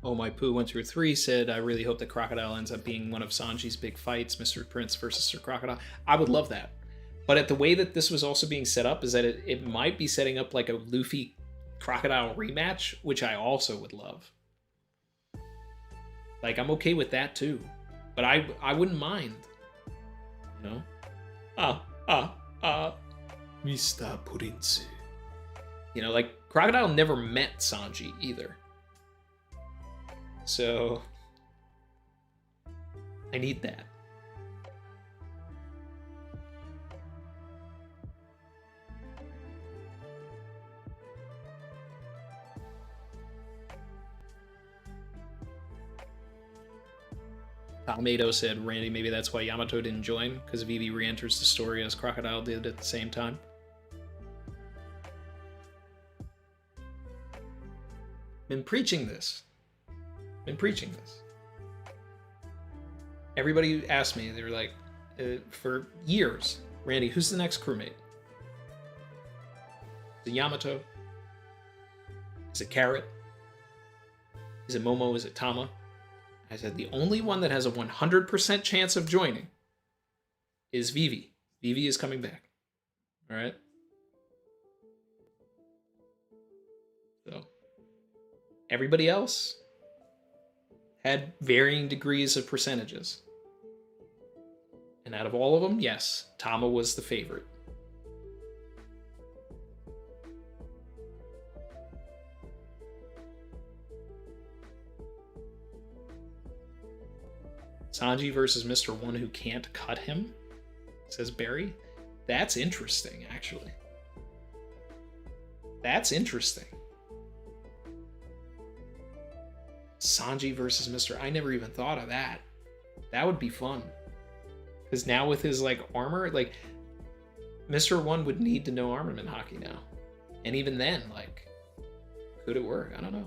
Speaker 3: Oh My Poo 123 said, I really hope that Crocodile ends up being one of Sanji's big fights, Mr. Prince versus Sir Crocodile. I would love that. But at the way that this was also being set up is that it might be setting up like a Luffy Crocodile rematch, which I also would love. Like, I'm okay with that too. But I wouldn't mind. You know? Mr. Prince. You know, like, Crocodile never met Sanji either. So, I need that. Tomato said, Randy, maybe that's why Yamato didn't join, because Vivi re-enters the story as Crocodile did at the same time. Been preaching this. Everybody asked me, they were like, for years, Randy, who's the next crewmate? Is it Yamato? Is it Carrot? Is it Momo? Is it Tama? I said, the only one that has a 100% chance of joining is Vivi. Vivi is coming back. All right? So, everybody else had varying degrees of percentages. And out of all of them, yes, Tama was the favorite. Sanji versus Mr. One Who Can't Cut Him, says Barry. That's interesting, actually. That's interesting. Sanji versus Mr. I never even thought of that. That would be fun. Because now with his, like, armor, like, Mr. One would need to know armament hockey now. And even then, like, could it work? I don't know.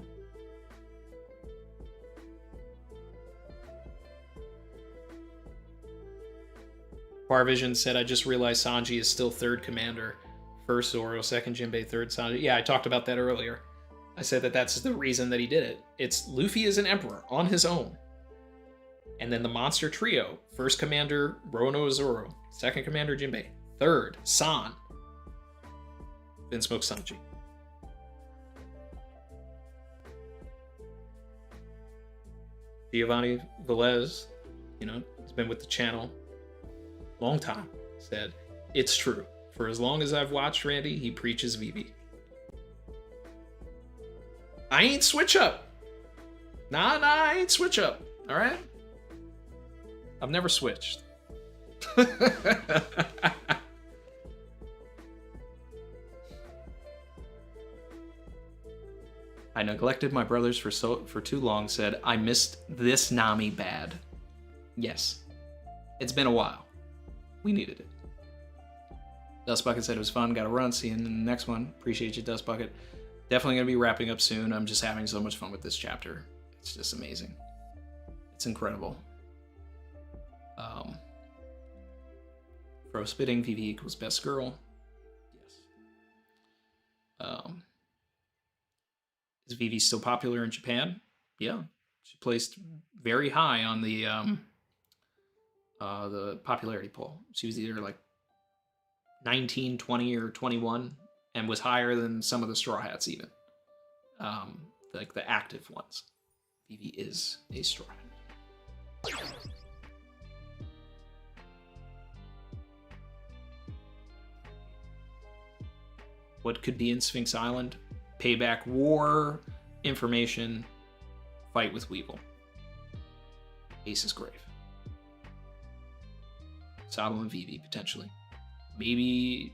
Speaker 3: Barvision said, I just realized Sanji is still third commander. First Zoro, second Jinbei, third Sanji. Yeah, I talked about that earlier. I said that that's the reason that he did it. It's Luffy is an emperor on his own. And then the monster trio. First commander, Rono Zoro. Second commander, Jinbei. Third, San. Then Smoke Sanji. Giovanni Velez, you know, has been with the channel long time, said, it's true. For as long as I've watched Randy, he preaches Vivi. I ain't switch up. Nah, I ain't switch up. All right? I've never switched. I neglected my brothers for too long, said, I missed this Nami bad. Yes. It's been a while. We needed it. Dust Bucket said it was fun. Got to run. See you in the next one. Appreciate you, Dust Bucket. Definitely going to be wrapping up soon. I'm just having so much fun with this chapter. It's just amazing. It's incredible. Pro spitting, VV equals best girl. Yes. Is VV still popular in Japan? Yeah. She placed very high on the popularity poll. She was either like 19, 20, or 21, and was higher than some of the Straw Hats even. Like the active ones. VV is a Straw Hat. What could be in Sphinx Island? Payback war, information, fight with Weevil. Ace's grave. Sabo and Vivi, potentially. Maybe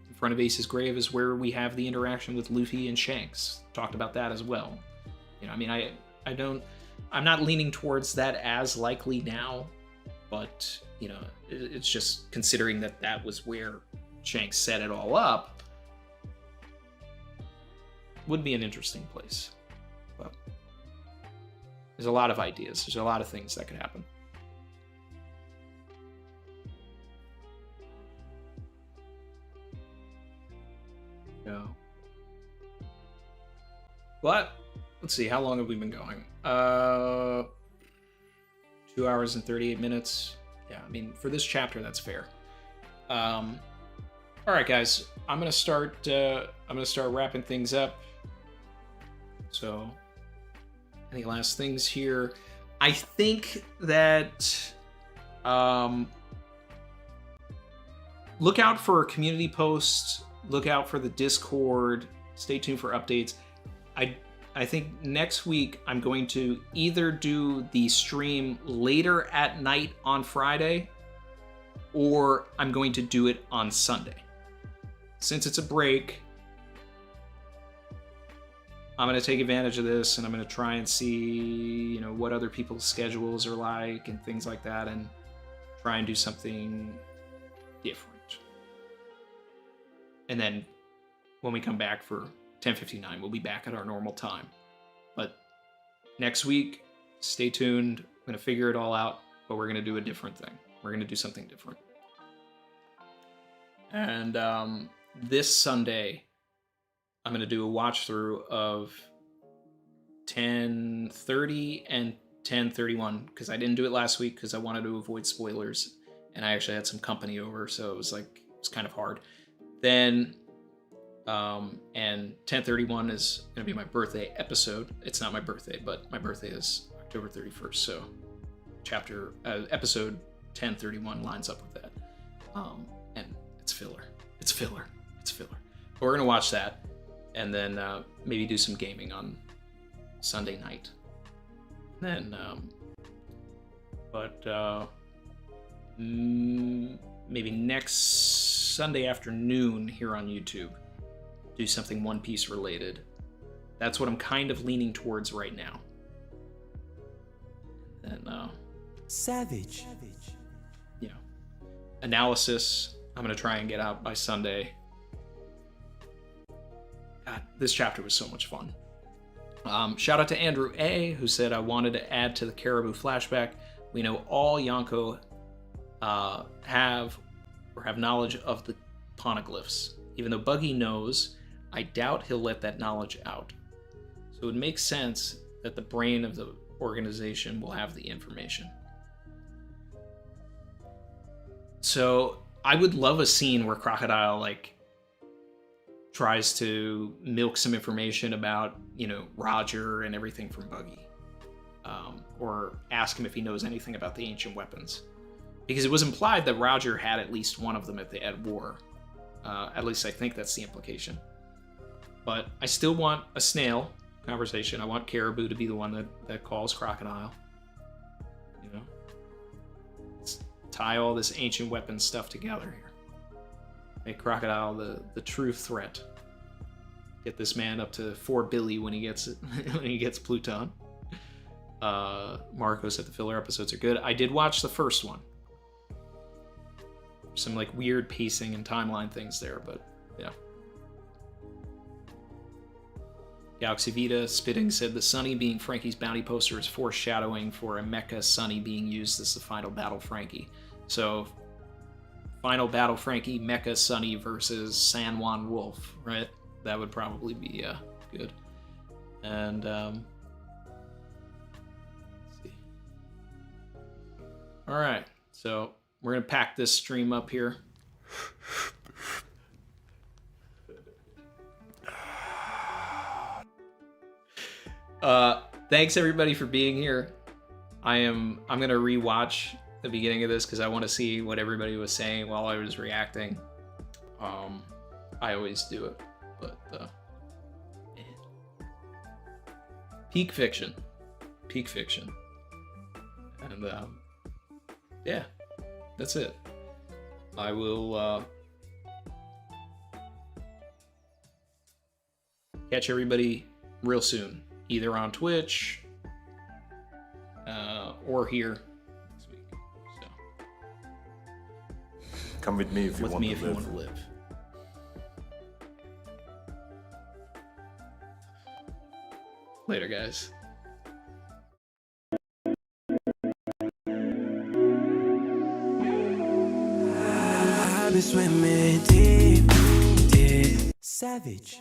Speaker 3: in front of Ace's grave is where we have the interaction with Luffy and Shanks. Talked about that as well. You know, I mean, I'm not leaning towards that as likely now, but, you know, it's just considering that that was where Shanks set it all up, would be an interesting place. But there's a lot of ideas. There's a lot of things that could happen. No. But let's see, how long have we been going? 2 hours and 38 minutes. Yeah, I mean, for this chapter, that's fair. All right, guys, I'm gonna start wrapping things up. So, any last things here? I think that look out for community posts. Look out for the Discord. Stay tuned for updates. I think next week I'm going to either do the stream later at night on Friday, or I'm going to do it on Sunday. Since it's a break, I'm going to take advantage of this, and I'm going to try and see, you know, what other people's schedules are like and things like that, and try and do something different. And then when we come back for 10:59, we'll be back at our normal time. But next week, stay tuned. I'm going to figure it all out, but we're going to do a different thing. We're going to do something different. And this Sunday, I'm going to do a watch through of 10:30 and 10:31, because I didn't do it last week because I wanted to avoid spoilers, and I actually had some company over, so it was kind of hard. Then and 10:31 is going to be my birthday episode. It's not my birthday, but my birthday is October 31st, so episode 10:31 lines up with that. And it's filler. It's filler. But we're going to watch that, and then maybe do some gaming on Sunday night. Then, maybe next Sunday afternoon here on YouTube, do something One Piece related. That's what I'm kind of leaning towards right now. And
Speaker 12: Savage.
Speaker 3: You know, analysis, I'm going to try and get out by Sunday. God, this chapter was so much fun. Shout out to Andrew A, who said, I wanted to add to the Caribou flashback. We know all Yonko have knowledge of the poneglyphs. Even though Buggy knows, I doubt he'll let that knowledge out. So it would make sense that the brain of the organization will have the information. So I would love a scene where Crocodile tries to milk some information about, you know, Roger and everything from Buggy, or ask him if he knows anything about the ancient weapons, because it was implied that Roger had at least one of them at war. At least I think that's the implication. But I still want a snail conversation. I want Caribou to be the one that calls Crocodile. You know, let's tie all this ancient weapons stuff together here. Make Crocodile the true threat. Get this man up to 4 Billy when he gets Pluton. Marco said the filler episodes are good. I did watch the first one. some like weird pacing and timeline things there, but yeah. Galaxy Vita Spitting said the Sunny being Frankie's bounty poster is foreshadowing for a Mecha Sunny being used as the final battle Frankie. So, final battle Frankie, Mecha Sunny versus San Juan Wolf, right? That would probably be good. And let's see. All right, so we're gonna pack this stream up here. Thanks everybody for being here. I'm gonna rewatch the beginning of this because I want to see what everybody was saying while I was reacting. I always do it, but peak fiction, and yeah, that's it. I will catch everybody real soon, either on Twitch or here this week. So
Speaker 9: come with me if you want to live.
Speaker 3: Later, guys.
Speaker 12: I've been swimming deep, deep. Savage.